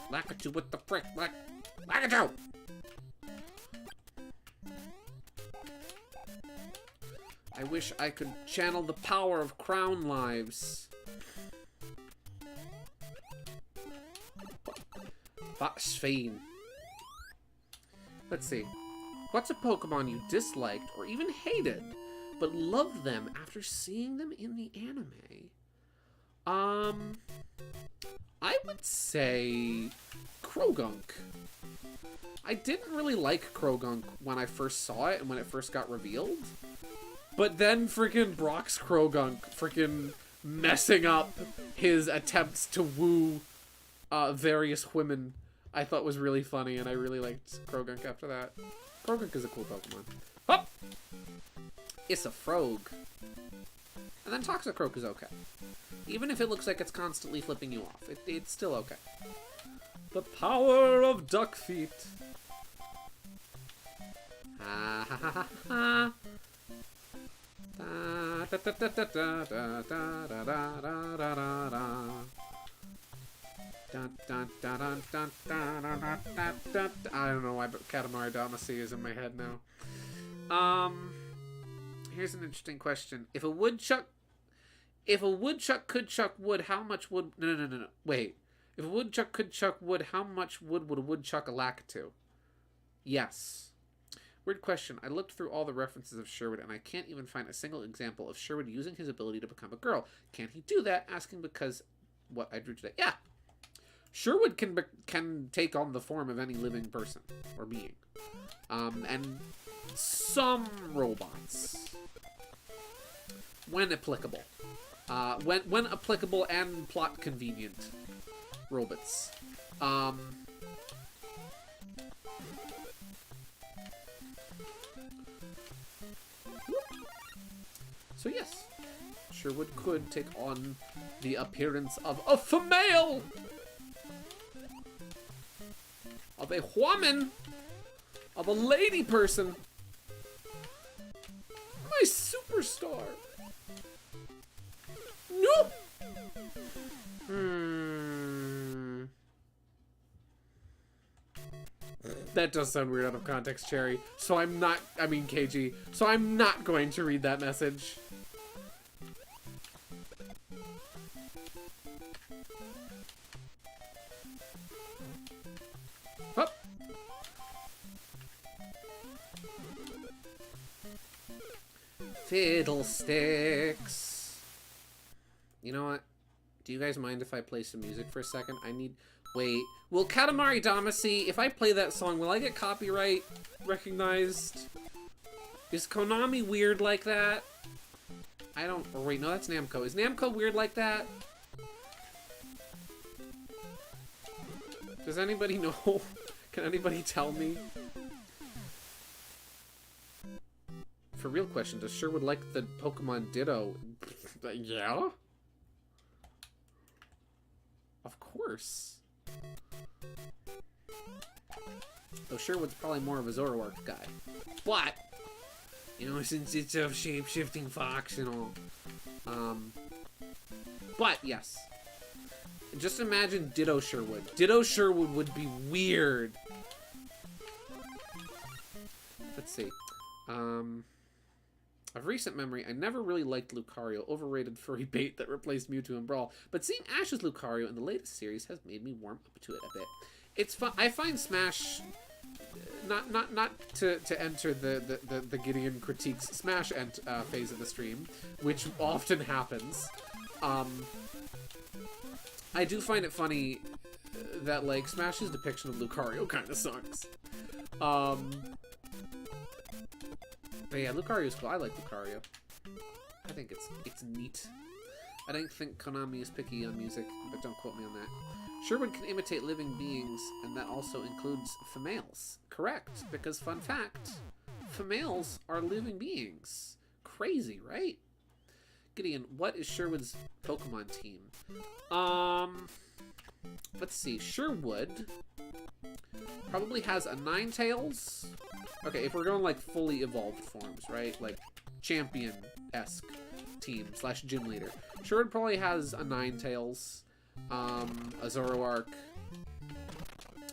Lack-a-choo with the frick. Lack-a-choo! I wish I could channel the power of crown lives. That's fine. Let's see. What's a Pokemon you disliked or even hated, but loved them after seeing them in the anime? I would say Krogunk. I didn't really like Krogunk when I first saw it and when it first got revealed. But then freaking Brock's Krogunk freaking messing up his attempts to woo various women I thought was really funny, and I really liked Krogunk after that. Krogunk is a cool Pokemon. Hop! It's a frog. And then Toxicroak is okay. Even if it looks like it's constantly flipping you off, it's still okay. The power of duck feet. Ha ha ha ha ha. Da da da da da da da da da da da da da. I don't know why, but Katamari Damacy is in my head now. Here's an interesting question. If a woodchuck could chuck wood, how much wood... No. Wait. If a woodchuck could chuck wood, how much wood would a woodchuck lack to? Yes. Weird question. I looked through all the references of Sherwood, and I can't even find a single example of Sherwood using his ability to become a girl. Can he do that? Asking because what I drew today. Yeah. Sherwood can take on the form of any living person or being. And some robots. When applicable. When applicable and plot convenient. Robots. So yes, Sherwood could take on the appearance of a female! Of a woman! Of a lady person! My superstar! No! That does sound weird out of context, Cherry. So I'm not, KG. So I'm not going to read that message. Up. Fiddlesticks. You know what? Do you guys mind if I play some music for a second? I need... Wait. Will Katamari Damacy, if I play that song, will I get copyright recognized? Is Konami weird like that? I don't... Or wait, no, that's Namco. Is Namco weird like that? Does anybody know? Can anybody tell me? For real question, does Sherwood like the Pokemon Ditto? Yeah? Of course. Though Sherwood's probably more of a Zoroark guy. But, you know, since it's a shape-shifting fox and all. But, yes. Just imagine Ditto Sherwood. Ditto Sherwood would be weird. Let's see. Of recent memory, I never really liked Lucario, overrated furry bait that replaced Mewtwo in Brawl, but seeing Ash's Lucario in the latest series has made me warm up to it a bit. It's fun. I find Smash, not to enter the Gideon critiques Smash phase of the stream, which often happens. I do find it funny that, like, Smash's depiction of Lucario kind of sucks. But yeah, Lucario's cool. I like Lucario. I think it's neat. I don't think Konami is picky on music, but don't quote me on that. Sherwood can imitate living beings, and that also includes females. Correct, because fun fact, females are living beings. Crazy, right? Gideon, what is Sherwood's Pokemon team? Let's see. Sherwood probably has a Ninetales. Okay, if we're going like fully evolved forms, right? Like champion-esque team / gym leader. Sherwood probably has a Ninetales, a Zoroark.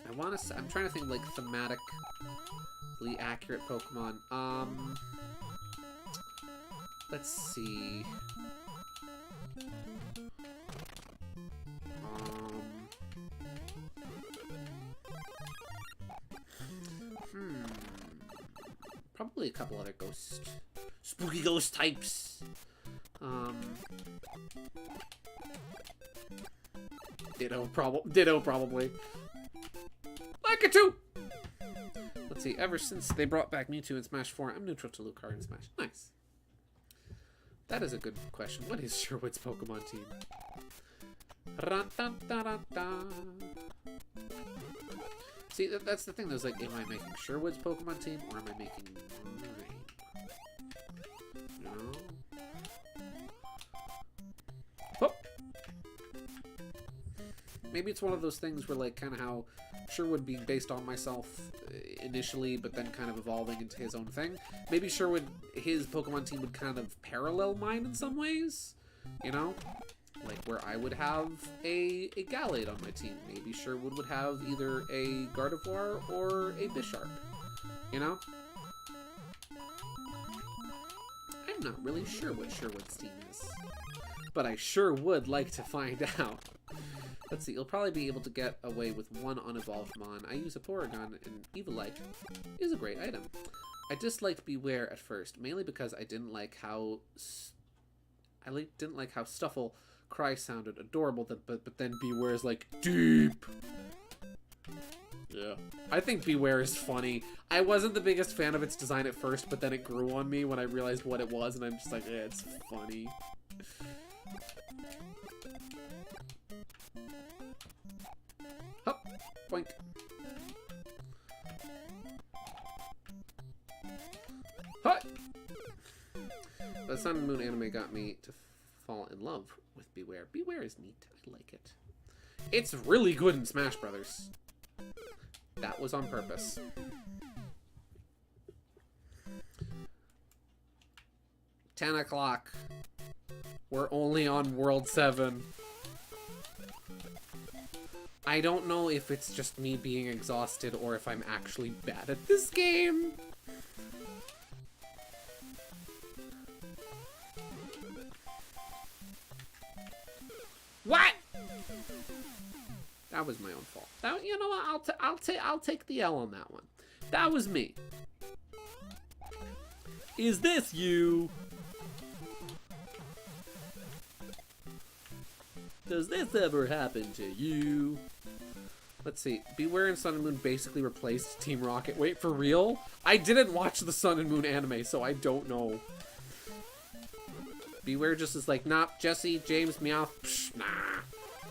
I'm trying to think of like thematically accurate Pokemon. Let's see. Probably a couple other spooky ghost types. Ditto probably. Like it too. Let's see. Ever since they brought back Mewtwo in Smash 4, I'm neutral to Lucario in Smash. Nice. That is a good question. What is Sherwood's Pokemon team? See, that's the thing. There's like, am I making Sherwood's Pokemon team or am I making mine? You know? Oh! Maybe it's one of those things where, like, kind of how Sherwood being based on myself initially, but then kind of evolving into his own thing. Maybe Sherwood, his Pokemon team would kind of parallel mine in some ways, you know? Like, where I would have a Gallade on my team. Maybe Sherwood would have either a Gardevoir or a Bisharp, you know? I'm not really sure what Sherwood's team is, but I sure would like to find out. Let's see, you'll probably be able to get away with one unevolved Mon. I use a Porygon, and Evilite is a great item. I disliked Beware at first, mainly because I didn't like how Stuffle cry sounded adorable, but then Beware is like deep. Yeah, I think Beware is funny. I wasn't the biggest fan of its design at first, but then it grew on me when I realized what it was, and I'm just like, yeah, it's funny. Hop, boink. Hut. The Sun and Moon anime got me to fall in love with Beware. Beware is neat. I like it. It's really good in Smash Brothers. That was on purpose. $10. We're only on World 7. I don't know if it's just me being exhausted or if I'm actually bad at this game. What? That was my own fault. That, you know what? I'll take the L on that one. That was me. Is this you? Does this ever happen to you? Let's see. Beware and Sun and Moon basically replaced Team Rocket. Wait, for real? I didn't watch the Sun and Moon anime, so I don't know. Beware just is like, nah, Jesse, James, Meowth, psh, nah.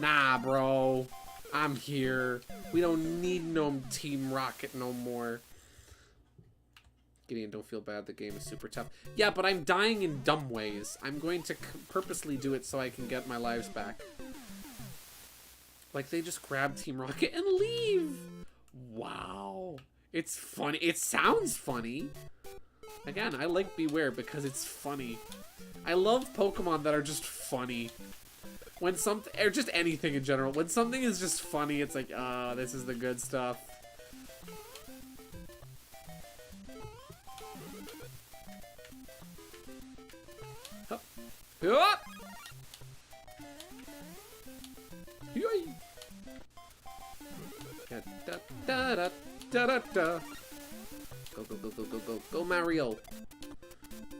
Nah, bro. I'm here. We don't need no Team Rocket no more. Gideon, don't feel bad. The game is super tough. Yeah, but I'm dying in dumb ways. I'm going to purposely do it so I can get my lives back. Like, they just grab Team Rocket and leave. Wow. It's funny. It sounds funny. Again, I like Beware because it's funny. I love Pokemon that are just funny. When something, or just anything in general, when something is just funny, it's like, ah, this is the good stuff. Hup. Hup. Yoy. Da, da, da, da, da, da. Go, go, go, go, go, go, go, Mario.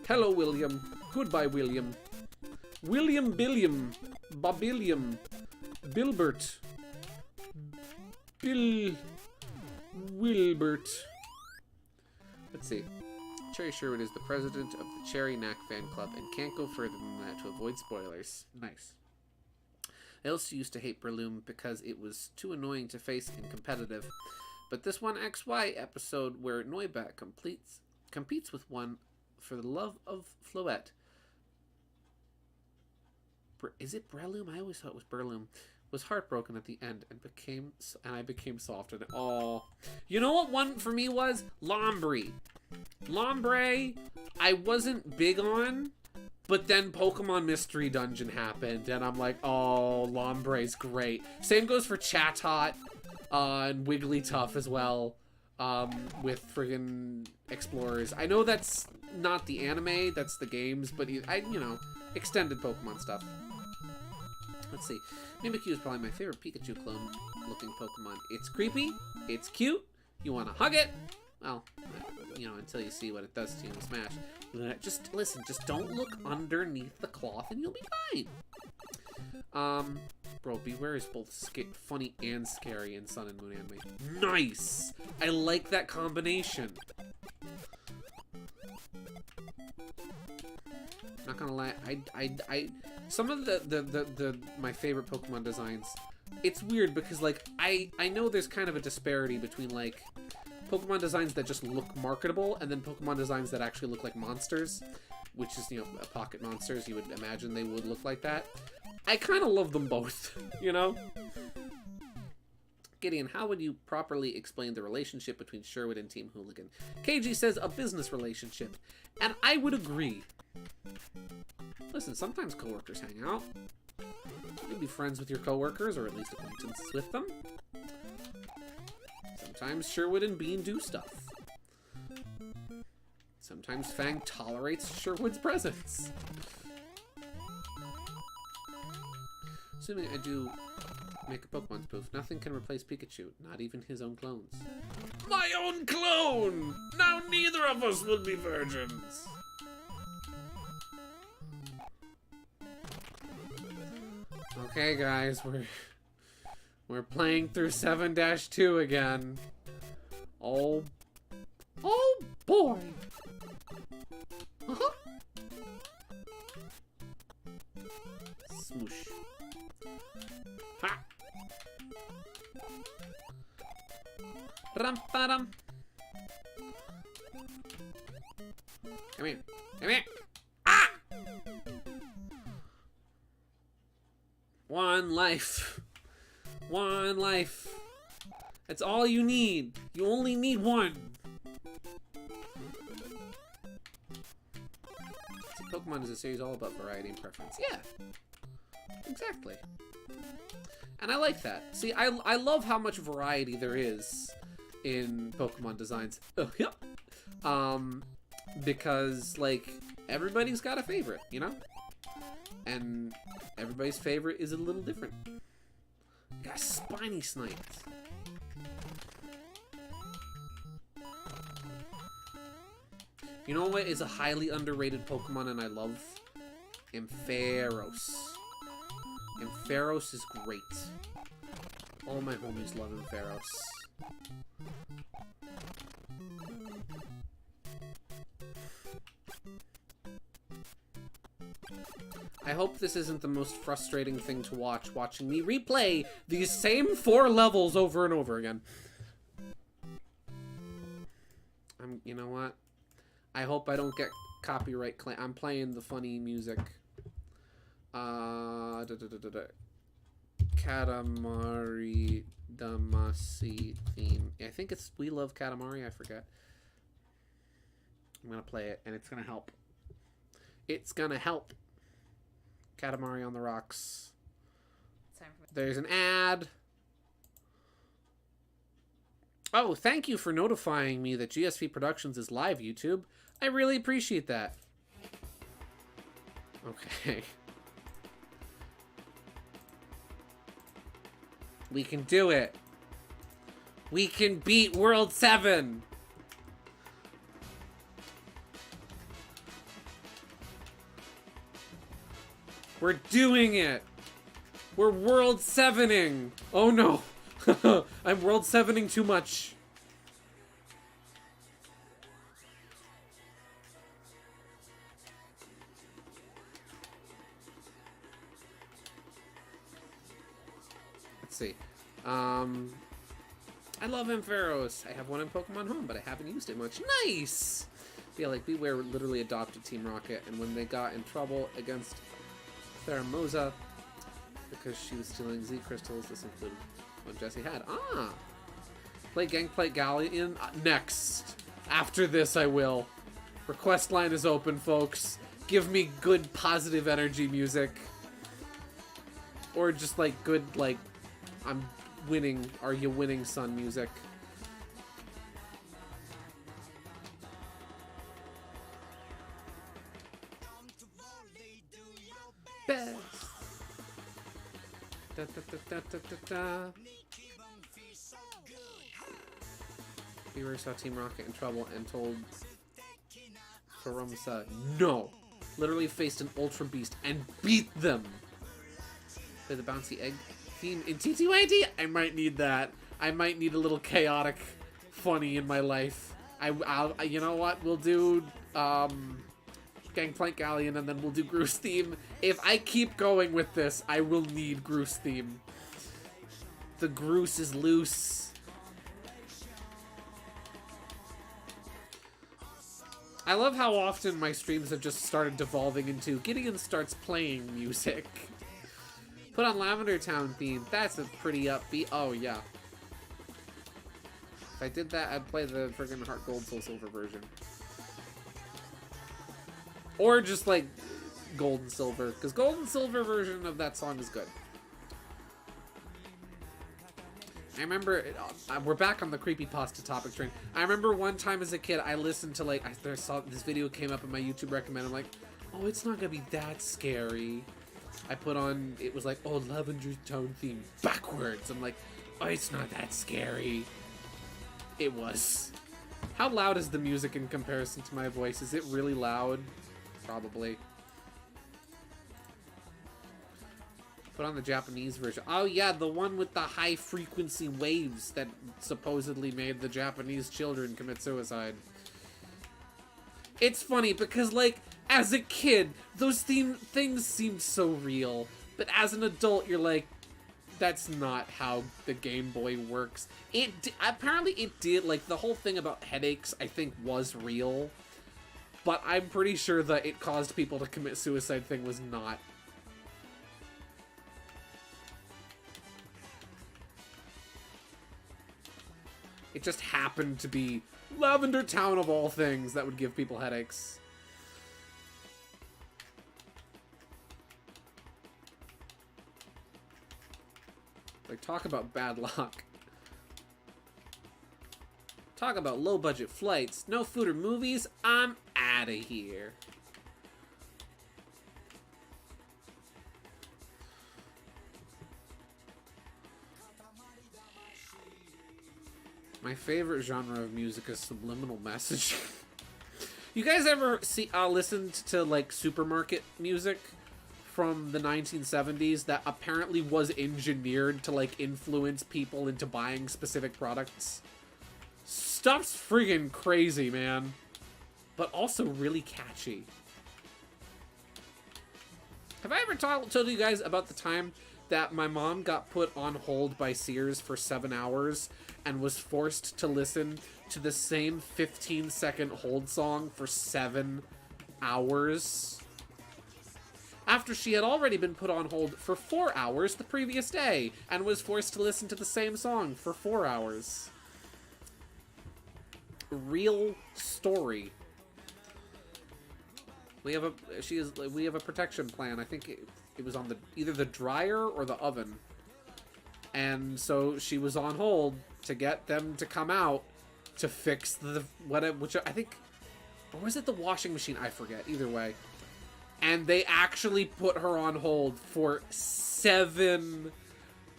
Hello, William. Goodbye, William. William Billiam. Bobillium. Bilbert. Wilbert. Let's see. Cherry Sherwood is the president of the Cherry Knack fan club and can't go further than that to avoid spoilers. Nice. I also used to hate Breloom because it was too annoying to face and competitive. But this one XY episode where Noibat competes with one for the love of Floette. Is it Breloom? I always thought it was Breloom. Was heartbroken at the end and I became soft and oh, you know what one for me was? Lombre. Lombre, I wasn't big on, but then Pokemon Mystery Dungeon happened and I'm like, oh, Lombre's great. Same goes for Chatot and Wigglytuff as well, with friggin' Explorers. I know that's not the anime, that's the games, but you know, extended Pokemon stuff. Let's see. Mimikyu is probably my favorite Pikachu clone looking Pokemon. It's creepy. It's cute. You want to hug it. Well, you know, until you see what it does to you in Smash. Just listen. Just don't look underneath the cloth and you'll be fine. Bro, Beware is both funny and scary in Sun and Moon anime. Nice! I like that combination. Not gonna lie, some of my favorite Pokemon designs, it's weird because like I know there's kind of a disparity between like Pokemon designs that just look marketable and then Pokemon designs that actually look like monsters, which is, you know, pocket monsters. You would imagine they would look like that. I kind of love them both, you know? Gideon, how would you properly explain the relationship between Sherwood and Team Hooligan? KG says a business relationship, and I would agree. Listen, sometimes coworkers hang out. You'll be friends with your coworkers, or at least acquaintances with them. Sometimes Sherwood and Bean do stuff. Sometimes Fang tolerates Sherwood's presence. Assuming I do make a Pokemon spoof, nothing can replace Pikachu, not even his own clones. My own clone! Now neither of us will be virgins! Okay, guys, we're playing through 7-2 again. Oh boy! Uh-huh. Smoosh. Ha! Rum-ba-dum. Come here. Come here. Ah! One life. One life. That's all you need. You only need one. See, Pokemon is a series all about variety and preference. Yeah. Exactly. And I like that. See, I love how much variety there is in Pokemon designs. Yep. Because, like, everybody's got a favorite, you know? And everybody's favorite is a little different. Got spiny sniped. You know what is a highly underrated Pokemon and I love? Ampharos. Ampharos is great. All my homies love Ampharos. I hope this isn't the most frustrating thing to watch, watching me replay these same 4 levels over and over again. You know what? I hope I don't get copyright claim. I'm playing the funny music. Katamari Damacy theme. I think it's We Love Katamari, I forget. I'm gonna play it and it's gonna help. It's gonna help. Katamari on the rocks. There's an ad. Oh, thank you for notifying me that GSVProductions is live, YouTube. I really appreciate that. Okay. We can do it. We can beat World 7. We're doing it. We're World 7ing. Oh no. I'm World 7ing too much. Let's see. I love Ampharos. I have one in Pokemon Home, but I haven't used it much. Nice! Yeah, like, Beware literally adopted Team Rocket, and when they got in trouble against Theramosa, because she was stealing Z crystals, this included one Jesse had. Ah! Play Gangplank Galleon next. After this, I will. Request line is open, folks. Give me good, positive energy music. Or just, like, good, like, I'm winning, are you winning, son music. Best. Da, da, da, da, da, da, da. Beware saw Team Rocket in trouble and told Theramosa no. Literally faced an Ultra Beast and beat them. Play the bouncy egg theme in TTYT? I might need that. I might need a little chaotic funny in my life. I'll you know what? We'll do Gangplank Galleon and then we'll do Groose theme. If I keep going with this, I will need Groose theme. The Groose is loose. I love how often my streams have just started devolving into Gideon starts playing music. Put on Lavender Town theme. That's a pretty upbeat. Oh, yeah. If I did that, I'd play the friggin' Heart Gold Soul Silver version. Or just, like, Gold and Silver. Because Gold and Silver version of that song is good. I remember, we're back on the creepypasta topic train. I remember one time as a kid, I listened to, like, I saw this video came up in my YouTube recommend. I'm like, oh, it's not gonna be that scary. I put on, it was like, oh, Lavender Town theme backwards. I'm like, oh, it's not that scary. It was. How loud is the music in comparison to my voice? Is it really loud? Probably. Put on the Japanese version. Oh yeah, the one with the high frequency waves that supposedly made the Japanese children commit suicide. It's funny because, like, as a kid, those things seemed so real. But as an adult, you're like, that's not how the Game Boy works. Apparently it did, like, the whole thing about headaches, I think, was real. But I'm pretty sure that it caused people to commit suicide thing was not. It just happened to be Lavender Town of all things that would give people headaches. Like, talk about bad luck. Talk about low-budget flights. No food or movies. I'm outta here. My favorite genre of music is subliminal message. You guys ever listened to like supermarket music from the 1970s that apparently was engineered to like influence people into buying specific products? Stuff's friggin' crazy, man. But also really catchy. Have I ever told you guys about the time that my mom got put on hold by Sears for 7 hours and was forced to listen to the same 15-second hold song for 7 hours? After she had already been put on hold for 4 hours the previous day and was forced to listen to the same song for 4 hours. Real story. We have a protection plan. I think it was on either the dryer or the oven. And so she was on hold to get them to come out to fix which I think, or was it the washing machine? I forget. Either way. And they actually put her on hold for 7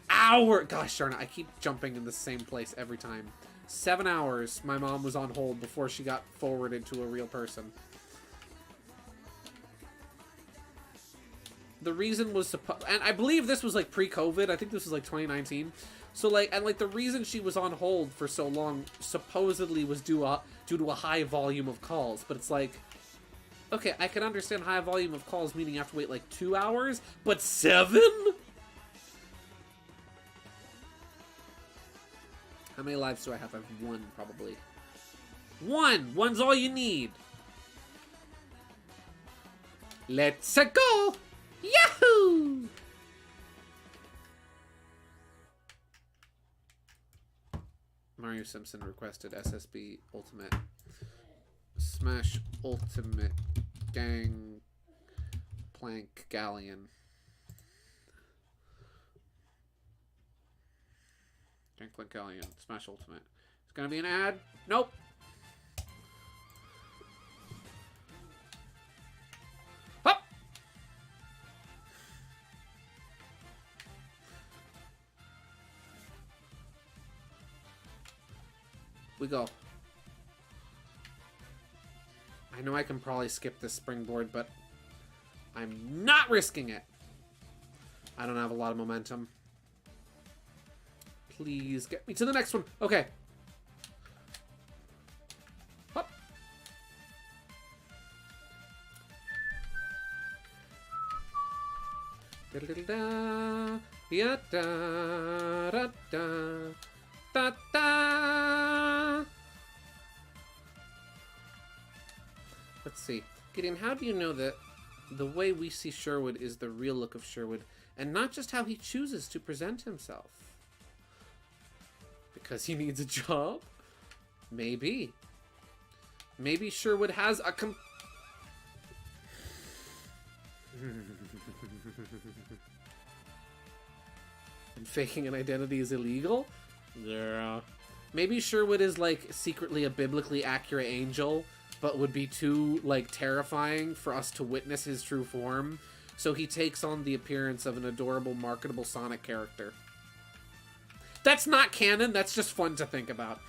hours. Gosh darn it, I keep jumping in the same place every time. 7 hours my mom was on hold before she got forwarded to a real person. The reason was and I believe this was like pre-COVID. I think this was like 2019. So like, and like the reason she was on hold for so long supposedly was due to a high volume of calls. But it's like, okay, I can understand high volume of calls meaning you have to wait like 2 hours, but 7? How many lives do I have? I have 1, probably. 1! 1's all you need. Let's go! Yahoo! Mario Simpson requested SSB Ultimate. Smash Ultimate Gang Plank Galleon. Gangplank Galleon. Smash Ultimate. It's gonna be an ad? Nope. Up! We go. I know I can probably skip this springboard, but I'm not risking it. I don't have a lot of momentum. Please get me to the next one. Okay. Hop. Da-da-da-da. Ya-da-da-da. Da-da. Let's see. Gideon, how do you know that the way we see Sherwood is the real look of Sherwood, and not just how he chooses to present himself? Because he needs a job? Maybe. Maybe Sherwood has a And faking an identity is illegal? Yeah. Maybe Sherwood is, like, secretly a biblically accurate angel, but would be too, like, terrifying for us to witness his true form. So he takes on the appearance of an adorable, marketable Sonic character. That's not canon, that's just fun to think about.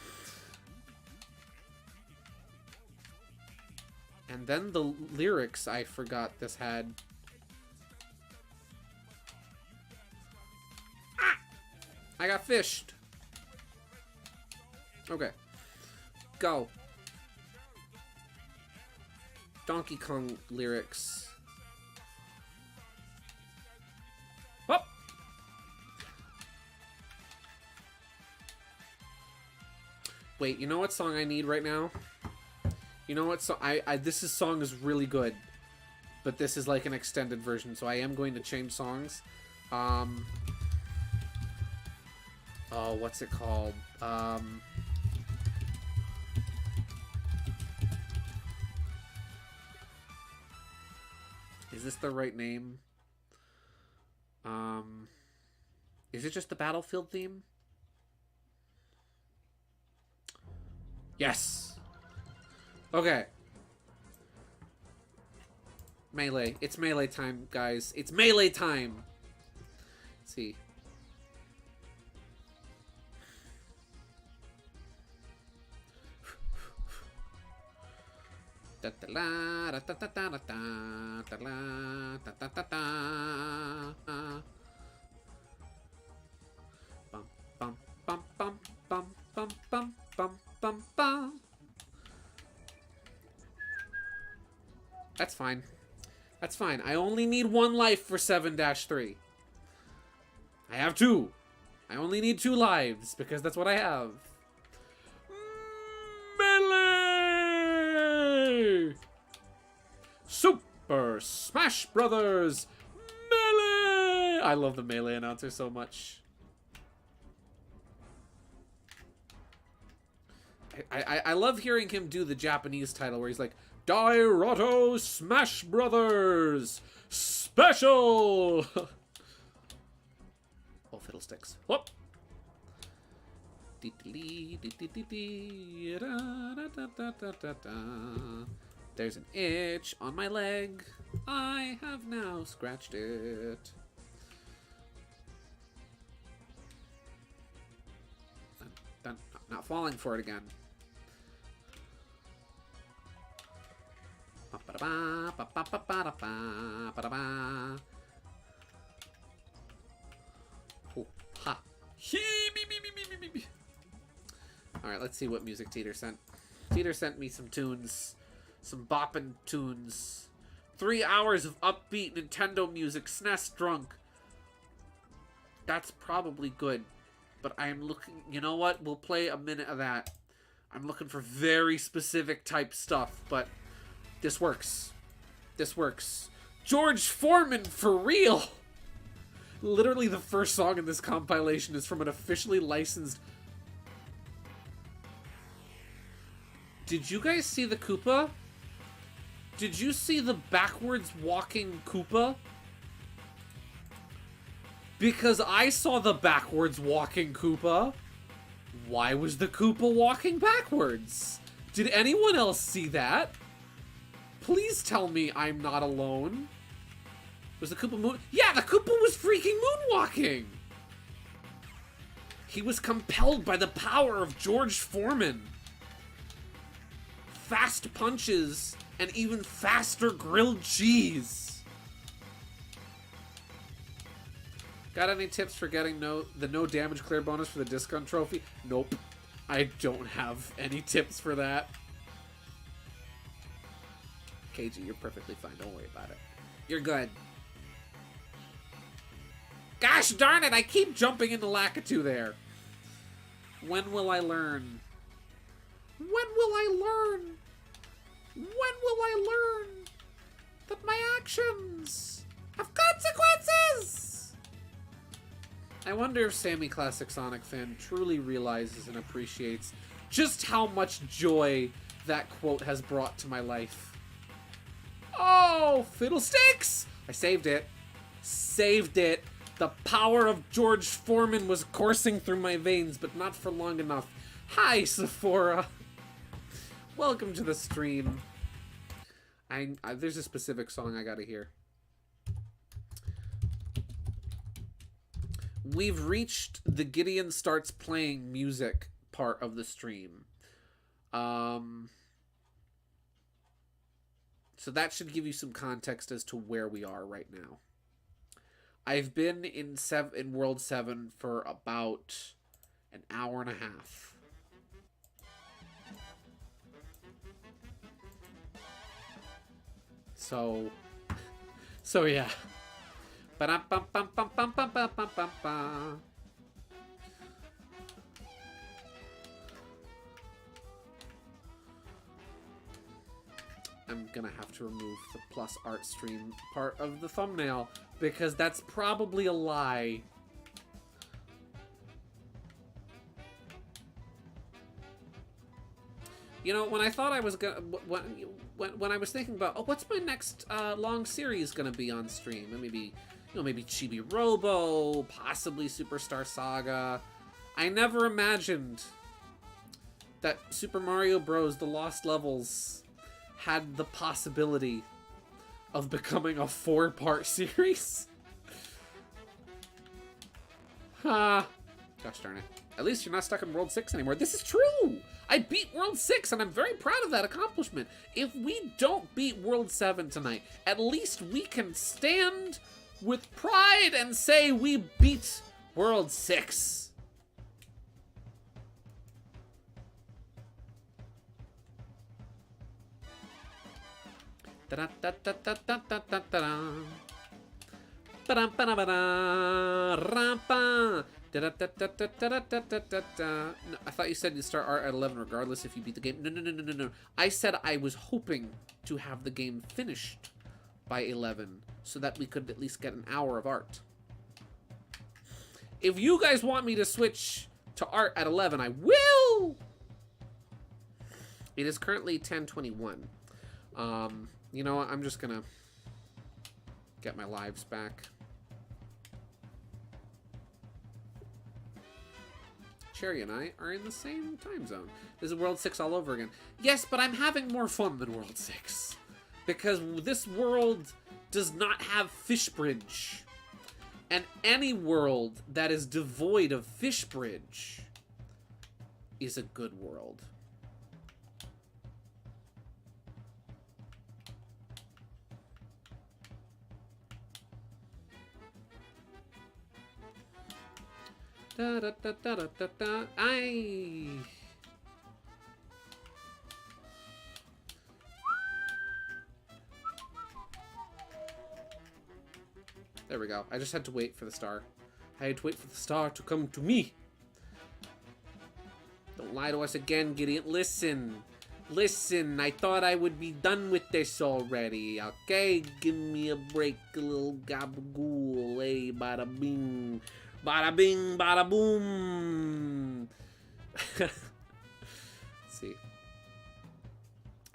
And then the lyrics I forgot this had. Ah! I got fished. Okay. Go. Donkey Kong lyrics. Up! Wait, you know what song I need right now? You know what song? This song is really good, but this is like an extended version, so I am going to change songs. Oh, what's it called? Is this the right name? Is it just the Battlefield theme? Yes! Okay. Melee. It's melee time, guys. It's melee time! Let's see. That's fine. That's fine. I only need one life for 7-3. I have 2. I only need 2 lives because that's what I have. Melee! Super Smash Brothers Melee! I love the Melee announcer so much. I love hearing him do the Japanese title where he's like, Dairato Smash Brothers Special! Oh, fiddlesticks. Whoop! There's an itch on my leg. I have now scratched it. Not falling for it again. Oh, ha. Alright, let's see what music Teeter sent. Teeter sent me some tunes. Some boppin' tunes. 3 hours of upbeat Nintendo music, SNES drunk. That's probably good. But I am looking... You know what? We'll play a minute of that. I'm looking for very specific type stuff, but this works. This works. George Foreman, for real! Literally the first song in this compilation is from an officially licensed... Did you guys see the Koopa? Did you see the backwards walking Koopa? Because I saw the backwards walking Koopa. Why was the Koopa walking backwards? Did anyone else see that? Please tell me I'm not alone. Was the Koopa moon? Yeah, the Koopa was freaking moonwalking! He was compelled by the power of George Foreman. Fast punches and even faster grilled cheese. Got any tips for getting the no damage clear bonus for the discount trophy? Nope. I don't have any tips for that. KG, you're perfectly fine. Don't worry about it. You're good. Gosh darn it, I keep jumping into Lakitu there. When will I learn? When will I learn? When will I learn that my actions have consequences? I wonder if Sammy Classic Sonic fan truly realizes and appreciates just how much joy that quote has brought to my life. Oh, fiddlesticks! I saved it. Saved it. The power of George Foreman was coursing through my veins, but not for long enough. Hi, Sephora. Welcome to the stream. There's a specific song I gotta hear. We've reached the Gideon starts playing music part of the stream. So that should give you some context as to where we are right now. I've been in World 7 for about an hour and a half. So yeah. Ba-dum-bum-bum-bum-bum-bum-bum-bum-bum. I'm gonna have to remove the plus art stream part of the thumbnail because that's probably a lie. You know, when I thought I was gonna, when I was thinking about, oh, what's my next long series gonna be on stream? Maybe, maybe Chibi Robo, possibly Superstar Saga. I never imagined that Super Mario Bros. The Lost Levels had the possibility of becoming a 4-part series. Ha! Gosh darn it. At least you're not stuck in World 6 anymore. This is true! I beat World 6, and I'm very proud of that accomplishment. If we don't beat World 7 tonight, at least we can stand with pride and say we beat World 6. Da-da-da-da-da-da-da-da-da. Ba-dum-ba-da-ba-da-ram-ba. Da-da-da-da-da-da-da-da-da. No, I thought you said you start art at 11 regardless if you beat the game. No, no, no, no, no, no. I said I was hoping to have the game finished by 11 so that we could at least get an hour of art. If you guys want me to switch to art at 11, I will! It is currently 10:21. You know what? I'm just gonna get my lives back. Cherry and I are in the same time zone. This is World 6 all over again. Yes, but I'm having more fun than World 6. Because this world does not have Fish Bridge. And any world that is devoid of Fish Bridge is a good world. Da da da da da da da. Aye. There we go. I just had to wait for the star. I had to wait for the star to come to me. Don't lie to us again, Gideon. Listen. Listen, I thought I would be done with this already, okay? Give me a break, a little gabagool. Hey, bada bing. Bada bing, bada boom. Let's see.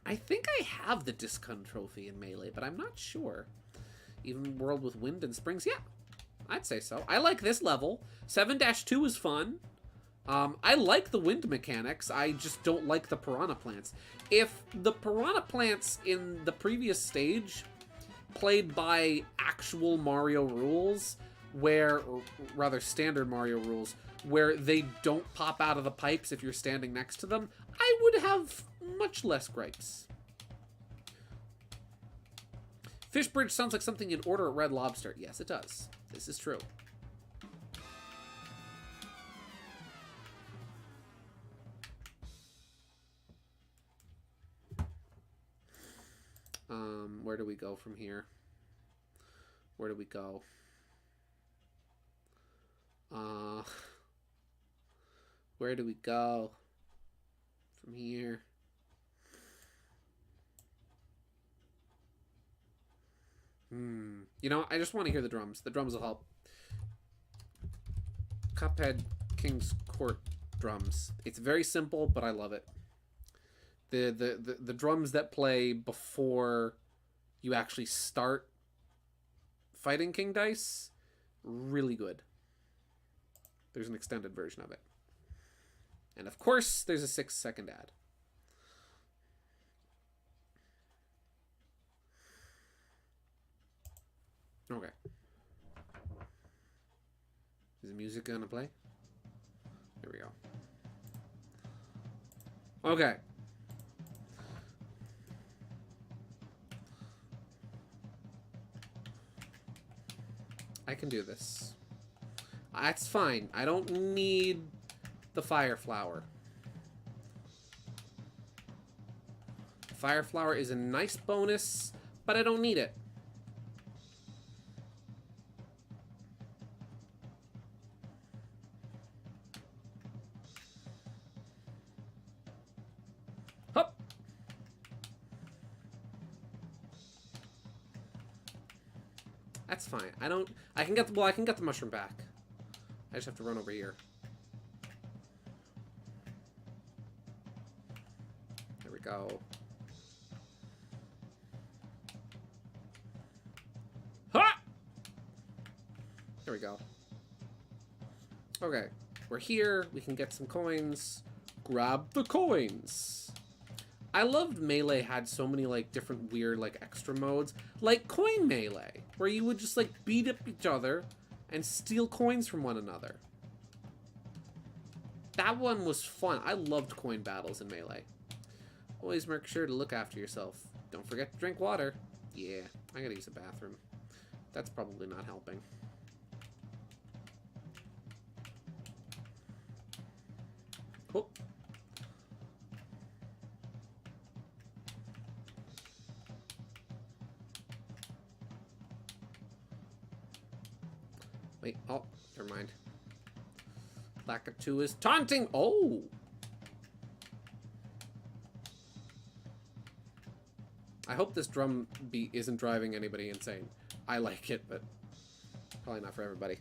I think I have the Discon trophy in Melee, but I'm not sure. Even World with Wind and Springs? Yeah, I'd say so. I like this level. 7-2 is fun. I like the wind mechanics. I just don't like the piranha plants. If the piranha plants in the previous stage played by actual Mario rules, where, or rather standard Mario rules, where they don't pop out of the pipes if you're standing next to them, I would have much less gripes. Fishbridge sounds like something you'd order at Red Lobster. Yes, it does. This is true. Where do we go from here? Where do we go? Where do we go from here? You know, I just want to hear the drums. The drums will help. Cuphead King's Court drums. It's very simple, but I love it. The drums that play before you actually start fighting King Dice, really good. There's an extended version of it. And of course, there's a 6-second ad. Okay. Is the music gonna play? There we go. Okay. I can do this. That's fine. I don't need the fire flower. Fire flower is a nice bonus, but I don't need it. Hop. That's fine. I can get the mushroom back. I just have to run over here. There we go. Ha! There we go. Okay, we're here. We can get some coins. Grab the coins. I loved Melee had so many like different weird like extra modes, like coin melee, where you would just like beat up each other and steal coins from one another. that one was fun. I loved coin battles in Melee. Always make sure to look after yourself. Don't forget to drink water. Yeah, I gotta use the bathroom. That's probably not helping. Oh. Wait, oh, never mind. Lakitu is taunting. Oh! I hope this drum beat isn't driving anybody insane. I like it, but probably not for everybody.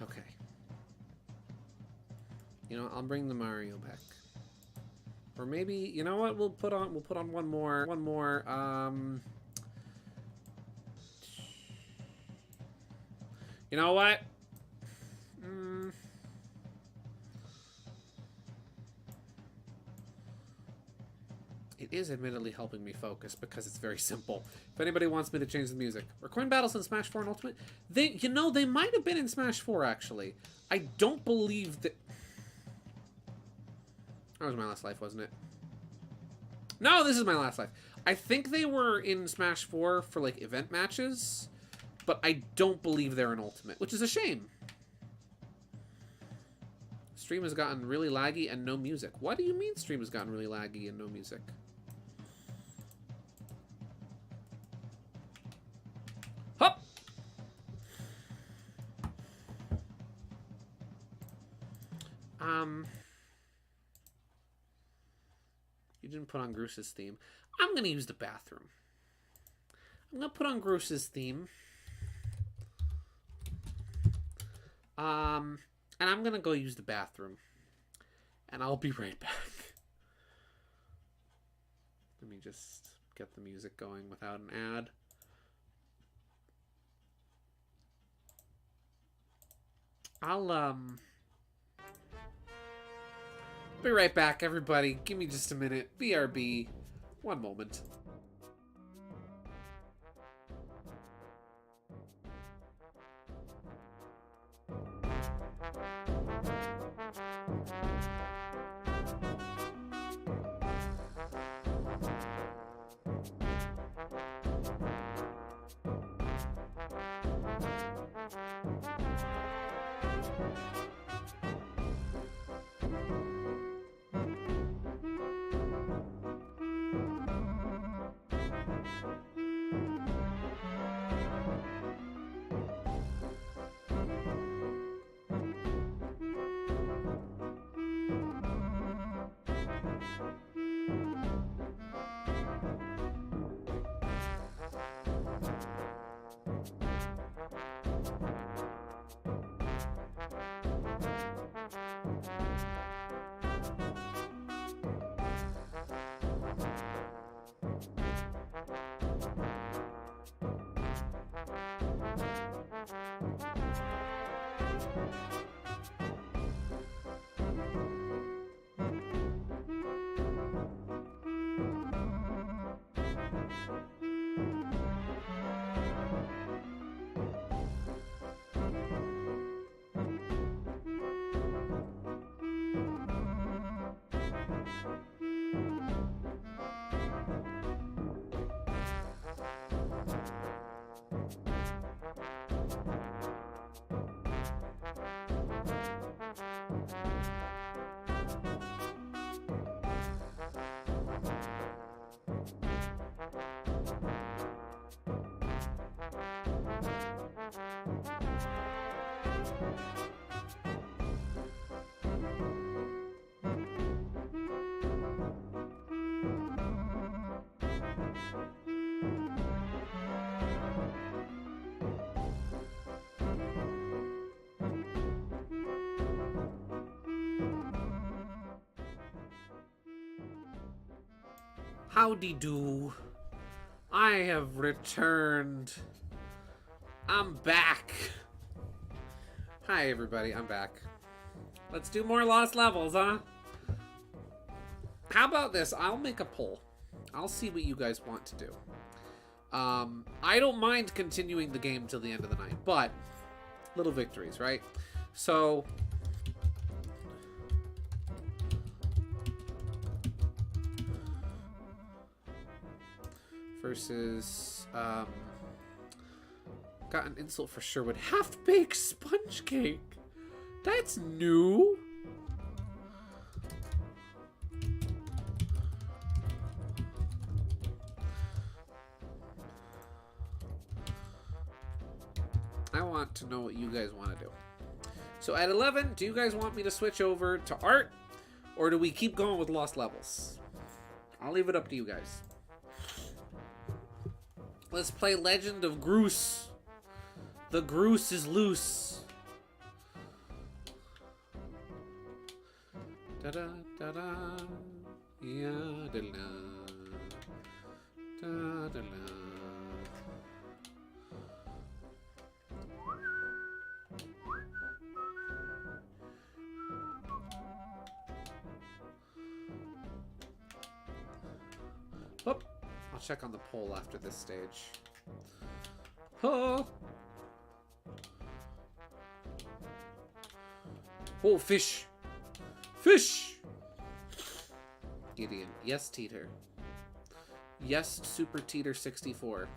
Okay. You know, I'll bring the Mario back. Or maybe, you know what, we'll put on one more, you know what? It is admittedly helping me focus because it's very simple. If anybody wants me to change the music. Are coin battles in Smash 4 and Ultimate? You know, they might have been in Smash 4, actually. I don't believe that... That was my last life, wasn't it? No, this is my last life. I think they were in Smash 4 for, like, event matches, but I don't believe they're in Ultimate, which is a shame. Stream has gotten really laggy and no music. What do you mean stream has gotten really laggy and no music? Hop! You didn't put on Groos's theme. I'm gonna use the bathroom. I'm gonna put on Groos's theme. And I'm gonna go use the bathroom. And I'll be right back. Let me just get the music going without an ad. I'll be right back, everybody. Give me just a minute. BRB. One moment. Howdy do. I have returned. I'm back. Hi everybody, I'm back. Let's do more lost levels, huh? How about this? I'll make a poll. I'll see what you guys want to do. I don't mind continuing the game till the end of the night, but little victories, right? So versus got an insult for Sherwood. Half-baked sponge cake. That's new. I want to know what you guys want to do. So at 11, do you guys want me to switch over to art? Or do we keep going with lost levels? I'll leave it up to you guys. Let's play Legend of Groose. The Groose is loose. Da-da, da-da. Yeah, da-da. Da-da-da. Oh, I'll check on the poll after this stage. Oh, oh, fish. Fish! Gideon. Yes, Teeter. Yes, Super Teeter 64.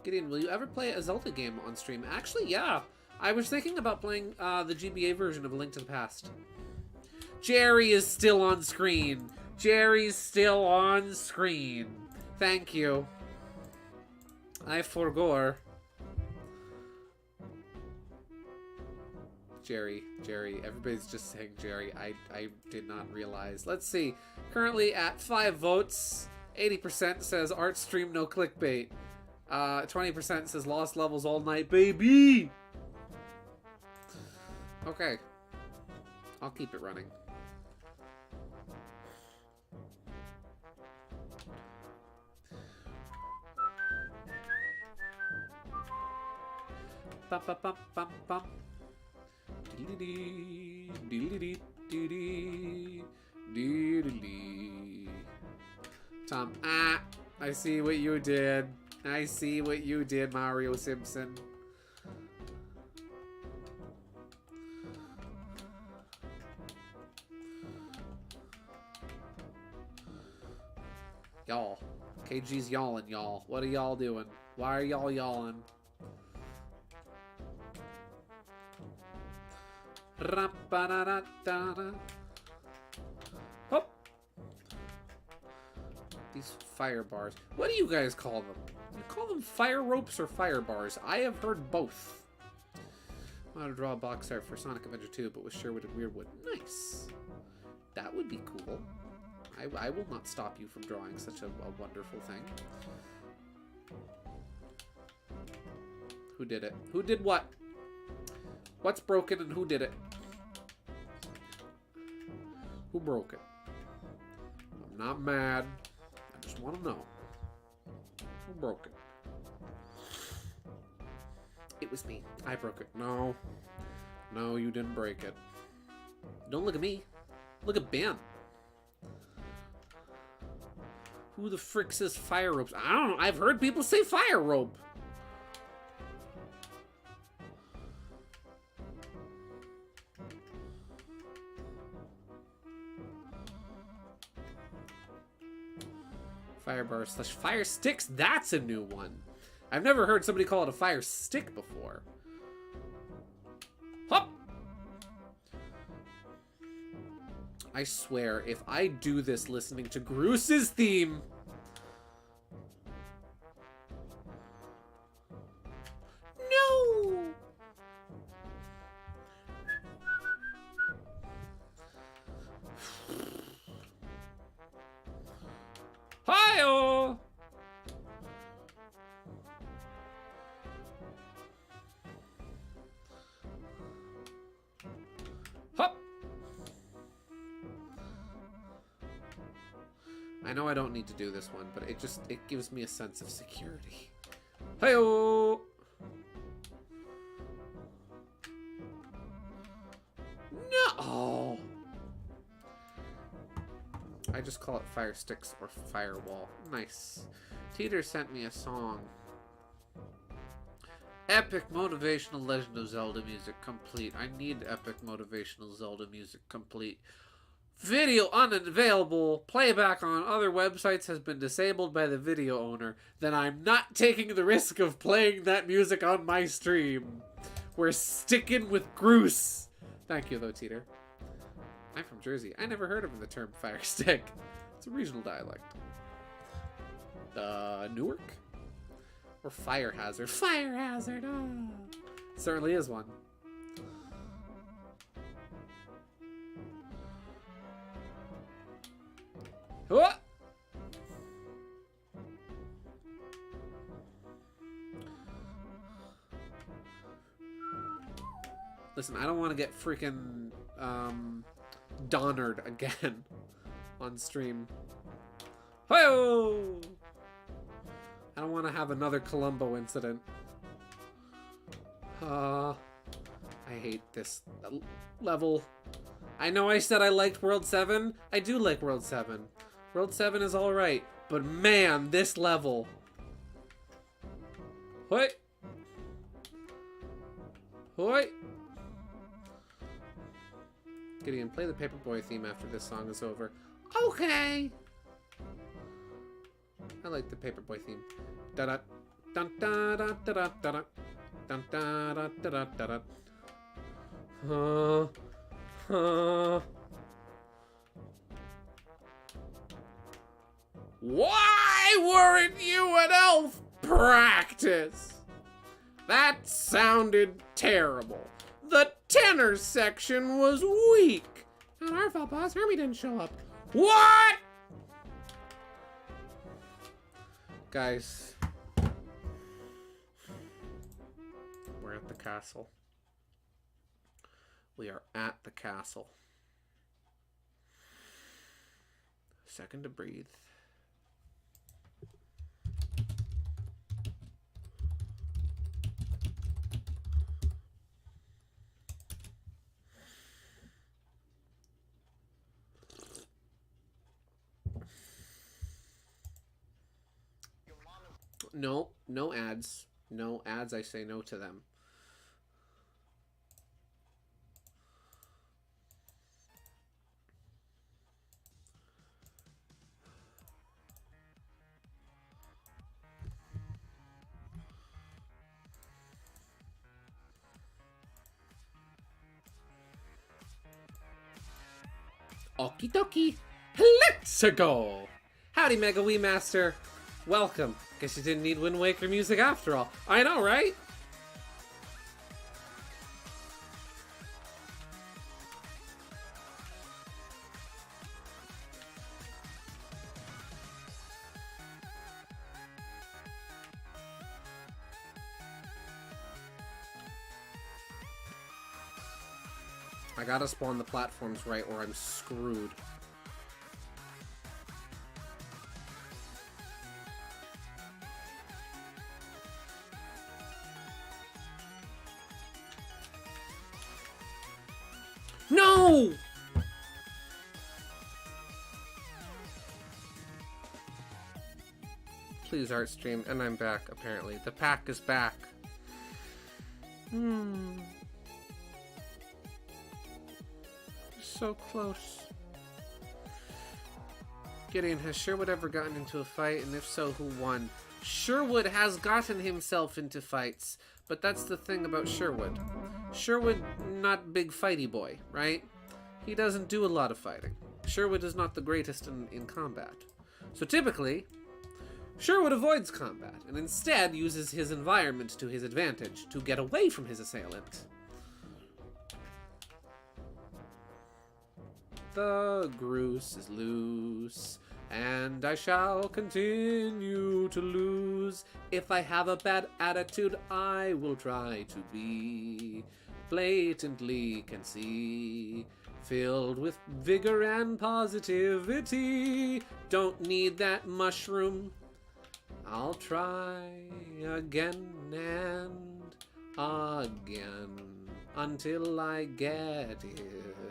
Gideon, will you ever play a Zelda game on stream? Actually, yeah. I was thinking about playing the GBA version of A Link to the Past. Jerry is still on screen. Jerry's still on screen. Thank you. I forgot. Jerry. Everybody's just saying Jerry. I did not realize. Let's see. Currently at 5 votes. 80% says art stream, no clickbait. 20% says lost levels all night, baby. Okay. I'll keep it running. Bum, bum, bum, bum, bum. Tom, I see what you did. I see what you did, Mario Simpson. Y'all. KG's yawling, y'all. What are y'all doing? Why are y'all yawling? Hop. These fire bars. What do you guys call them? You call them fire ropes or fire bars? I have heard both. I want to draw a box art for Sonic Adventure 2, but with Sherwood and Weirdwood. Nice. That would be cool. I will not stop you from drawing such a wonderful thing. Who did it? Who did what? What's broken and who did it? Who broke it? I'm not mad. I just want to know. Who broke it? It was me. I broke it. No. No, you didn't break it. Don't look at me. Look at Ben. Who the frick says fire ropes? I don't know. I've heard people say fire rope. Fire bar / fire sticks. That's a new one. I've never heard somebody call it a fire stick before. Hop! I swear, if I do this listening to Groose's theme... No! Hi-oh! Hop! I know I don't need to do this one, but it gives me a sense of security. Hi-oh! No! I just call it fire sticks or firewall. Nice. Teeter sent me a song. Epic motivational Legend of Zelda music complete. I need epic motivational Zelda music complete. Video unavailable. Playback on other websites has been disabled by the video owner. Then I'm not taking the risk of playing that music on my stream. We're sticking with Groose. Thank you, though, Teeter. I'm from Jersey. I never heard of the term fire stick. It's a regional dialect. Newark? Or fire hazard? Fire hazard! Oh. Certainly is one. What? Listen, I don't want to get freaking Donnered again on stream. Hi-oh! I don't want to have another Columbo incident. I hate this level. I know I said I liked World 7. I do like World 7. World 7 is alright. But man, this level. Hoi! Hoi! Gideon, play the Paperboy theme after this song is over. Okay! I like the Paperboy theme. Da da dun da da da da da dun da da da da da. Why weren't you at elf practice? That sounded terrible. The tenor section was weak. Not our fault, boss. Hermie didn't show up. What? Guys, we're at the castle. We are at the castle. Second to breathe. No, no ads. No ads, I say no to them. Okie dokie. Let's go. Howdy, Mega Wii Master. Welcome. Guess you didn't need Wind Waker music after all. I know, right? I gotta spawn the platforms right or I'm screwed. No! Please, art stream, and I'm back, apparently. The pack is back. So close. Gideon, has Sherwood ever gotten into a fight? And if so, who won? Sherwood has gotten himself into fights. But that's the thing about Sherwood. Sherwood, not big fighty boy, right? He doesn't do a lot of fighting. Sherwood is not the greatest in combat. So typically, Sherwood avoids combat and instead uses his environment to his advantage to get away from his assailant. The goose is loose, and I shall continue to lose. If I have a bad attitude, I will try to be blatantly can see, filled with vigor and positivity. Don't need that mushroom. I'll try again and again until I get it.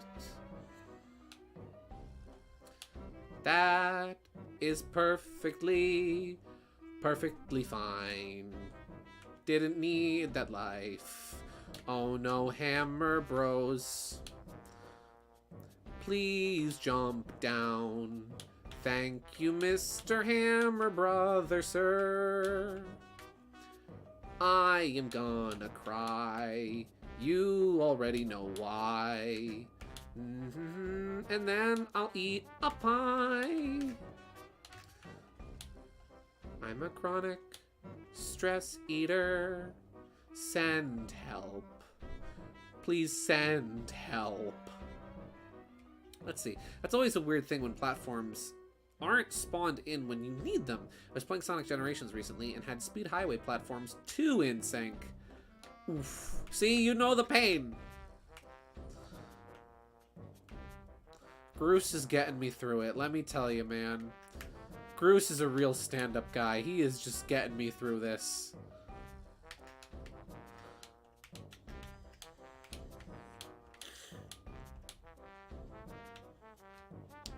That is perfectly Perfectly fine. Didn't need that life. Oh no, Hammer Bros. Please jump down. Thank you, Mr. Hammer Brother, sir. I am gonna cry. You already know why. And then I'll eat a pie. I'm a chronic stress eater. Send help. Please send help. Let's see. That's always a weird thing when platforms aren't spawned in when you need them. I was playing Sonic Generations recently and had Speed Highway platforms 2 in sync. Oof. See, you know the pain. Bruce is getting me through it, let me tell you, man. Bruce is a real stand-up guy. He is just getting me through this.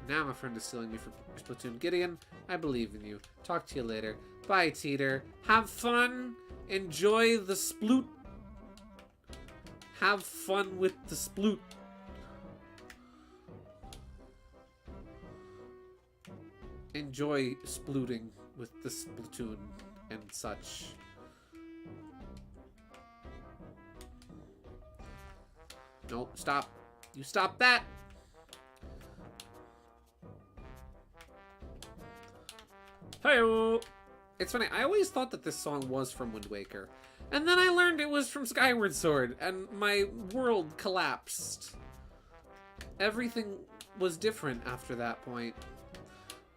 Now my friend is stealing me for Splatoon. Gideon, I believe in you. Talk to you later. Bye, Teeter. Have fun. Enjoy the sploot. Have fun with the sploot. Enjoy splooting with the Splatoon and such. No, stop. You stop that! Hey-o! It's funny, I always thought that this song was from Wind Waker. And then I learned it was from Skyward Sword, and my world collapsed. Everything was different after that point.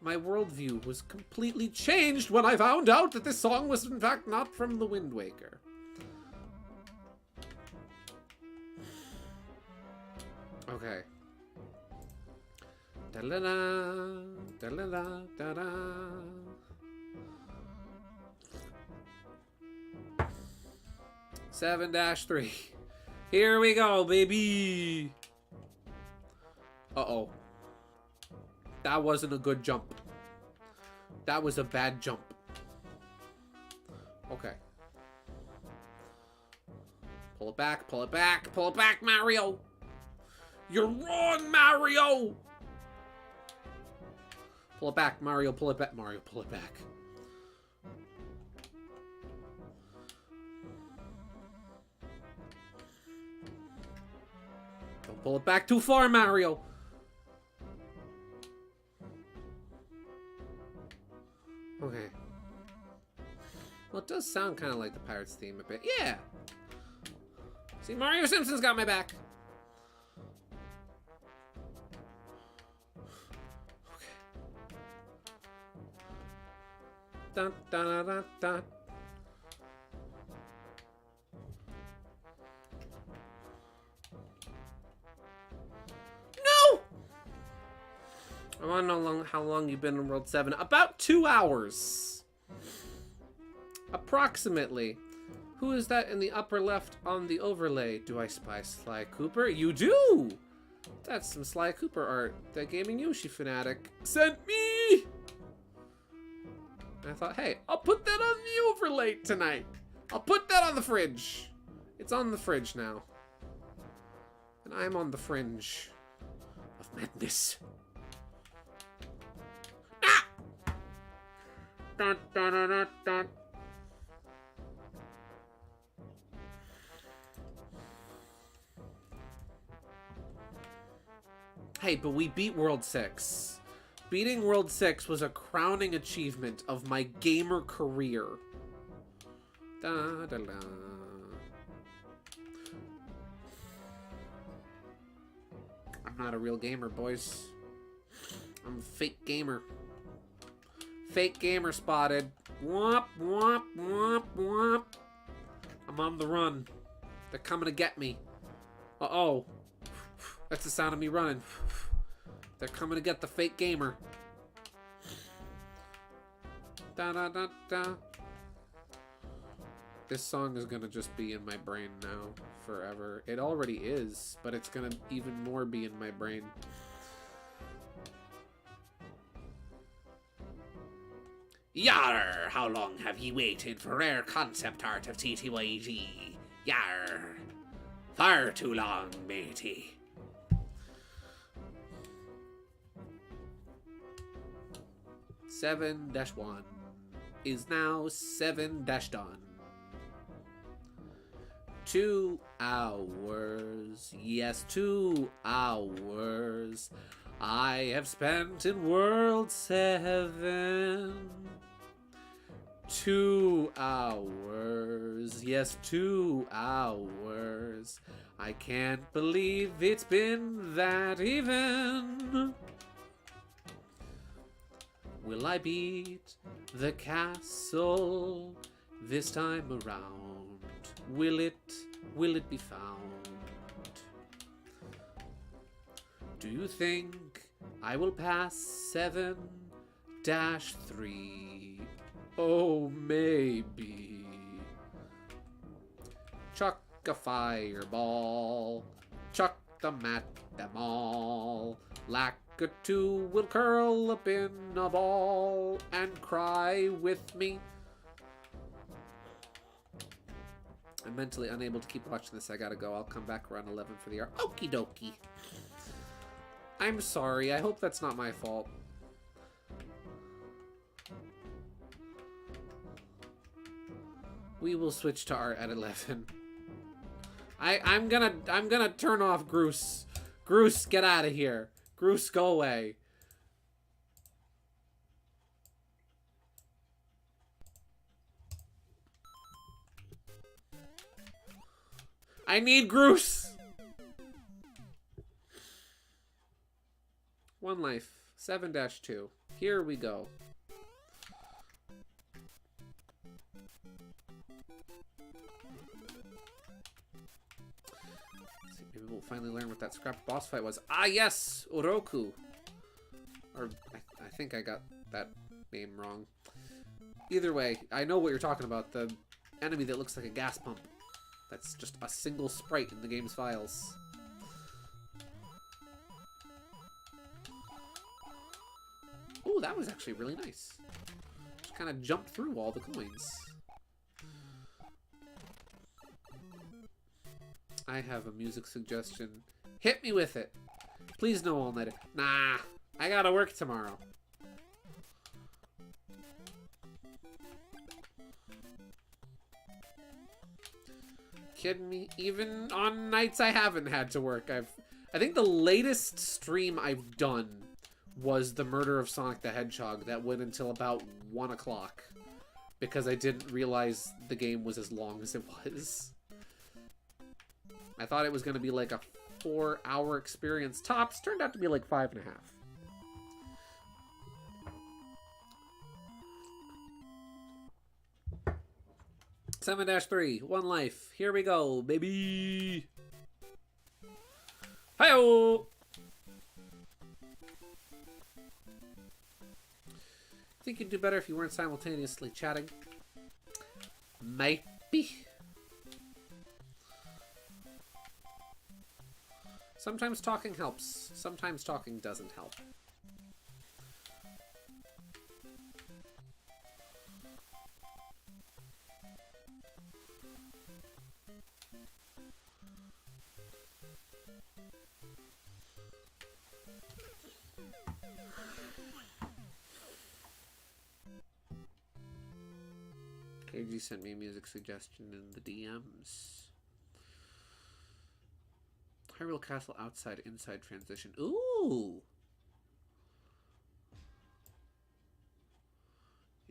My worldview was completely changed when I found out that this song was in fact not from the Wind Waker. Okay. Da-la-la, da-la-la, da-da. 7-3. Here we go, baby. Uh-oh. That wasn't a good jump. That was a bad jump. Okay. Pull it back, pull it back, pull it back, Mario! You're wrong, Mario! Pull it back, Mario, pull it back. Mario, pull it back. Don't pull it back too far, Mario! Okay. Well, it does sound kind of like the Pirates theme a bit. Yeah! See, Mario Simpson's got my back. Okay. Dun, dun, dun, dun, dun. No! I want to know how long you've been in World 7. About 2 hours. Approximately. Who is that in the upper left on the overlay? Do I spy Sly Cooper? You do! That's some Sly Cooper art. That Gaming Yoshi fanatic sent me! I thought, hey, I'll put that on the overlay tonight. I'll put that on the fridge. It's on the fridge now. And I'm on the fringe of madness. Ah! Dun, dun, dun, dun, dun. Hey, but we beat World 6. Beating World 6 was a crowning achievement of my gamer career. Da, da, da. I'm not a real gamer, boys. I'm a fake gamer. Fake gamer spotted. Womp, womp, womp, womp. I'm on the run. They're coming to get me. Uh-oh. That's the sound of me running. They're coming to get the fake gamer. Da da da da. This song is gonna just be in my brain now forever. It already is, but it's gonna even more be in my brain. Yar! How long have ye waited for rare concept art of TTYG? Yar! Far too long, matey. -1 is now 7 done. 2 hours, yes, 2 hours I have spent in World 7. 2 hours, yes, 2 hours. I can't believe it's been that even. Will I beat the castle this time around? Will it be found? Do you think I will pass 7-3? Oh, maybe. Chuck a fireball, chuck them at them all. Lakitu will curl up in a ball and cry with me. I'm mentally unable to keep watching this. I gotta go. I'll come back around 11 for the hour. Okie dokie. I'm sorry. I hope that's not my fault. We will switch to art at 11. I'm gonna turn off Groose. Groose, get out of here. Groose, go away. I need Groose. 1 life. 7-2. Here we go. Maybe we'll finally learn what that scrap boss fight was. Ah, yes! Oroku. Or, I think I got that name wrong. Either way, I know what you're talking about. The enemy that looks like a gas pump. That's just a single sprite in the game's files. Oh, that was actually really nice. Just kind of jumped through all the coins. I have a music suggestion. Hit me with it. Please no all-nighter. Nah, I gotta work tomorrow. Kidding me? Even on nights I haven't had to work, I think the latest stream I've done was the murder of Sonic the Hedgehog that went until about 1 o'clock because I didn't realize the game was as long as it was. I thought it was going to be like a 4-hour experience tops. Turned out to be like 5.5. 7-3, 1 life. Here we go, baby. Hi-oh! Think you'd do better if you weren't simultaneously chatting. Maybe. Sometimes talking helps. Sometimes talking doesn't help. KG sent me a music suggestion in the DMs. Hyrule Castle outside, inside transition. Ooh!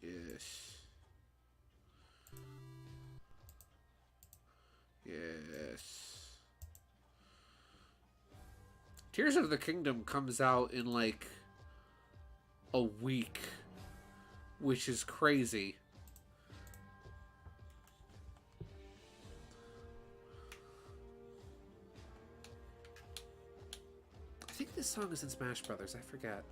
Yes. Yes. Tears of the Kingdom comes out in like a week, which is crazy. I think this song is in Smash Brothers. I forget.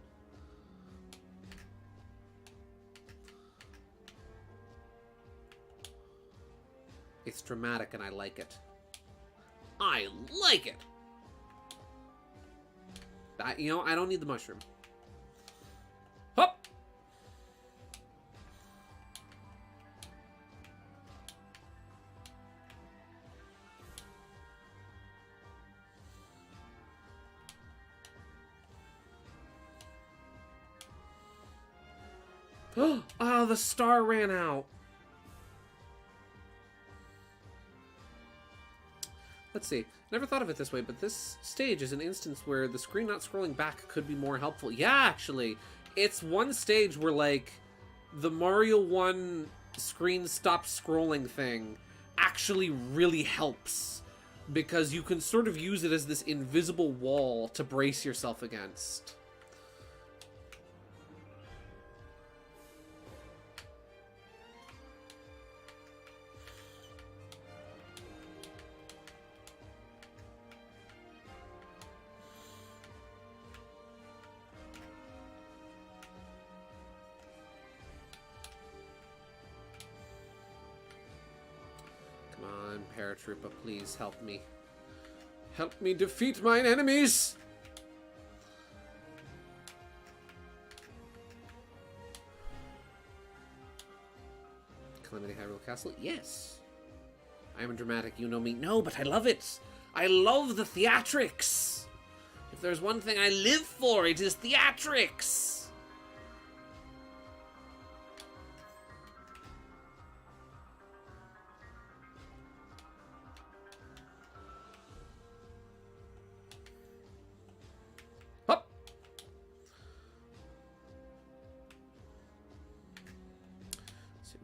It's dramatic and I like it. I like it! You know, I don't need the mushroom. Hop! Oh, the star ran out. Let's see. Never thought of it this way, but this stage is an instance where the screen not scrolling back could be more helpful. Yeah, actually. It's one stage where, like, the Mario 1 screen stop scrolling thing actually really helps. Because you can sort of use it as this invisible wall to brace yourself against. Paratrooper, please help me. Help me defeat mine enemies! Calamity Hyrule Castle? Yes. I am a dramatic, you know me. No, but I love it. I love the theatrics. If there's one thing I live for, it is theatrics.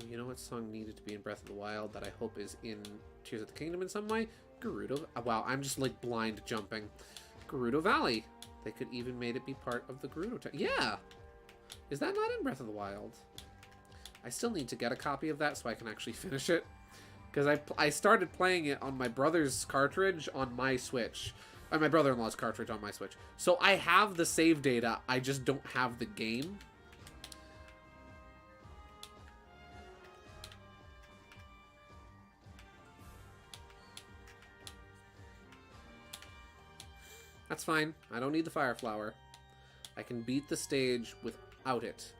You know what song needed to be in Breath of the Wild that I hope is in Tears of the Kingdom in some way? Gerudo. Wow, I'm just like blind jumping. Gerudo Valley. They could even made it be part of the Gerudo town. Yeah! Is that not in Breath of the Wild? I still need to get a copy of that so I can actually finish it. Because I started playing it on my brother's cartridge on my Switch. Or my brother-in-law's cartridge on my Switch. So I have the save data, I just don't have the game. That's fine. I don't need the Fire Flower. I can beat the stage without it.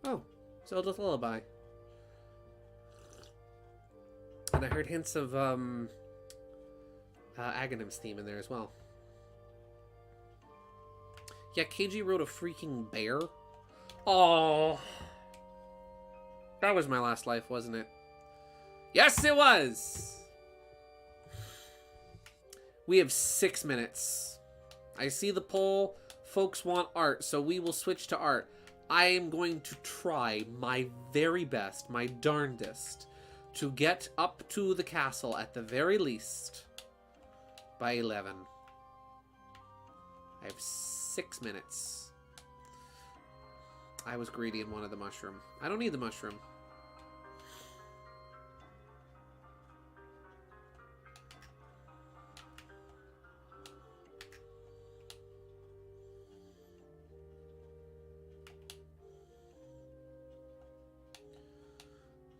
Oh, Zelda's Lullaby. And I heard hints of Aghanim's theme in there as well. Yeah, KG wrote a freaking bear. Oh, that was my last life, wasn't it? Yes, it was! We have 6 minutes. I see the poll. Folks want art, so we will switch to art. I am going to try my very best, my darndest, to get up to the castle at the very least by 11. I have 6 minutes. I was greedy and wanted the mushroom. I don't need the mushroom.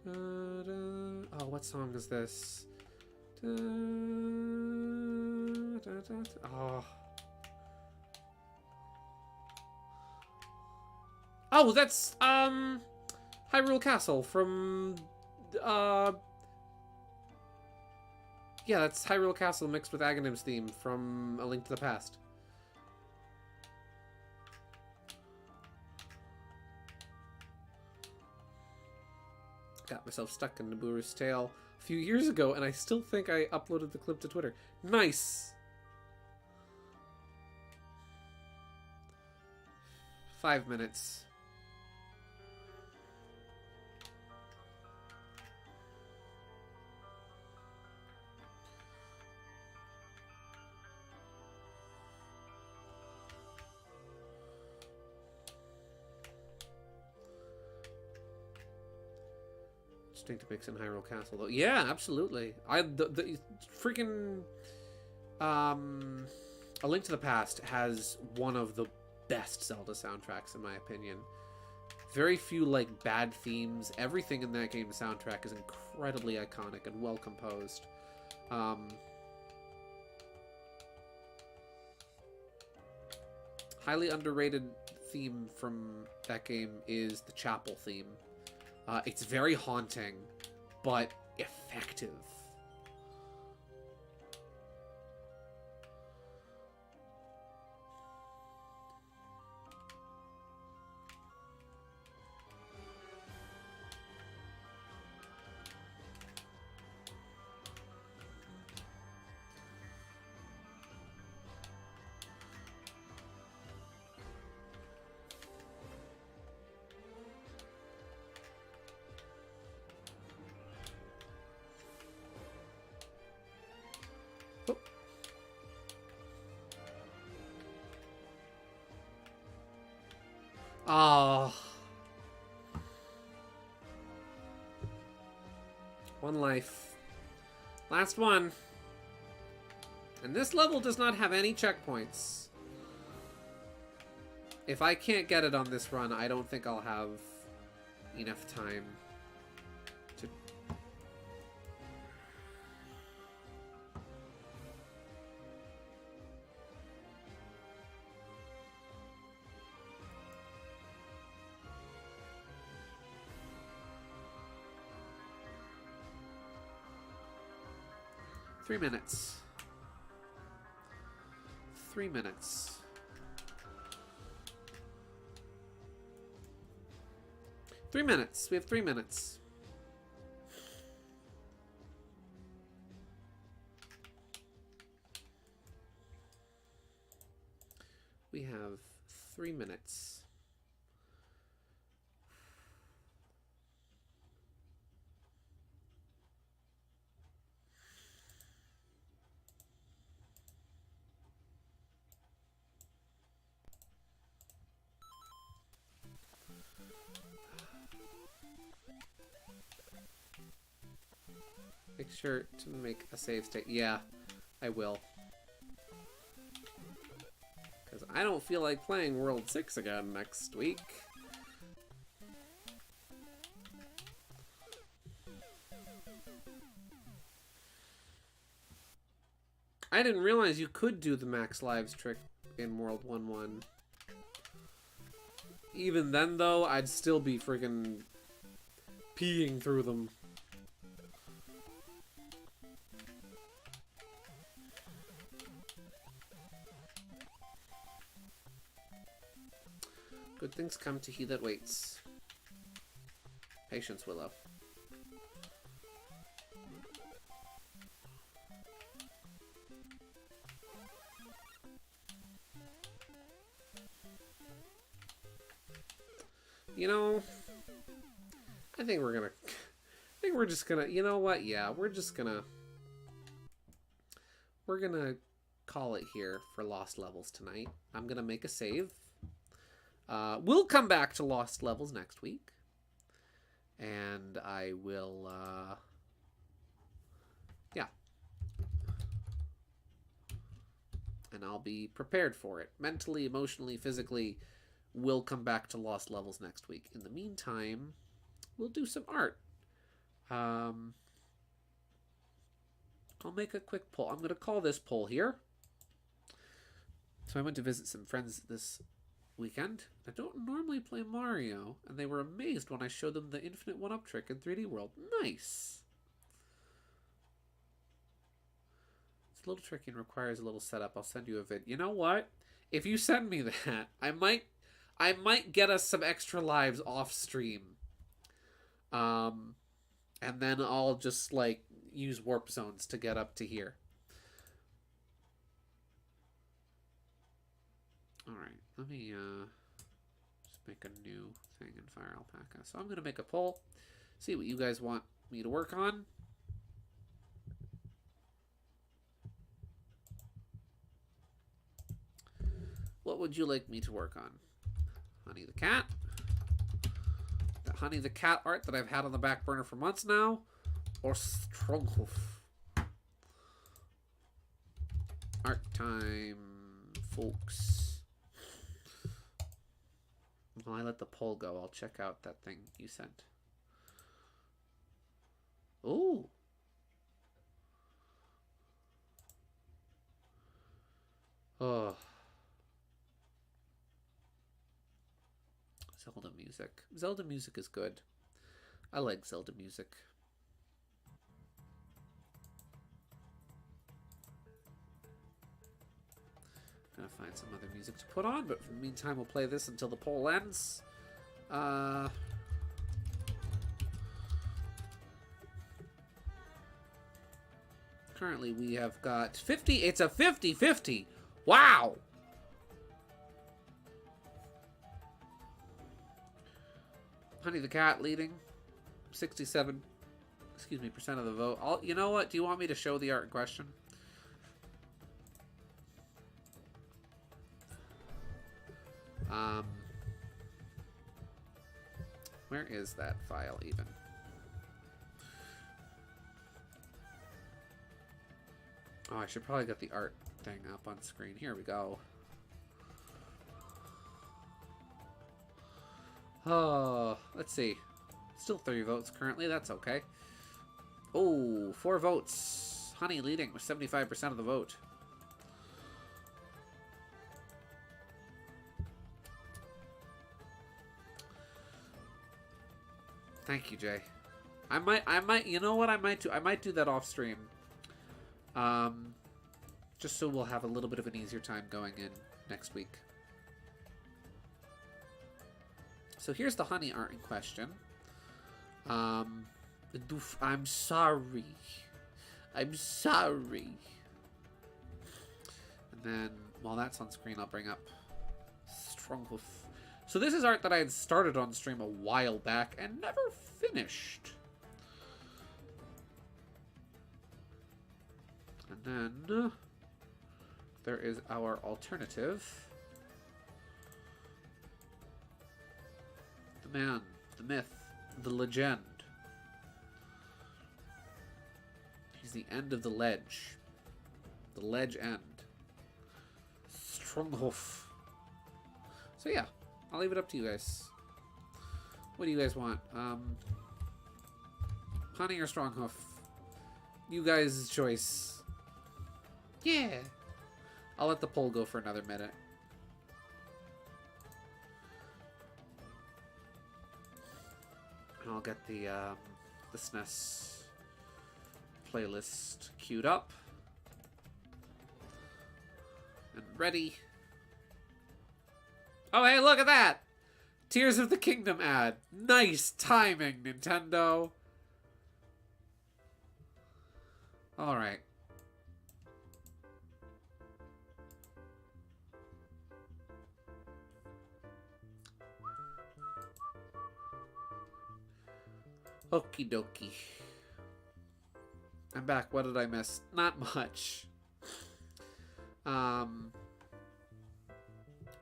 Oh, what song is this? Oh. Oh, that's, Hyrule Castle from, yeah, that's Hyrule Castle mixed with Aghanim's theme from A Link to the Past. Got myself stuck in Naburu's Tale a few years ago, and I still think I uploaded the clip to Twitter. Nice! 5 minutes. Distinct mix in Hyrule Castle, though. Yeah, absolutely. The freaking A Link to the Past has one of the best Zelda soundtracks, in my opinion. Very few like bad themes. Everything in that game's soundtrack is incredibly iconic and well composed. Highly underrated theme from that game is the chapel theme. It's very haunting, but effective. Oh. One life. Last one. And this level does not have any checkpoints. If I can't get it on this run, I don't think I'll have enough time to... 3 minutes. 3 minutes. 3 minutes. We have 3 minutes. We have 3 minutes. Make sure to make a save state. Yeah, I will. Because I don't feel like playing World 6 again next week. I didn't realize you could do the max lives trick in World 1-1. Even then, though, I'd still be freaking peeing through them. Good things come to he that waits. Patience, Willow. You know, I think we're just gonna, you know what? Yeah, we're gonna call it here for Lost Levels tonight. I'm gonna make a save. We'll come back to Lost Levels next week. And I will, yeah. And I'll be prepared for it. Mentally, emotionally, physically, we'll come back to Lost Levels next week. In the meantime, we'll do some art. I'll make a quick poll. I'm going to call this poll here. So I went to visit some friends this weekend. I don't normally play Mario, and they were amazed when I showed them the infinite one-up trick in 3D World. Nice! It's a little tricky and requires a little setup. I'll send you a vid. You know what? If you send me that, I might get us some extra lives off stream. And then I'll just, like, use warp zones to get up to here. Alright, let me just make a new thing in Fire Alpaca. So I'm going to make a poll, see what you guys want me to work on. What would you like me to work on? Honey the Cat? The Honey the Cat art that I've had on the back burner for months now? Or Stronghoof? Art time, folks. While I let the poll go, I'll check out that thing you sent. Ooh. Oh. music. Zelda music is good. I like Zelda music. Gonna find some other music to put on, but for the meantime, we'll play this until the poll ends. Currently, we have got 50. It's a 50-50. Wow! Honey the Cat leading. 67, percent of the vote. You know what? Do you want me to show the art in question? Where is that file even? Oh, I should probably get the art thing up on screen. Here we go. Oh, let's see. Still 3 votes currently. That's okay. Oh, 4 votes. Honey leading with 75% of the vote. Thank you, Jay. I might, you know what I might do? I might do that off stream. Just so we'll have a little bit of an easier time going in next week. So here's the honey art in question. I'm sorry. I'm sorry. And then, while that's on screen, I'll bring up Stronghoof. So this is art that I had started on stream a while back and never finished. And then there is our alternative. The man, the myth, the legend. He's the end of the ledge. The ledge end. Stronghoof. So yeah, I'll leave it up to you guys. What do you guys want? Honey or Stronghoof? You guys' choice. Yeah. I'll let the poll go for another minute. And I'll get the SNES playlist queued up. And ready. Oh, hey, look at that! Tears of the Kingdom ad. Nice timing, Nintendo. Alright. Okie dokie. I'm back. What did I miss? Not much. I'm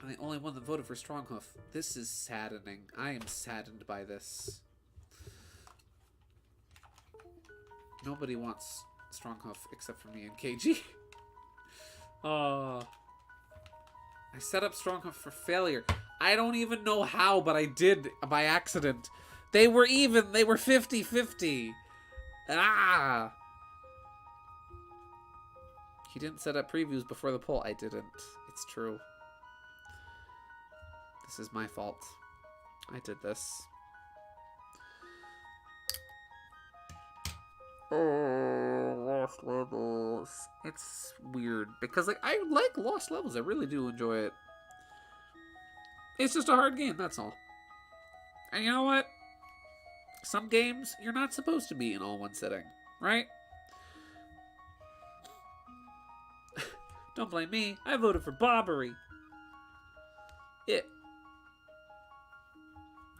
the only one that voted for Stronghoof. This is saddening. I am saddened by this. Nobody wants Stronghoof except for me and KG. I set up Stronghoof for failure. I don't even know how, but I did by accident. They were even. They were 50-50. Ah! He didn't set up previews before the poll. I didn't. It's true. This is my fault. I did this. Oh, Lost Levels. It's weird because I like Lost Levels. I really do enjoy it. It's just a hard game, that's all. And you know what? Some games you're not supposed to be in all one sitting, right? Don't blame me. I voted for Bobbery. Yeah.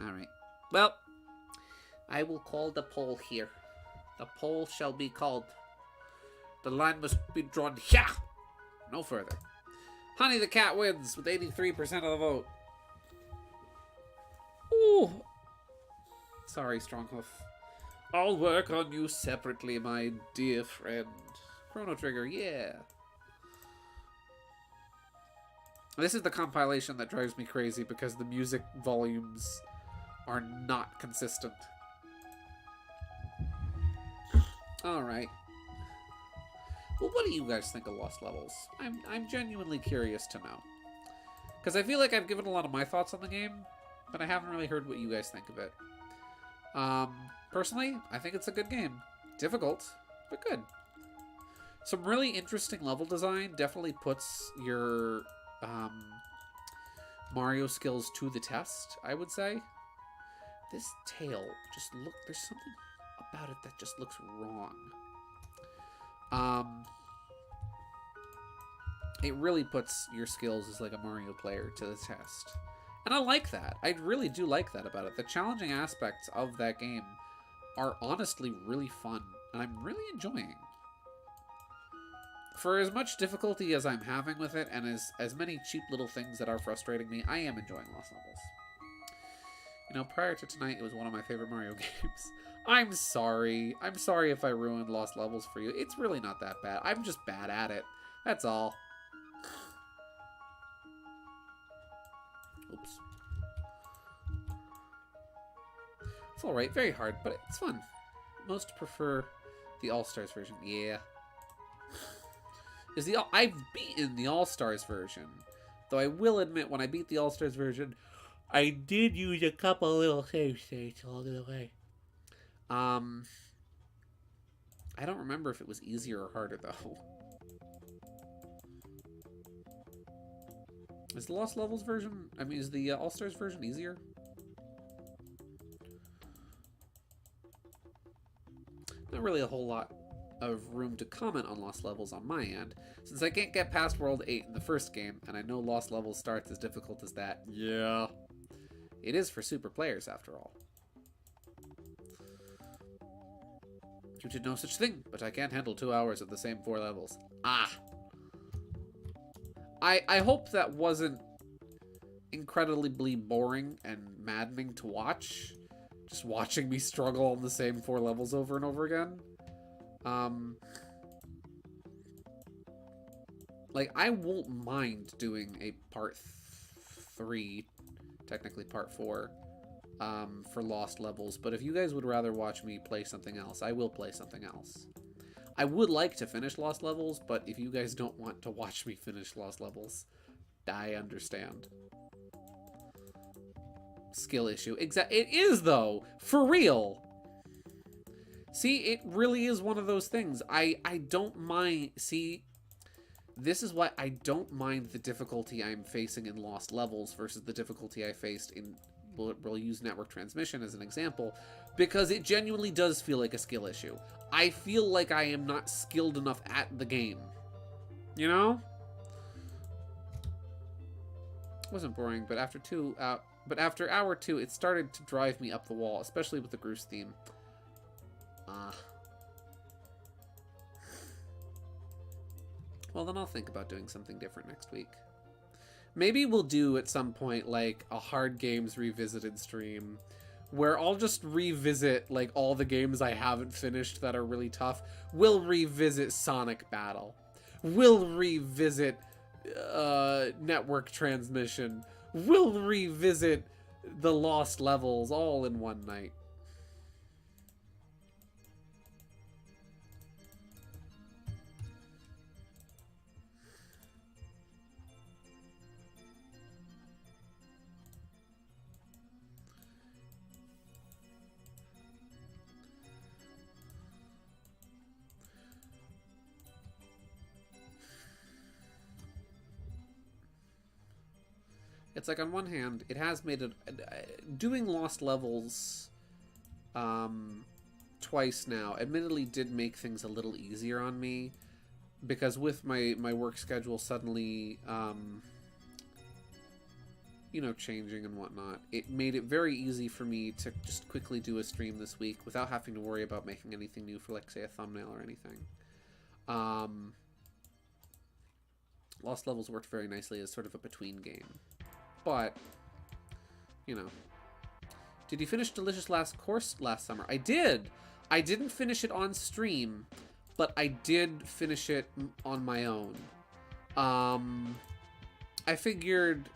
Alright. Well, I will call the poll here. The poll shall be called. The line must be drawn here. No further. Honey the Cat wins with 83% of the vote. Ooh. Sorry, Stronghoof. I'll work on you separately, my dear friend. Chrono Trigger, yeah. This is the compilation that drives me crazy because the music volumes are not consistent. Alright. Well, what do you guys think of Lost Levels? I'm genuinely curious to know. Because I feel like I've given a lot of my thoughts on the game, but I haven't really heard what you guys think of it. Personally, I think it's a good game. Difficult, but good. Some really interesting level design. Definitely puts your Mario skills to the test, I would say. This tail, just look, there's something about it that just looks wrong. It really puts your skills as like a Mario player to the test. And I like that. I really do like that about it. The challenging aspects of that game are honestly really fun, and I'm really enjoying. For as much difficulty as I'm having with it, and as many cheap little things that are frustrating me, I am enjoying Lost Levels. You know, prior to tonight, it was one of my favorite Mario games. I'm sorry. I'm sorry if I ruined Lost Levels for you. It's really not that bad. I'm just bad at it. That's all. Oops. It's alright. Very hard, but it's fun. Most prefer the All-Stars version. Yeah. I've beaten the All-Stars version. Though I will admit, when I beat the All-Stars version, I did use a couple little save states along the way. I don't remember if it was easier or harder, though. Is the Lost Levels version... I mean, is the All-Stars version easier? Not really a whole lot of room to comment on Lost Levels on my end, since I can't get past World 8 in the first game, and I know Lost Levels starts as difficult as that. Yeah. It is for super players, after all. You did no such thing, but I can't handle 2 hours of the same 4 levels. Ah! I hope that wasn't incredibly boring and maddening to watch. Just watching me struggle on the same 4 levels over and over again. Like, I won't mind doing a part 3, technically part 4, for Lost Levels, but if you guys would rather watch me play something else, I will play something else. I would like to finish Lost Levels, but if you guys don't want to watch me finish Lost Levels, I understand. Skill issue. It is, though! For real! See, it really is one of those things. I don't mind... See, this is why I don't mind the difficulty I'm facing in Lost Levels versus the difficulty I faced in... We'll use Network Transmission as an example, because it genuinely does feel like a skill issue. I feel like I am not skilled enough at the game. You know? It wasn't boring, but after hour 2, it started to drive me up the wall, especially with the Groose theme. Well, then I'll think about doing something different next week. Maybe we'll do at some point, like, a Hard Games Revisited stream, where I'll just revisit, like, all the games I haven't finished that are really tough. We'll revisit Sonic Battle. We'll revisit Network Transmission. We'll revisit the Lost Levels all in one night. It's like, on one hand, it has made it... doing Lost Levels twice now admittedly did make things a little easier on me, because with my work schedule suddenly, you know, changing and whatnot, it made it very easy for me to just quickly do a stream this week without having to worry about making anything new for, like, say, a thumbnail or anything. Lost Levels worked very nicely as sort of a between game. But, you know. Did you finish Delicious Last Course last summer? I did! I didn't finish it on stream, but I did finish it on my own. I figured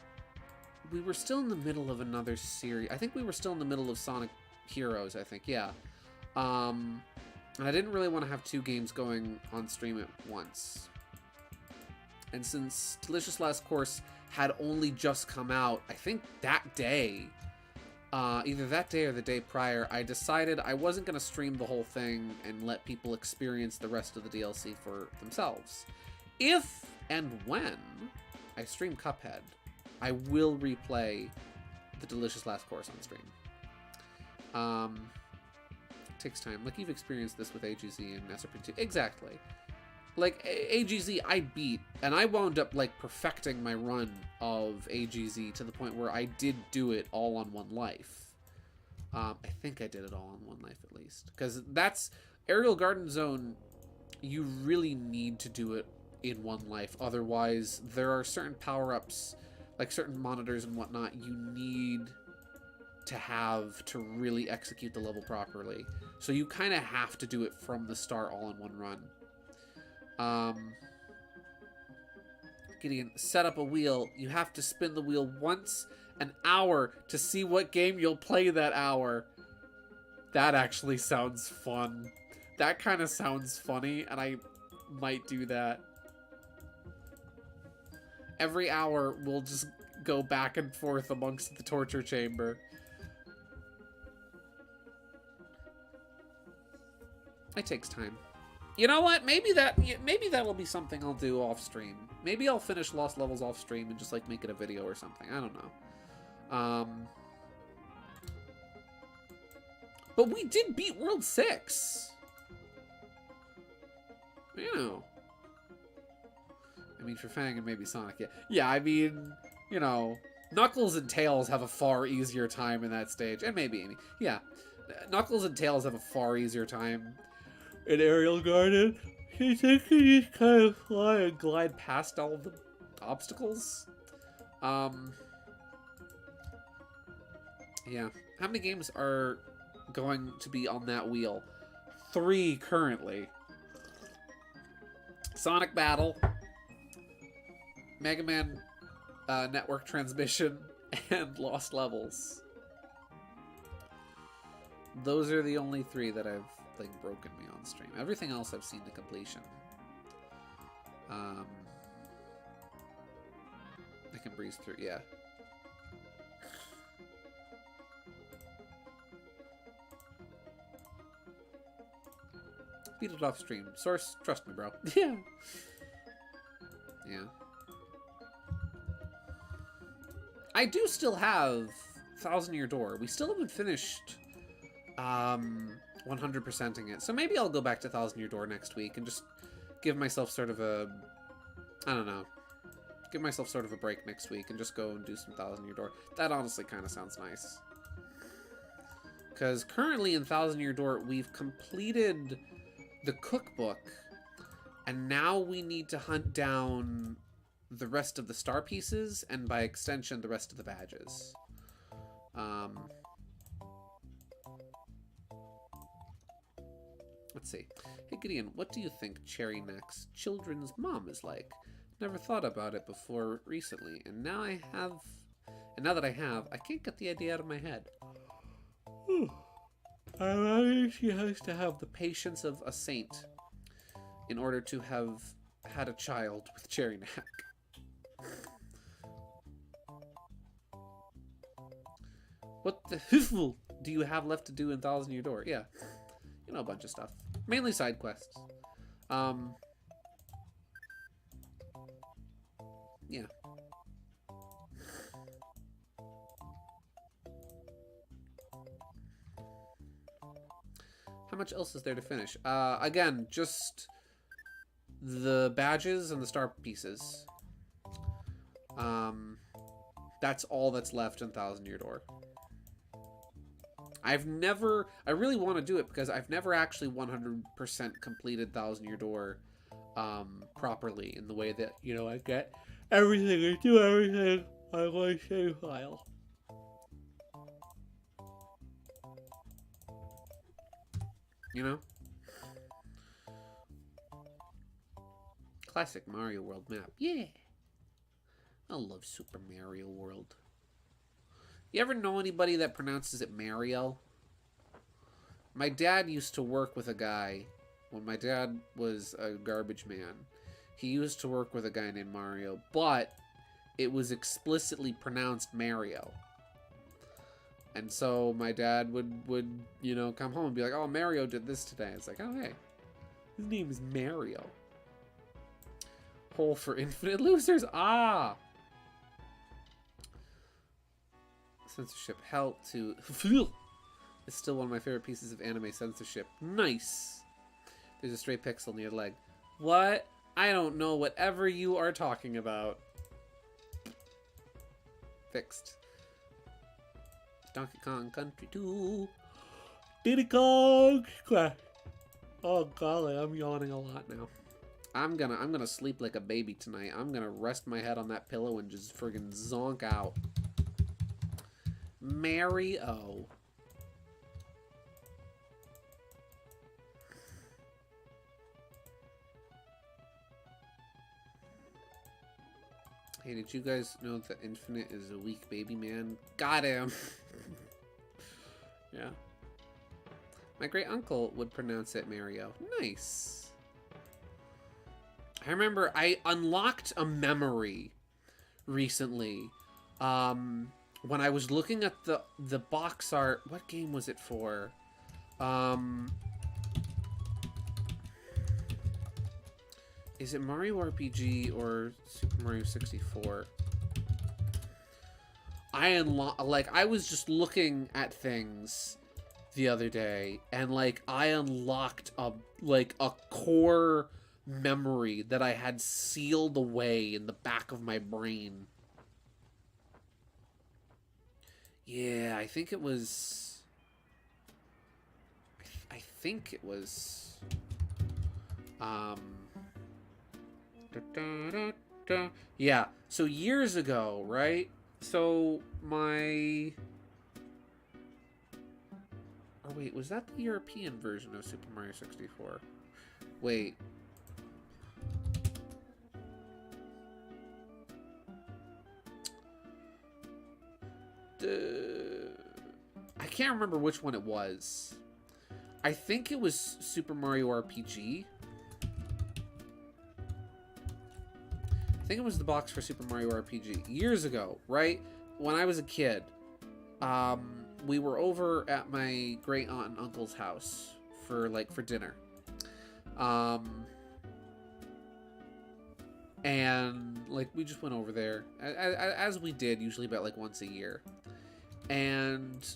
we were still in the middle of another series. I think we were still in the middle of Sonic Heroes, I think, yeah. And I didn't really want to have 2 games going on stream at once. And since Delicious Last Course had only just come out, I think that day, either that day or the day prior, I decided I wasn't going to stream the whole thing and let people experience the rest of the DLC for themselves. If and when I stream Cuphead, I will replay the Delicious Last Course on stream. It takes time. Like, you've experienced this with AGZ and SRP2. Exactly. Like, AGZ I beat, and I wound up, like, perfecting my run of AGZ to the point where I did do it all on one life. I think I did it all on one life, at least. Because that's... Aerial Garden Zone, you really need to do it in one life. Otherwise, there are certain power-ups, like certain monitors and whatnot, you need to have to really execute the level properly. So you kind of have to do it from the start all in one run. Gideon, set up a wheel. You have to spin the wheel once an hour to see what game you'll play that hour. That actually sounds fun. That kind of sounds funny, and I might do that. Every hour, we'll just go back and forth amongst the torture chamber. It takes time. You know what? Maybe that'll be something I'll do off stream. Maybe I'll finish Lost Levels off stream and just like make it a video or something. I don't know. But we did beat World 6. You know. I mean, for Fang and maybe Sonic, yeah. Yeah, I mean, you know, Knuckles and Tails have a far easier time in that stage. And maybe Amy. Yeah. Knuckles and Tails have a far easier time in Aerial Garden. You think you just kind of fly and glide past all of the obstacles? Yeah. How many games are going to be on that wheel? 3 currently. Sonic Battle, Mega Man Network Transmission, and Lost Levels. Those are the only 3 that have like broken me on stream. Everything else I've seen to completion. I can breeze through, yeah. Beat it off stream. Source, trust me, bro. Yeah. Yeah. I do still have Thousand Year Door. We still haven't finished 100%ing it. So maybe I'll go back to Thousand Year Door next week and just give myself sort of a... I don't know. Give myself sort of a break next week and just go and do some Thousand Year Door. That honestly kind of sounds nice. Because currently in Thousand Year Door, we've completed the cookbook, and now we need to hunt down the rest of the star pieces, and by extension, the rest of the badges. Let's see. Hey Gideon, what do you think Cherry Neck's children's mom is like? Never thought about it before recently, and now that I have, I can't get the idea out of my head. I imagine she has to have the patience of a saint in order to have had a child with Cherry Neck. What the hiffle do you have left to do in Thousand Year Door? Yeah, you know, a bunch of stuff. Mainly side quests. Yeah. How much else is there to finish? Again, just the badges and the star pieces. That's all that's left in Thousand Year Door. I really want to do it because I've never actually 100% completed Thousand Year Door properly in the way that, you know, I get everything, I do everything on one save file. You know? Classic Mario World map. Yeah. I love Super Mario World. You ever know anybody that pronounces it Mario? My dad used to work with a guy, when my dad was a garbage man, he used to work with a guy named Mario, but it was explicitly pronounced Mario. And so my dad would you know, come home and be like, oh, Mario did this today. It's like, oh, hey, his name is Mario. Hole for infinite losers. Ah. Censorship help to... It's still one of my favorite pieces of anime censorship. Nice. There's a stray pixel near the leg. What? I don't know whatever you are talking about. Fixed. Donkey Kong Country 2. Diddy Kong Crash. Oh golly, I'm yawning a lot now. I'm gonna sleep like a baby tonight. I'm gonna rest my head on that pillow and just friggin' zonk out. Mario. Hey, did you guys know that Infinite is a weak baby man? Got him! Yeah. My great uncle would pronounce it Mario. Nice. I remember I unlocked a memory recently. When I was looking at the box art, what game was it for? Is it Mario RPG or Super Mario 64? I was just looking at things the other day, and like I unlocked a core memory that I had sealed away in the back of my brain. Yeah, I think it was... Yeah, so years ago, right? So my... Or wait, was that the European version of Super Mario 64? Wait. I can't remember which one it was. I think it was Super Mario RPG. I think it was the box for Super Mario RPG. Years ago, right? When I was a kid, we were over at my great aunt and uncle's house for dinner. And we just went over there as we did usually about once a year. And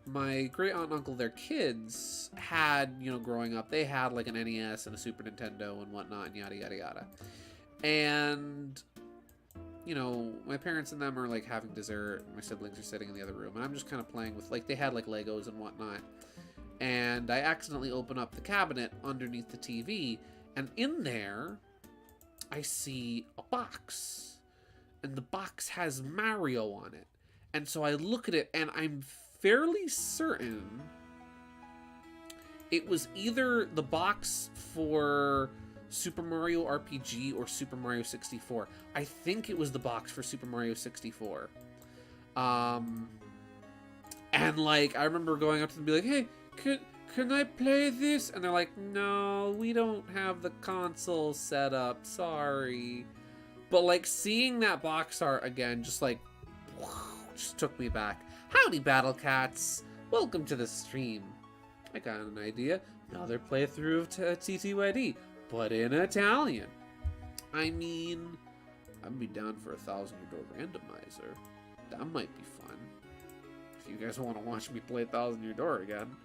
my great aunt and uncle, their kids had, growing up, they had an NES and a Super Nintendo and whatnot and yada yada yada. And my parents and them are having dessert. My siblings are sitting in the other room, and I'm just kind of playing with they had Legos and whatnot. And I accidentally open up the cabinet underneath the TV, and in there I see a box, and the box has Mario on it. And so I look at it, and I'm fairly certain it was either the box for Super Mario RPG or Super Mario 64. I think it was the box for Super Mario 64. And I remember going up to them and be like, hey, can I play this? And they're like, no, we don't have the console set up, sorry. But seeing that box art again just took me back. Howdy, Battle Cats. Welcome to the stream. I got an idea. Another playthrough of TTYD, but in Italian. I mean, I'd be down for a 1,000-year-door randomizer. That might be fun. If you guys want to watch me play 1,000-year-door again.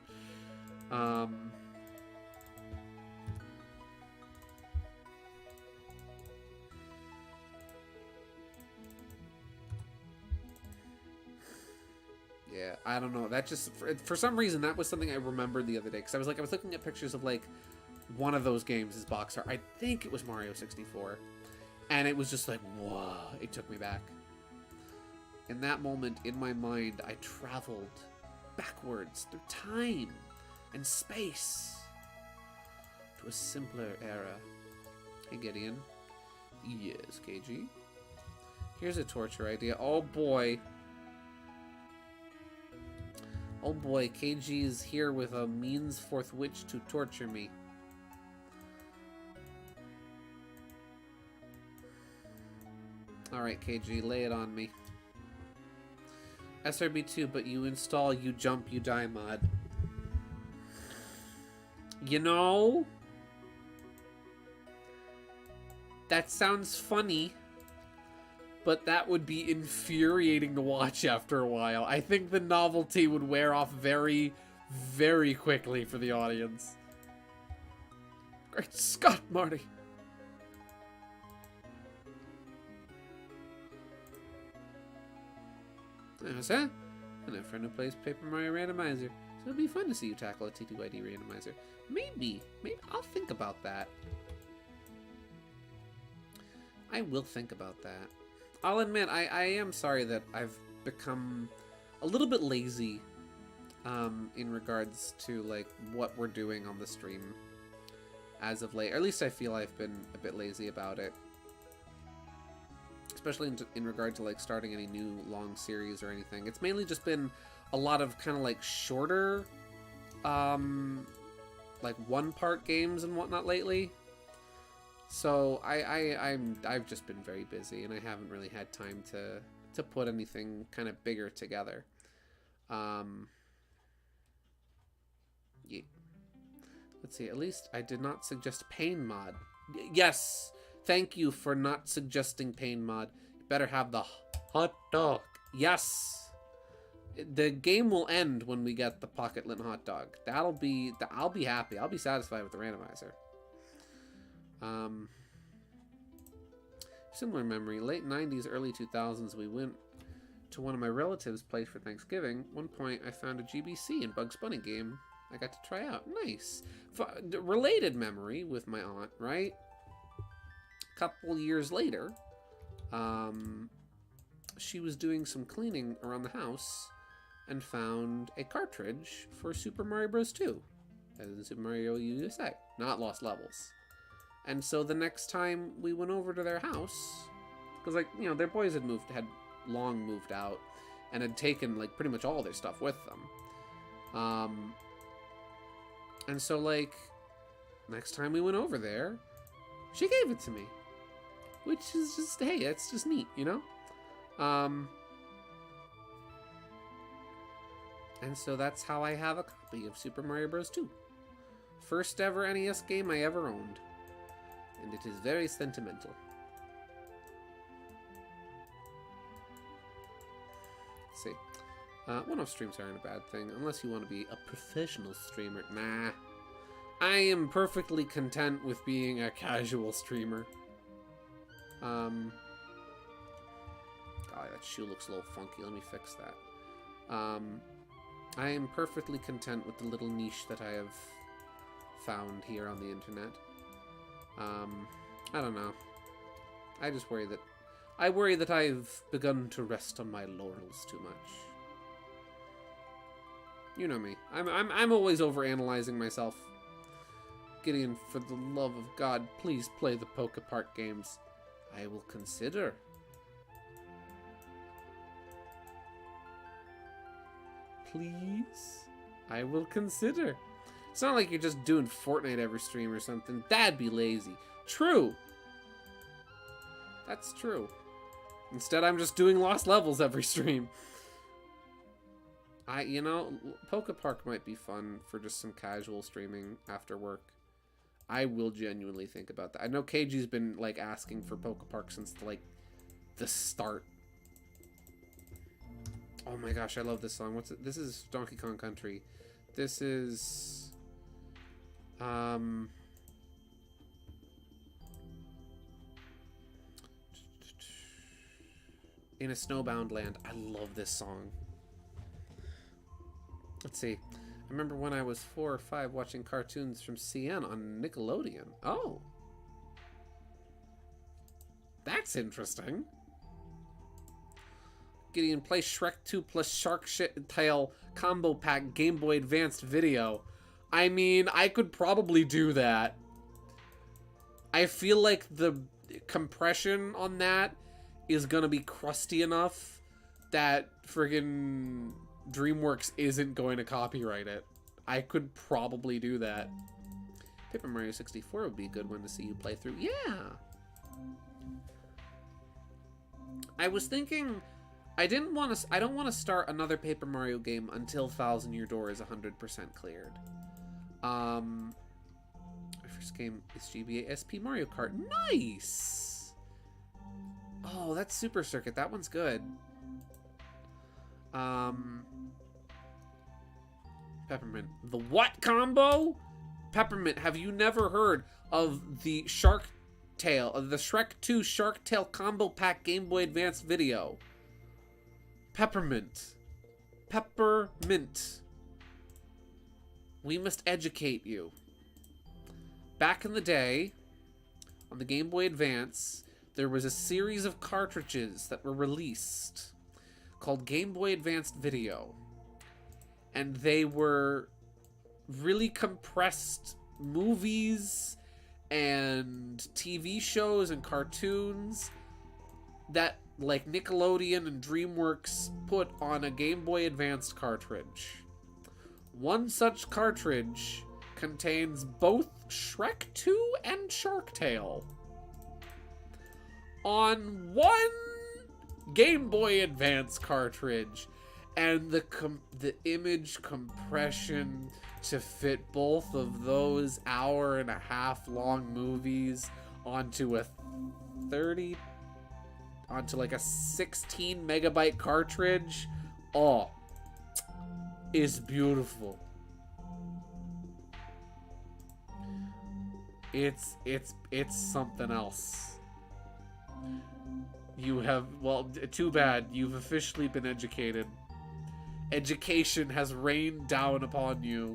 Yeah, I don't know. That just, for some reason, that was something I remembered the other day. Because I was looking at pictures of one of those games is box art. I think it was Mario 64. And it was just whoa, it took me back. In that moment, in my mind, I traveled backwards through time and space to a simpler era. Hey, Gideon. Yes, KG. Here's a torture idea. Oh, boy. Oh, boy. KG is here with a means forth which to torture me. Alright, KG, lay it on me. SRB2, but you install You Jump, You Die mod. You know? That sounds funny, but that would be infuriating to watch after a while. I think the novelty would wear off very, very quickly for the audience. Great Scott, Marty! What's that? And a friend who plays Paper Mario Randomizer. So it'll be fun to see you tackle a T2ID randomizer. Maybe I'll think about that. I will think about that. I'll admit, I am sorry that I've become a little bit lazy in regards to, like, what we're doing on the stream as of late. Or at least I feel I've been a bit lazy about it. Especially in regard to, like, starting any new long series or anything. It's mainly just been a lot of kind of, like, shorter, like, one-part games and whatnot lately. So I've just been very busy, and I haven't really had time to put anything kind of bigger together. Yeah. Let's see. At least I did not suggest Pain mod. Yes. Thank you for not suggesting Pain mod. You better have the hot dog. Yes. The game will end when we get the pocket lint hot dog. I'll be happy. I'll be satisfied with the randomizer. Similar memory, late 90s, early 2000s, we went to one of my relatives' place for Thanksgiving. One point, I found a GBC and Bugs Bunny game I got to try out. Nice. Related memory with my aunt, right? Couple years later, she was doing some cleaning around the house and found a cartridge for Super Mario Bros. 2, as in Super Mario USA, not Lost Levels. And so the next time we went over to their house, because, like, you know, their boys had long moved out and had taken, like, pretty much all their stuff with them. And so, like, next time we went over there, she gave it to me. Which is just, hey, it's just neat, you know? And so that's how I have a copy of Super Mario Bros. 2. First ever NES game I ever owned. And it is very sentimental. Let's see. One-off streams aren't a bad thing, unless you want to be a professional streamer. Nah. I am perfectly content with being a casual streamer. God, that shoe looks a little funky. Let me fix that. I am perfectly content with the little niche that I have found here on the internet. I don't know. I just worry that I've begun to rest on my laurels too much. You know me. I'm always overanalyzing myself. Gideon, for the love of God, please play the Poke Park games. I will consider. Please? I will consider. It's not like you're just doing Fortnite every stream or something. That'd be lazy. True. That's true. Instead, I'm just doing Lost Levels every stream. You know, Poke Park might be fun for just some casual streaming after work. I will genuinely think about that. I know KG's been, like, asking for Poke Park since, like, the start. Oh my gosh, I love this song. What's it? This is Donkey Kong Country. This is... In a Snowbound Land. I love this song. Let's see. I remember when I was 4 or 5 watching cartoons from CN on Nickelodeon. Oh. That's interesting. Gideon, play Shrek 2 plus Shark Tail combo pack Game Boy Advanced video. I mean, I could probably do that. I feel like the compression on that is gonna be crusty enough that friggin' DreamWorks isn't going to copyright it. I could probably do that. Paper Mario 64 would be a good one to see you play through. Yeah! I was thinking I don't want to start another Paper Mario game until Thousand Year Door is 100% cleared. My first game is GBA SP Mario Kart. Nice! Oh, that's Super Circuit. That one's good. Peppermint. The what combo? Peppermint, have you never heard of the Shark Tale, of the Shrek 2 Shark Tale Combo Pack Game Boy Advance video? Peppermint. Peppermint. We must educate you. Back in the day, on the Game Boy Advance, there was a series of cartridges that were released called Game Boy Advanced Video. And they were really compressed movies and TV shows and cartoons that, like, Nickelodeon and DreamWorks put on a Game Boy Advanced cartridge. One such cartridge contains both Shrek 2 and Shark Tale on one Game Boy Advance cartridge. And the image compression to fit both of those hour-and-a-half long movies onto a onto a 16 megabyte cartridge, is beautiful. It's something else. You have, well, too bad, you've officially been educated. Education has rained down upon you.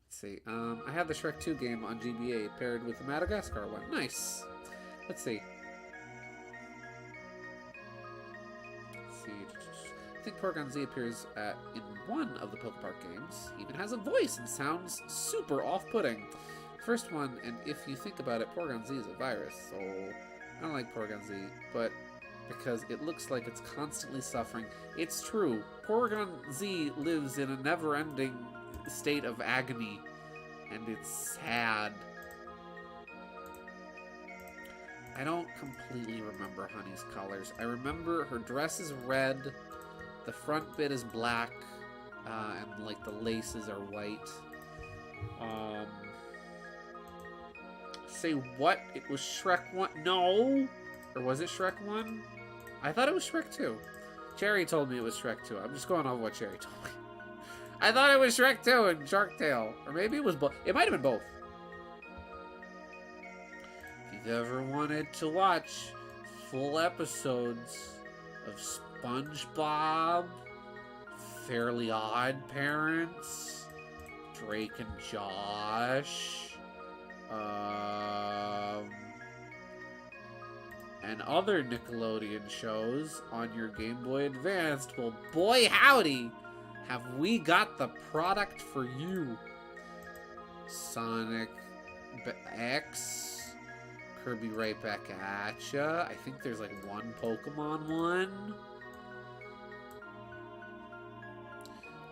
Let's see. I have the Shrek 2 game on GBA paired with the Madagascar one. Nice. Let's see. I think Porygon Z appears in one of the Pokepark games. He even has a voice and sounds super off-putting. First one, and if you think about it, Porygon Z is a virus, so I don't like Porygon Z, but because it looks like it's constantly suffering. It's true. Porygon Z lives in a never-ending state of agony, and it's sad. I don't completely remember Honey's colors. I remember her dress is red. The front bit is black, and like the laces are white. Say what? It was Shrek 1? No! Or was it Shrek 1? I thought it was Shrek 2. Cherry told me it was Shrek 2. I'm just going off what Cherry told me. I thought it was Shrek 2 and Shark Tale. Or maybe it was both. It might have been both. If you've ever wanted to watch full episodes of SpongeBob, Fairly Odd Parents, Drake and Josh, and other Nickelodeon shows on your Game Boy Advanced, well, boy howdy, have we got the product for you. Sonic X, Kirby right back at ya. I think there's like one Pokemon one.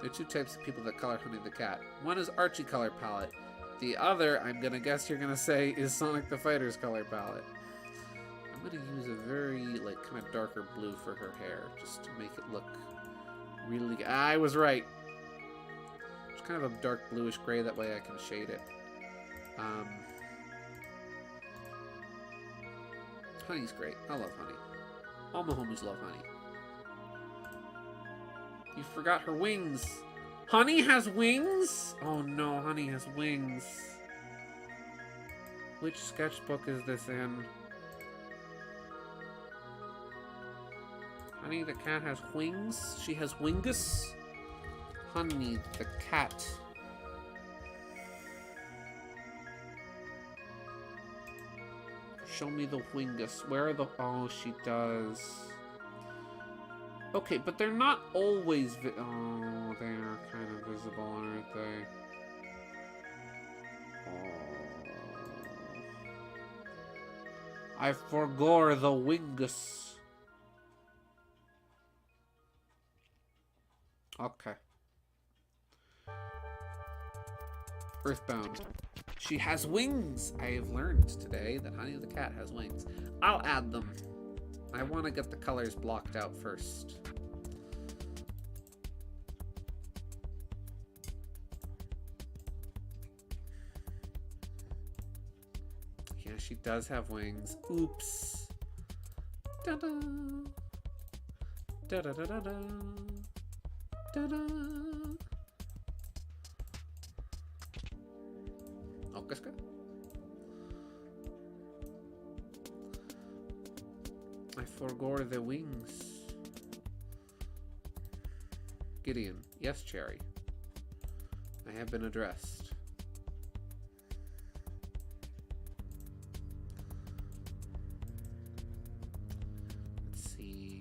There are two types of people that color Honey the Cat. One is Archie color palette. The other, I'm gonna guess you're gonna say, is Sonic the Fighter's color palette. I'm gonna use a very, like, kind of darker blue for her hair, just to make it look really good. I was right. It's kind of a dark bluish gray, that way I can shade it. Honey's great. I love Honey. All my homies love Honey. You forgot her wings. Honey has wings? Oh no, Honey has wings. Which sketchbook is this in? Honey the cat has wings? She has wingus? Honey the cat. Show me the wingus. Where are the... Oh, she does. Okay, but they're not always oh, they are kind of visible, aren't they? Oh. I forgot the wingus. Okay. Earthbound. She has wings! I have learned today that Honey the Cat has wings. I'll add them. I want to get the colors blocked out first. Yeah, she does have wings. Oops. Da-da. Da-da-da-da-da. Da-da. Okaska? I forgore the wings. Gideon. Yes, Cherry. I have been addressed. Let's see.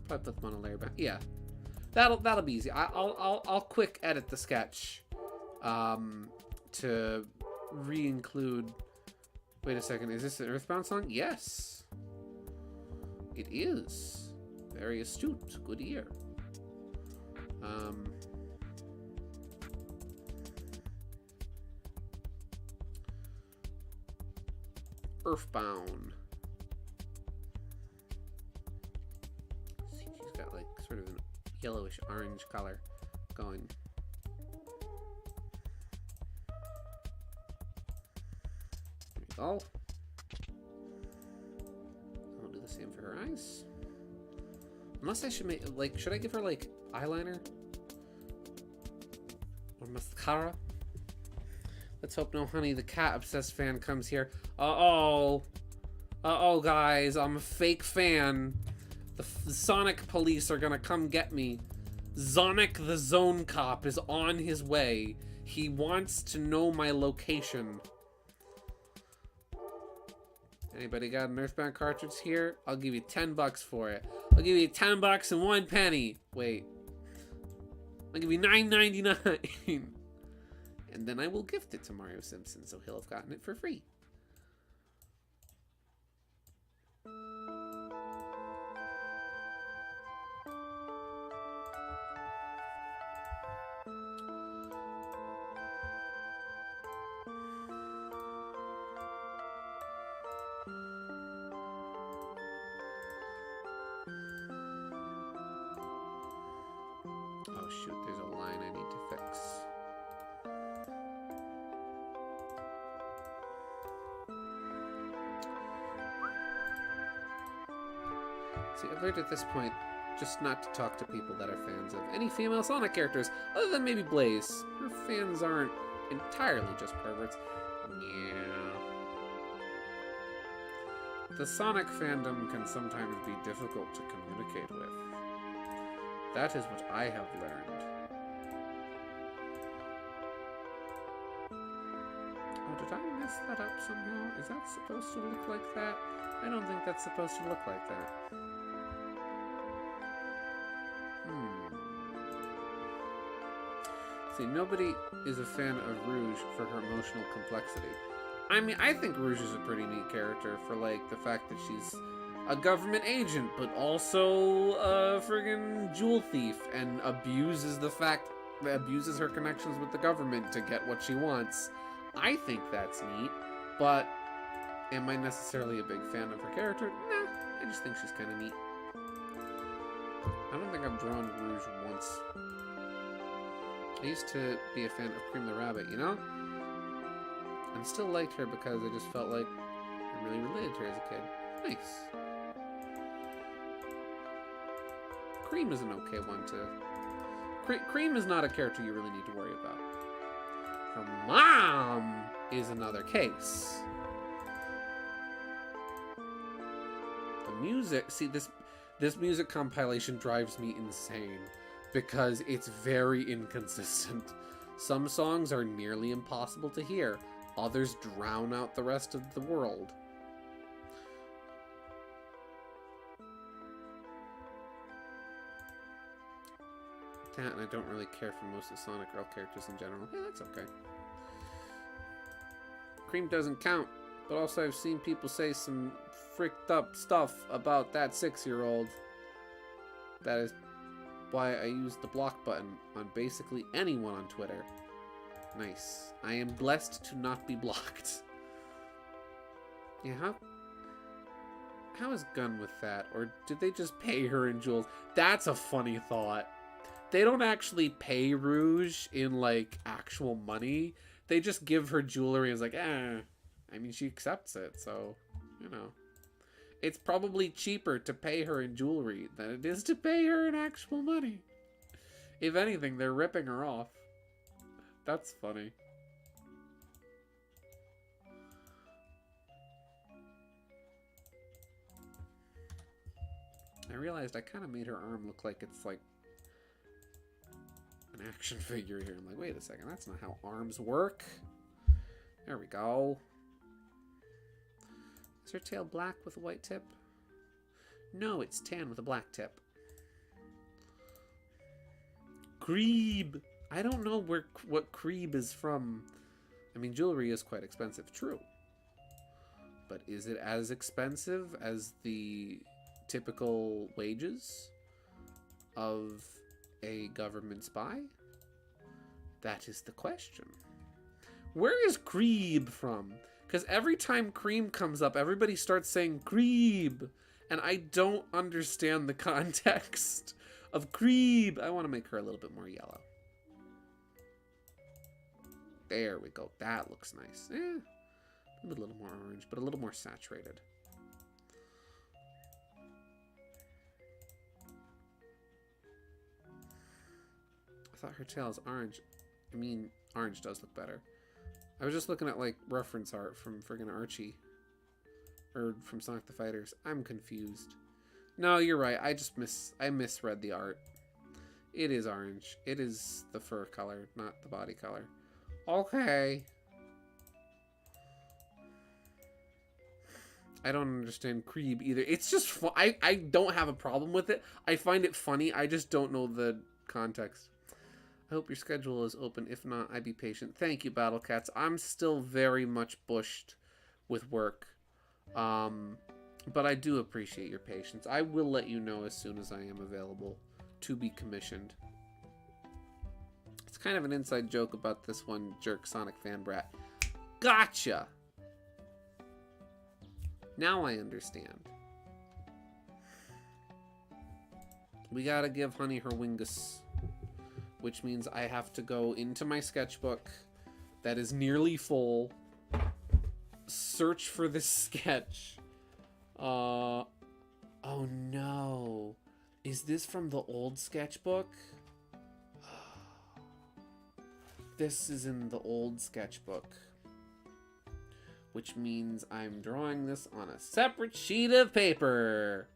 Probably put them on a layer back. Yeah. That'll be easy. I'll quick edit the sketch. To re-include... Wait a second, is this an Earthbound song? Yes. It is. Very astute. Good ear. Earthbound. See, she's got like sort of a yellowish orange color going. There we go. I'll do the same for her eyes. Unless I should make, like, should I give her, like, eyeliner? Or mascara? Let's hope no Honey the Cat obsessed fan comes here. Uh-oh. Uh-oh, guys. I'm a fake fan. The Sonic police are gonna come get me. Sonic the Zone Cop is on his way. He wants to know my location. Anybody got an Earthbound cartridge here? I'll give you $10 for it. I'll give you 10 bucks and 1 penny. Wait. I'll give you $9.99. And then I will gift it to Mario Simpson, so he'll have gotten it for free. Oh shoot, there's a line I need to fix. See, I've learned at this point just not to talk to people that are fans of any female Sonic characters, other than maybe Blaze. Her fans aren't entirely just perverts. Yeah. The Sonic fandom can sometimes be difficult to communicate with. That is what I have learned. Oh, did I mess that up somehow? Is that supposed to look like that? I don't think that's supposed to look like that. See, nobody is a fan of Rouge for her emotional complexity. I mean, I think Rouge is a pretty neat character for, like, the fact that she's a government agent, but also a friggin' jewel thief, and abuses her connections with the government to get what she wants. I think that's neat, but am I necessarily a big fan of her character? Nah, I just think she's kind of neat. I don't think I've drawn Rouge once. I used to be a fan of Cream the Rabbit, you know? And still liked her because I just felt like I really related to her as a kid. Nice. Cream is an okay one to... Cream is not a character you really need to worry about. Her mom is another case. The music... See, this music compilation drives me insane because it's very inconsistent. Some songs are nearly impossible to hear. Others drown out the rest of the world. That, and I don't really care for most of Sonic Girl characters in general. Yeah, that's okay. Cream doesn't count, but also I've seen people say some fricked up stuff about that 6-year-old that is why I use the block button on basically anyone on Twitter. Nice. I am blessed to not be blocked. Yeah, how is Gunn with that? Or did they just pay her in jewels? That's a funny thought. They don't actually pay Rouge in, like, actual money. They just give her jewelry and it's like, I mean, she accepts it, so, you know. It's probably cheaper to pay her in jewelry than it is to pay her in actual money. If anything, they're ripping her off. That's funny. I realized I kind of made her arm look like it's like an action figure here. I'm like, wait a second, that's not how arms work. There we go. Is her tail black with a white tip? No, it's tan with a black tip. Creeb. I don't know what Creeb is from. I mean, jewelry is quite expensive, true. But is it as expensive as the typical wages of a government spy? That is the question. Where is Creeb from? Because every time cream comes up, everybody starts saying Creeb. And I don't understand the context of Creeb. I want to make her a little bit more yellow. There we go. That looks nice. A little more orange, but a little more saturated. I thought her tail is orange. I mean, orange does look better. I was just looking at, like, reference art from friggin' Archie. Or from Sonic the Fighters. I'm confused. No, you're right. I misread the art. It is orange. It is the fur color, not the body color. Okay. I don't understand Creeb either. It's just fun. I don't have a problem with it. I find it funny. I just don't know the context. I hope your schedule is open. If not, I'd be patient. Thank you, Battle Cats. I'm still very much bushed with work. But I do appreciate your patience. I will let you know as soon as I am available to be commissioned. It's kind of an inside joke about this one jerk Sonic fan brat. Gotcha! Now I understand. We gotta give Honey her wingus. Which means I have to go into my sketchbook that is nearly full, search for this sketch. Oh no. Is this from the old sketchbook? This is in the old sketchbook. Which means I'm drawing this on a separate sheet of paper.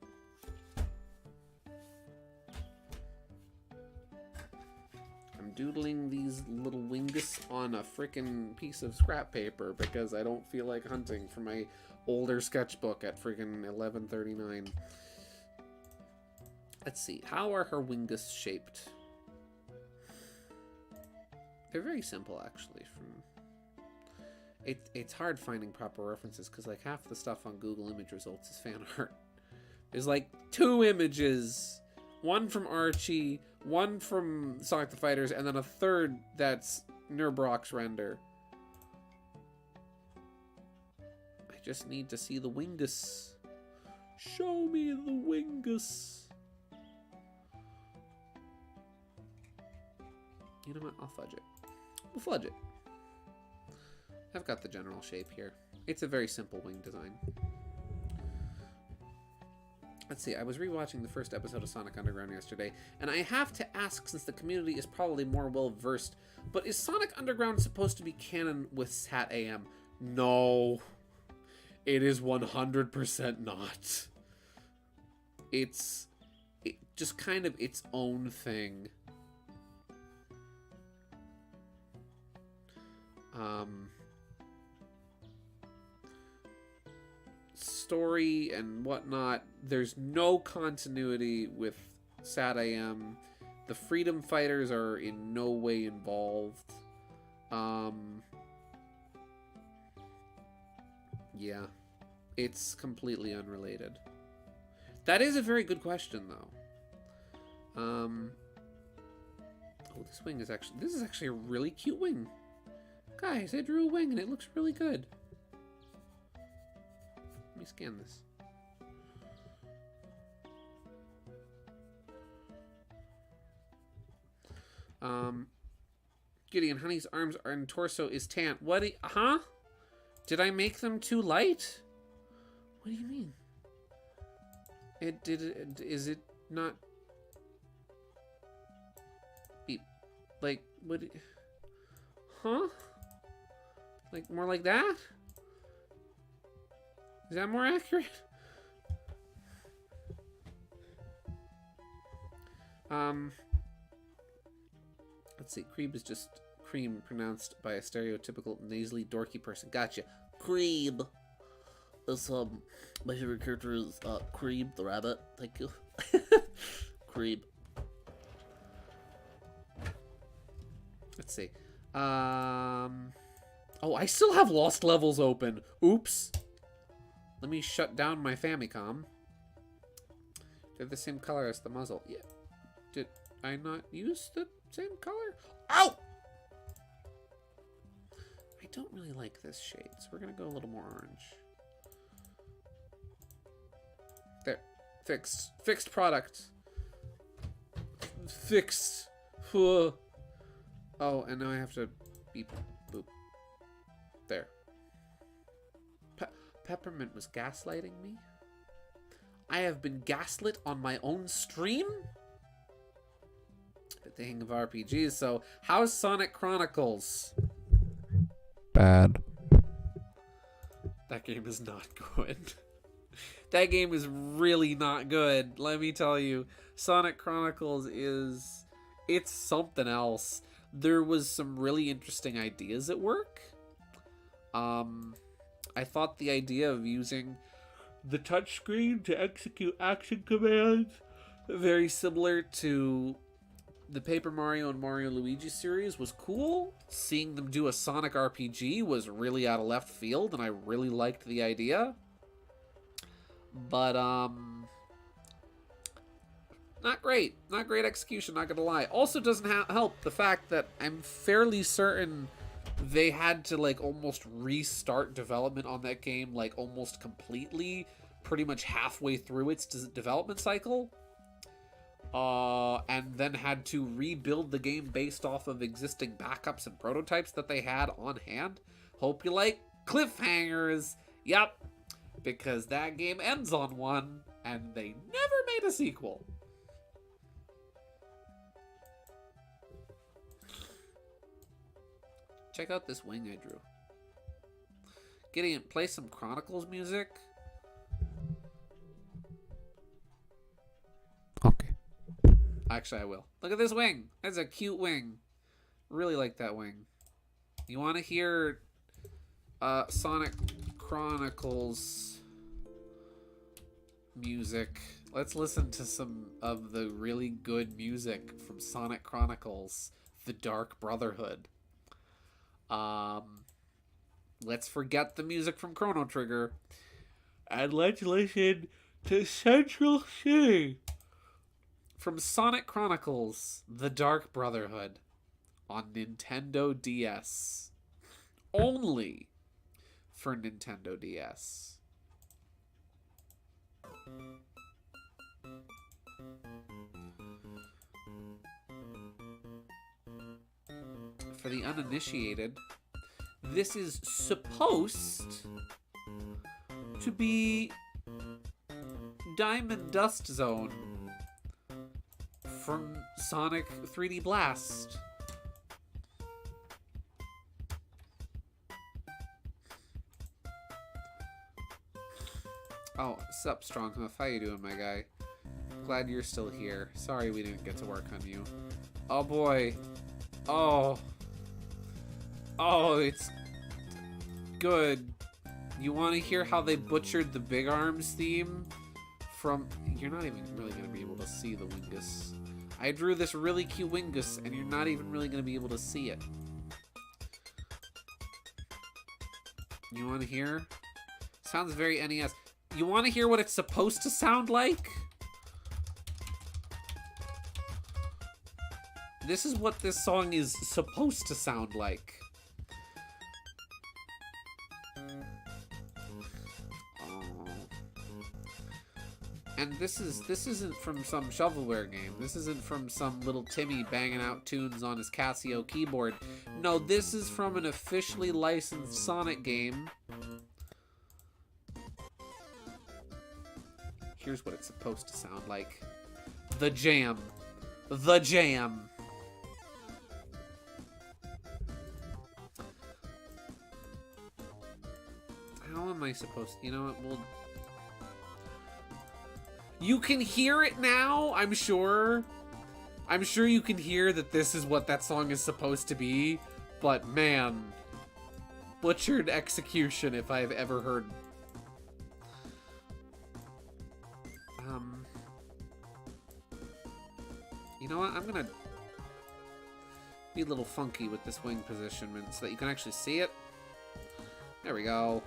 Doodling these little wingus on a frickin' piece of scrap paper because I don't feel like hunting for my older sketchbook at frickin' 11:39. Let's see. How are her wingus shaped? They're very simple, actually. It's hard finding proper references because like half the stuff on Google image results is fan art. There's like 2 images. One from Archie, one from Sonic the Fighters, and then a third that's Nurbrock's render. I just need to see the wingus. Show me the wingus. You know what? I'll fudge it. We'll fudge it. I've got the general shape here. It's a very simple wing design. Let's see, I was rewatching the first episode of Sonic Underground yesterday, and I have to ask, since the community is probably more well-versed, but is Sonic Underground supposed to be canon with Sat AM? No. It is 100% not. It's just kind of its own thing. Story and whatnot, there's no continuity with Sat AM. The Freedom Fighters are in no way involved. Yeah, it's completely unrelated. That is a very good question, though. Oh, this wing is actually... This is actually a really cute wing. Guys, I drew a wing and it looks really good. Let me scan this. Gideon, Honey's arms and torso is tan. What? Huh? Did I make them too light? What do you mean? Is it not? Beep. Like, what? Huh? Like, more like that? Is that more accurate? Let's see. Creeb is just cream pronounced by a stereotypical nasally dorky person. Gotcha. Creeb. It's, my favorite character is, Creeb the rabbit. Thank you. Creeb. Let's see. Oh, I still have lost levels open. Oops. Let me shut down my Famicom. They're the same color as the muzzle. Yeah. Did I not use the same color? Ow! I don't really like this shade, so we're gonna go a little more orange. There. Fixed. Fixed product. Fixed. Oh, and now I have to beep. Boop. There. Peppermint was gaslighting me? I have been gaslit on my own stream? The hang of RPGs, so how's Sonic Chronicles? Bad. That game is not good. That game is really not good, let me tell you. Sonic Chronicles is... It's something else. There was some really interesting ideas at work. I thought the idea of using the touchscreen to execute action commands, very similar to the Paper Mario and Mario Luigi series, was cool. Seeing them do a Sonic RPG was really out of left field, and I really liked the idea. But, not great. Not great execution, not gonna lie. Also doesn't help the fact that I'm fairly certain they had to, like, almost restart development on that game, like, almost completely, pretty much halfway through its development cycle. And then had to rebuild the game based off of existing backups and prototypes that they had on hand. Hope you like cliffhangers. Yep. Because that game ends on one, and they never made a sequel. Check out this wing I drew. Gideon, play some Chronicles music. Okay. Actually, I will. Look at this wing. That's a cute wing. Really like that wing. You want to hear Sonic Chronicles music? Let's listen to some of the really good music from Sonic Chronicles, The Dark Brotherhood. Let's forget the music from Chrono Trigger, and let's listen to Central City from Sonic Chronicles, The Dark Brotherhood, on Nintendo DS. Only for Nintendo DS. For the uninitiated, this is supposed to be Diamond Dust Zone from Sonic 3D Blast. Oh, sup, Stronghoof. How you doing, my guy? Glad you're still here. Sorry we didn't get to work on you. Oh, boy. Oh. Oh, it's good. You want to hear how they butchered the Big Arms theme? From... You're not even really going to be able to see the Wingus. I drew this really cute Wingus, and you're not even really going to be able to see it. You want to hear? Sounds very NES. You want to hear what it's supposed to sound like? This is what this song is supposed to sound like. And this isn't from some shovelware game. This isn't from some little Timmy banging out tunes on his Casio keyboard. No, this is from an officially licensed Sonic game. Here's what it's supposed to sound like. The Jam. The Jam. How am I supposed to... You know what, we'll... You can hear it now, I'm sure. I'm sure you can hear that this is what that song is supposed to be. But man, butchered execution if I've ever heard. You know what? I'm gonna be a little funky with this wing positionment so that you can actually see it. There we go.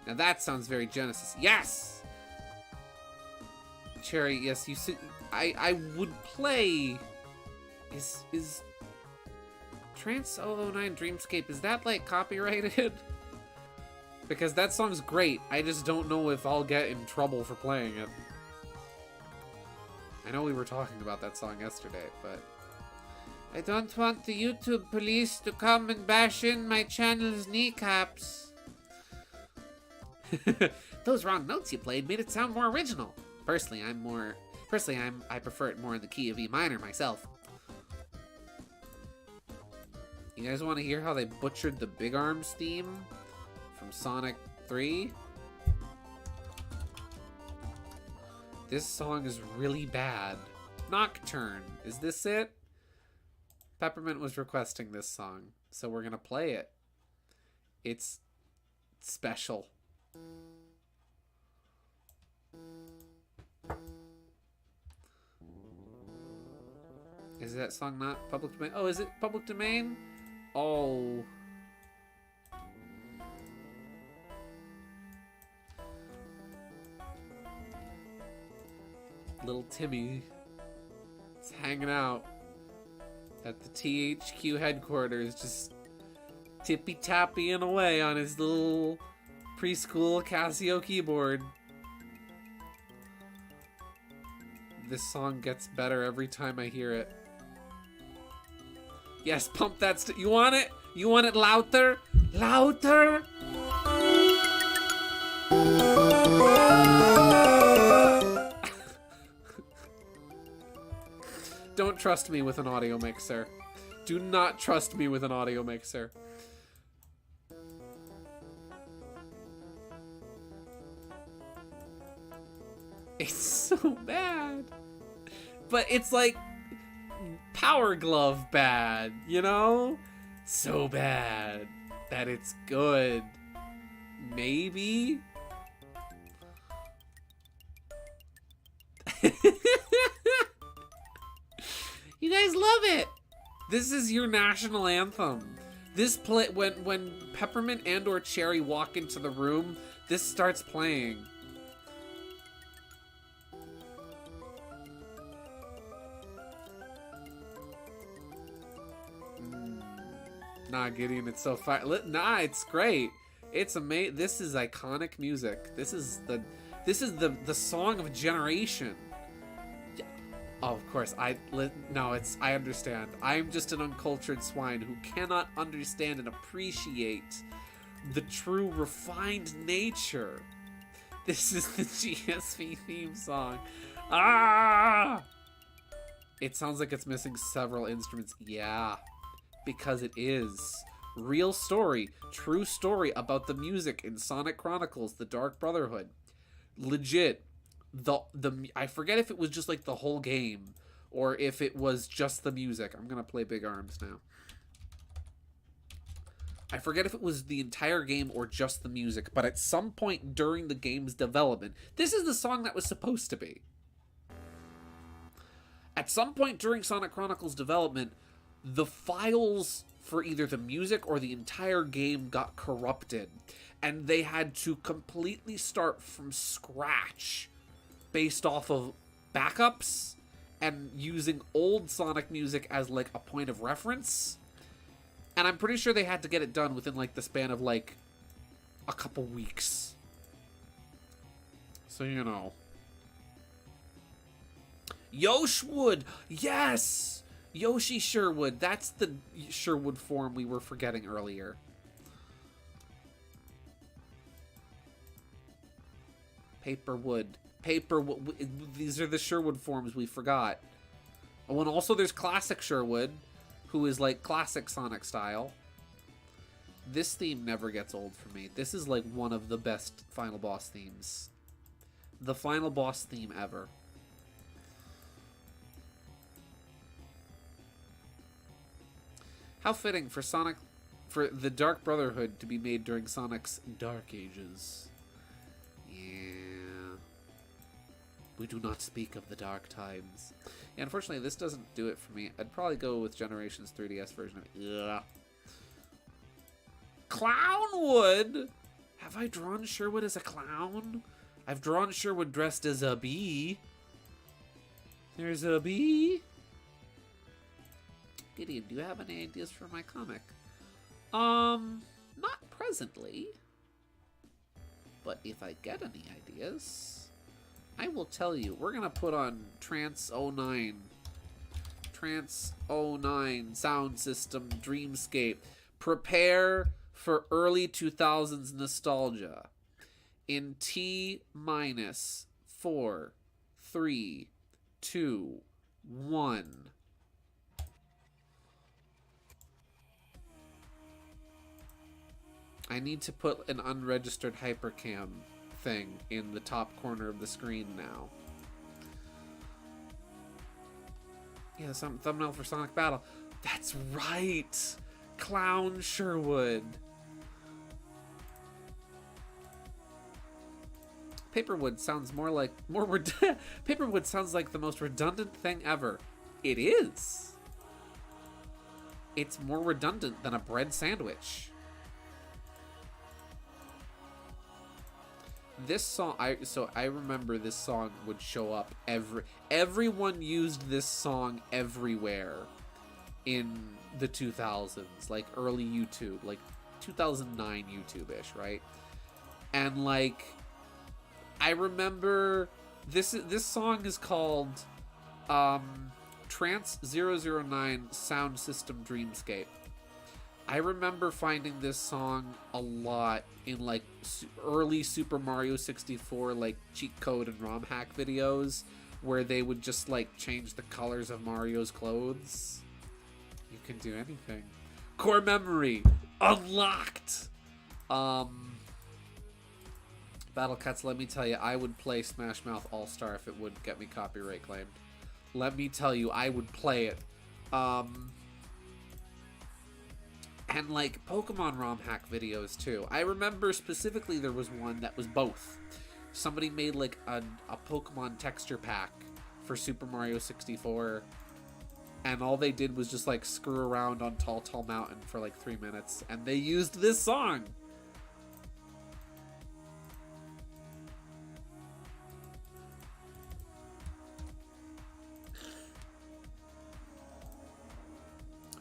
Now that sounds very Genesis. Yes! Cherry, yes, you see, I would play. Is Trance 009 Dreamscape, is that like copyrighted? Because that song's great. I just don't know if I'll get in trouble for playing it. I know we were talking about that song yesterday, but I don't want the YouTube police to come and bash in my channel's kneecaps. Those wrong notes you played made it sound more original. Personally, I prefer it more in the key of E minor myself. You guys want to hear how they butchered the Big Arms theme from Sonic 3? This song is really bad. Nocturne. Is this it? Peppermint was requesting this song, so we're gonna play it. It's special. Is that song not public domain? Oh, is it public domain? Oh. Little Timmy is hanging out at the THQ headquarters, just tippy-tappying away on his little preschool Casio keyboard. This song gets better every time I hear it. Yes, pump that you want it? You want it louder? Louder? Don't trust me with an audio mixer. Do not trust me with an audio mixer. It's so bad. But it's like Power Glove bad, you know? So bad that it's good. Maybe? You guys love it. This is your national anthem. This play when Peppermint and or Cherry walk into the room, this starts playing. Nah, Gideon, it's so fire. Nah, it's great. It's amazing. This is iconic music. This is the song of a generation. Yeah. Oh, of course. I understand. I'm just an uncultured swine who cannot understand and appreciate the true refined nature. This is the GSV theme song. Ah! It sounds like it's missing several instruments. Yeah. Because it is. Real story, true story about the music in Sonic Chronicles, The Dark Brotherhood. Legit. I forget if it was just like the whole game or if it was just the music. I'm gonna play Big Arms now. I forget if it was the entire game or just the music, but at some point during the game's development, this is the song that was supposed to be. At some point during Sonic Chronicles development, the files for either the music or the entire game got corrupted, and they had to completely start from scratch based off of backups and using old Sonic music as like a point of reference. And I'm pretty sure they had to get it done within like the span of like a couple weeks. So, you know. Yoshwood! Yes! Yoshi Sherwood. That's the Sherwood form we were forgetting earlier. Paperwood. Paperwood. These are the Sherwood forms we forgot. Oh, and also there's Classic Sherwood, who is like classic Sonic style. This theme never gets old for me. This is like one of the best final boss themes. The final boss theme ever. How fitting for the Dark Brotherhood to be made during Sonic's Dark Ages. Yeah. We do not speak of the dark times. Yeah, unfortunately, this doesn't do it for me. I'd probably go with Generations 3DS version of it. Ugh. Clownwood? Have I drawn Sherwood as a clown? I've drawn Sherwood dressed as a bee. There's a bee. Gideon, do you have any ideas for my comic? Not presently. But if I get any ideas, I will tell you. We're gonna put on Trance 09. Trance 09 Sound System Dreamscape. Prepare for early 2000s nostalgia. In T minus 4, 3, 2, 1. I need to put an unregistered hypercam thing in the top corner of the screen now. Yeah, some thumbnail for Sonic Battle. That's right! Clown Sherwood. Paperwood sounds Paperwood sounds like the most redundant thing ever. It is. It's more redundant than a bread sandwich. This song, I remember this song would show up everyone used this song everywhere in the 2000s, like early YouTube, like 2009 YouTube-ish, right? And like, I remember this song is called Trance 009 Sound System Dreamscape. I remember finding this song a lot in like early Super Mario 64 like cheat code and ROM hack videos where they would just like change the colors of Mario's clothes. You can do anything. Core memory unlocked. Battle Cuts, let me tell you, I would play Smash Mouth All-Star if it would get me copyright claimed. Let me tell you, I would play it. And like Pokemon ROM hack videos too. I remember specifically there was one that was both. Somebody made like a Pokemon texture pack for Super Mario 64. And all they did was just like screw around on Tall Tall Mountain for like 3 minutes. And they used this song.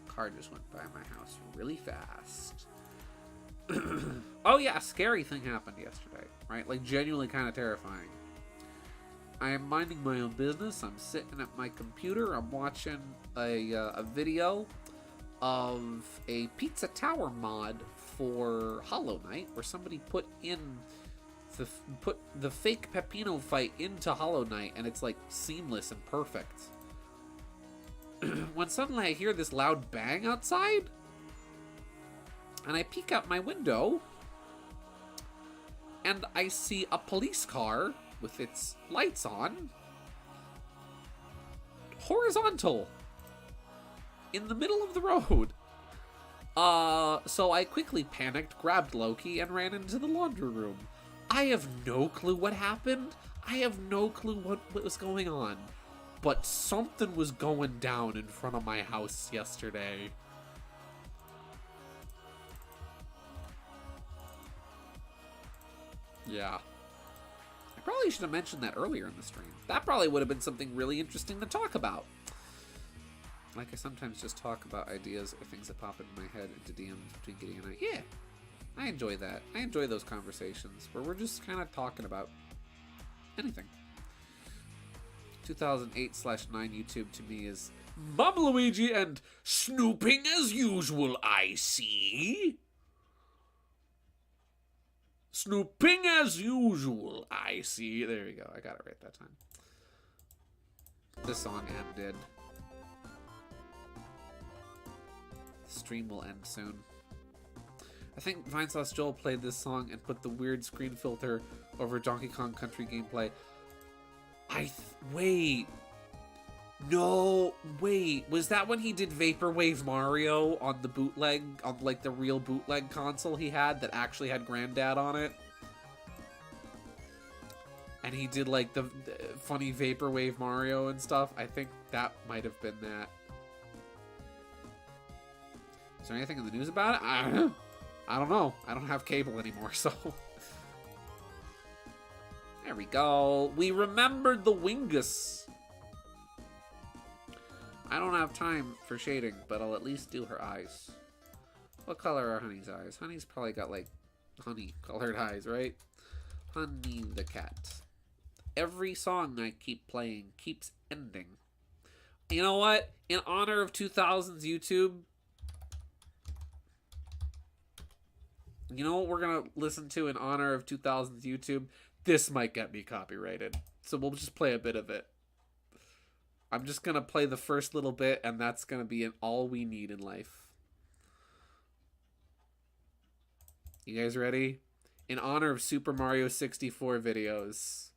Car just went by my house really fast. Oh yeah, scary thing happened yesterday, right? Like genuinely kind of terrifying. I am minding my own business. I'm sitting at my computer. I'm watching a video of a Pizza Tower mod for Hollow Knight, where somebody put the fake Peppino fight into Hollow Knight, and it's like seamless and perfect. When suddenly I hear this loud bang outside, and I peek out my window, and I see a police car with its lights on, horizontal, in the middle of the road. So I quickly panicked, grabbed Loki, and ran into the laundry room. I have no clue what happened. I have no clue what was going on. But something was going down in front of my house yesterday. Yeah. I probably should have mentioned that earlier in the stream. That probably would have been something really interesting to talk about. Like, I sometimes just talk about ideas or things that pop into my head into DMs between Gideon and I. Yeah, I enjoy that. I enjoy those conversations where we're just kind of talking about anything. 2008/9 YouTube to me is Luigi and snooping as usual, I see. Snooping as usual, I see. There you go. I got it right that time. This song ended. The stream will end soon. I think Vinesauce Joel played this song and put the weird screen filter over Donkey Kong Country gameplay. Wait. No, wait. Was that when he did Vaporwave Mario on the bootleg, on like the real bootleg console he had that actually had Granddad on it? And he did like the funny Vaporwave Mario and stuff? I think that might have been that. Is there anything in the news about it? I don't know. I don't have cable anymore, so... There we go. We remembered the Wingus. I don't have time for shading, but I'll at least do her eyes. What color are Honey's eyes? Honey's probably got, like, honey-colored eyes, right? Honey the cat. Every song I keep playing keeps ending. You know what? In honor of 2000's YouTube... You know what we're going to listen to in honor of 2000's YouTube? This might get me copyrighted. So we'll just play a bit of it. I'm just going to play the first little bit, and that's going to be all we need in life. You guys ready? In honor of Super Mario 64 videos.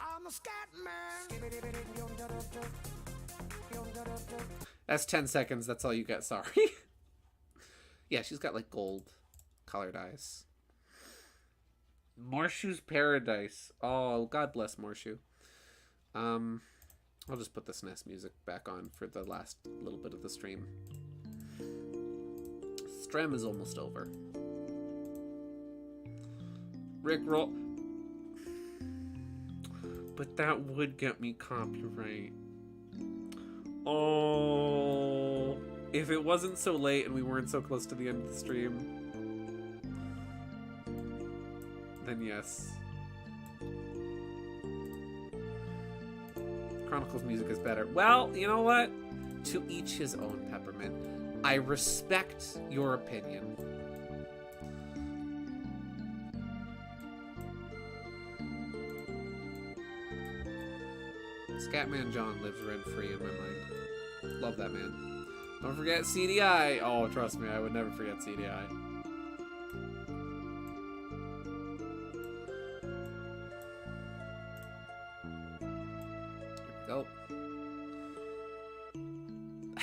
I'm a scat man. That's 10 seconds. That's all you get. Sorry. Yeah, she's got like gold colored eyes. Morshu's Paradise. Oh, God bless Morshu. I'll just put the SNES music back on for the last little bit of the stream. Stream is almost over. Rickroll. But that would get me copyright. Oh, if it wasn't so late and we weren't so close to the end of the stream, then yes. Chronicles music is better. Well, you know what? To each his own, Peppermint. I respect your opinion. Scatman John lives rent-free in my mind. Love that man. Don't forget CDI. Oh, trust me, I would never forget CDI.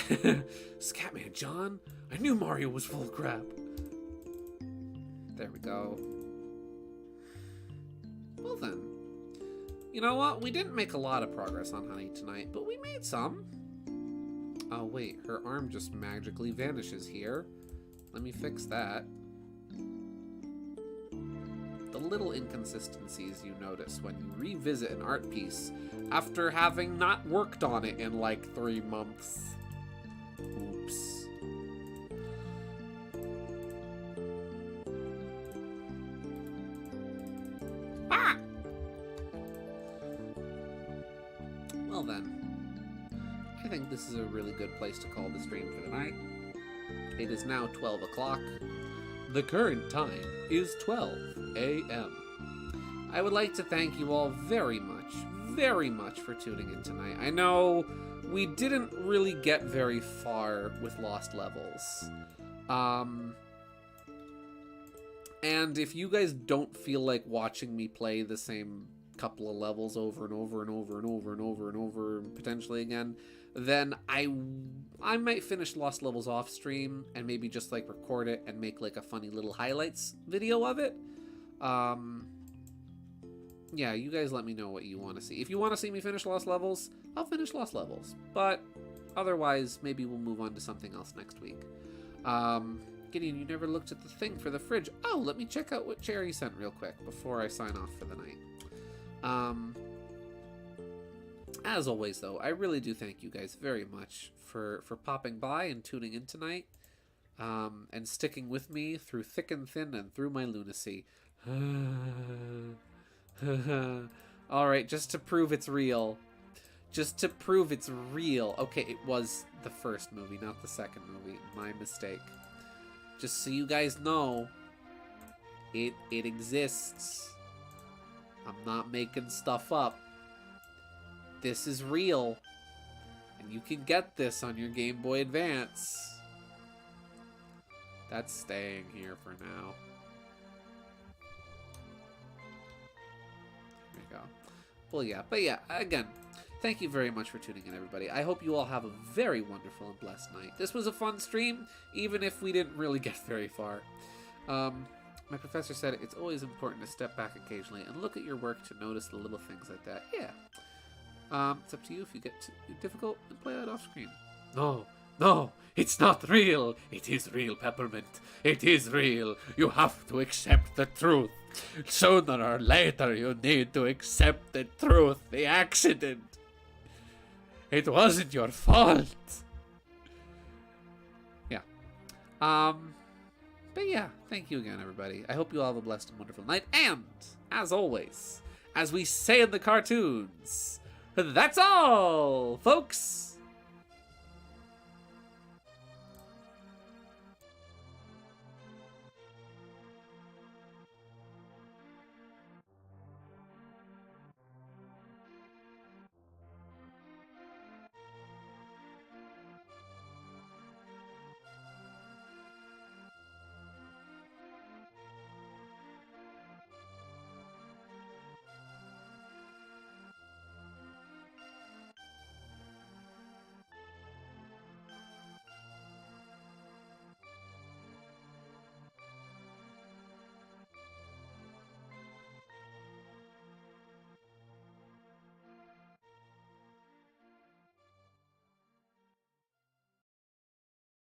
Here we go. Scatman John? I knew Mario was full of crap. There we go. Well then. You know what? We didn't make a lot of progress on Honey tonight, but we made some. Oh wait, her arm just magically vanishes here. Let me fix that. The little inconsistencies you notice when you revisit an art piece after having not worked on it in like 3 months. Oops. Ah! Well then, I think this is a really good place to call the stream for the night. It is now 12 o'clock. The current time is 12 a.m. I would like to thank you all very much for tuning in tonight. I know we didn't really get very far with Lost Levels. And if you guys don't feel like watching me play the same couple of levels over and over and over and over and over and over potentially again, then I might finish Lost Levels off stream and maybe just like record it and make like a funny little highlights video of it. Yeah, you guys let me know what you want to see. If you want to see me finish Lost Levels, I'll finish Lost Levels, but otherwise maybe we'll move on to something else next week. Gideon, you never looked at the thing for the fridge. Oh, let me check out what Jerry sent real quick before I sign off for the night. As always, though, I really do thank you guys very much for popping by and tuning in tonight, and sticking with me through thick and thin and through my lunacy. Alright, just to prove it's real. Just to prove it's real. Okay, it was the first movie, not the second movie. My mistake. Just so you guys know, it exists. I'm not making stuff up. This is real. And you can get this on your Game Boy Advance. That's staying here for now. There we go. Well, yeah. But yeah, again, thank you very much for tuning in, everybody. I hope you all have a very wonderful and blessed night. This was a fun stream, even if we didn't really get very far. My professor said it's always important to step back occasionally and look at your work to notice the little things like that. Yeah. It's up to you if you get too difficult and play that off screen. No, it's not real. It is real, Peppermint. It is real. You have to accept the truth. Sooner or later, you need to accept the truth. The accident. It wasn't your fault. Yeah. But yeah, thank you again, everybody. I hope you all have a blessed and wonderful night. And, as always, as we say in the cartoons, that's all, folks.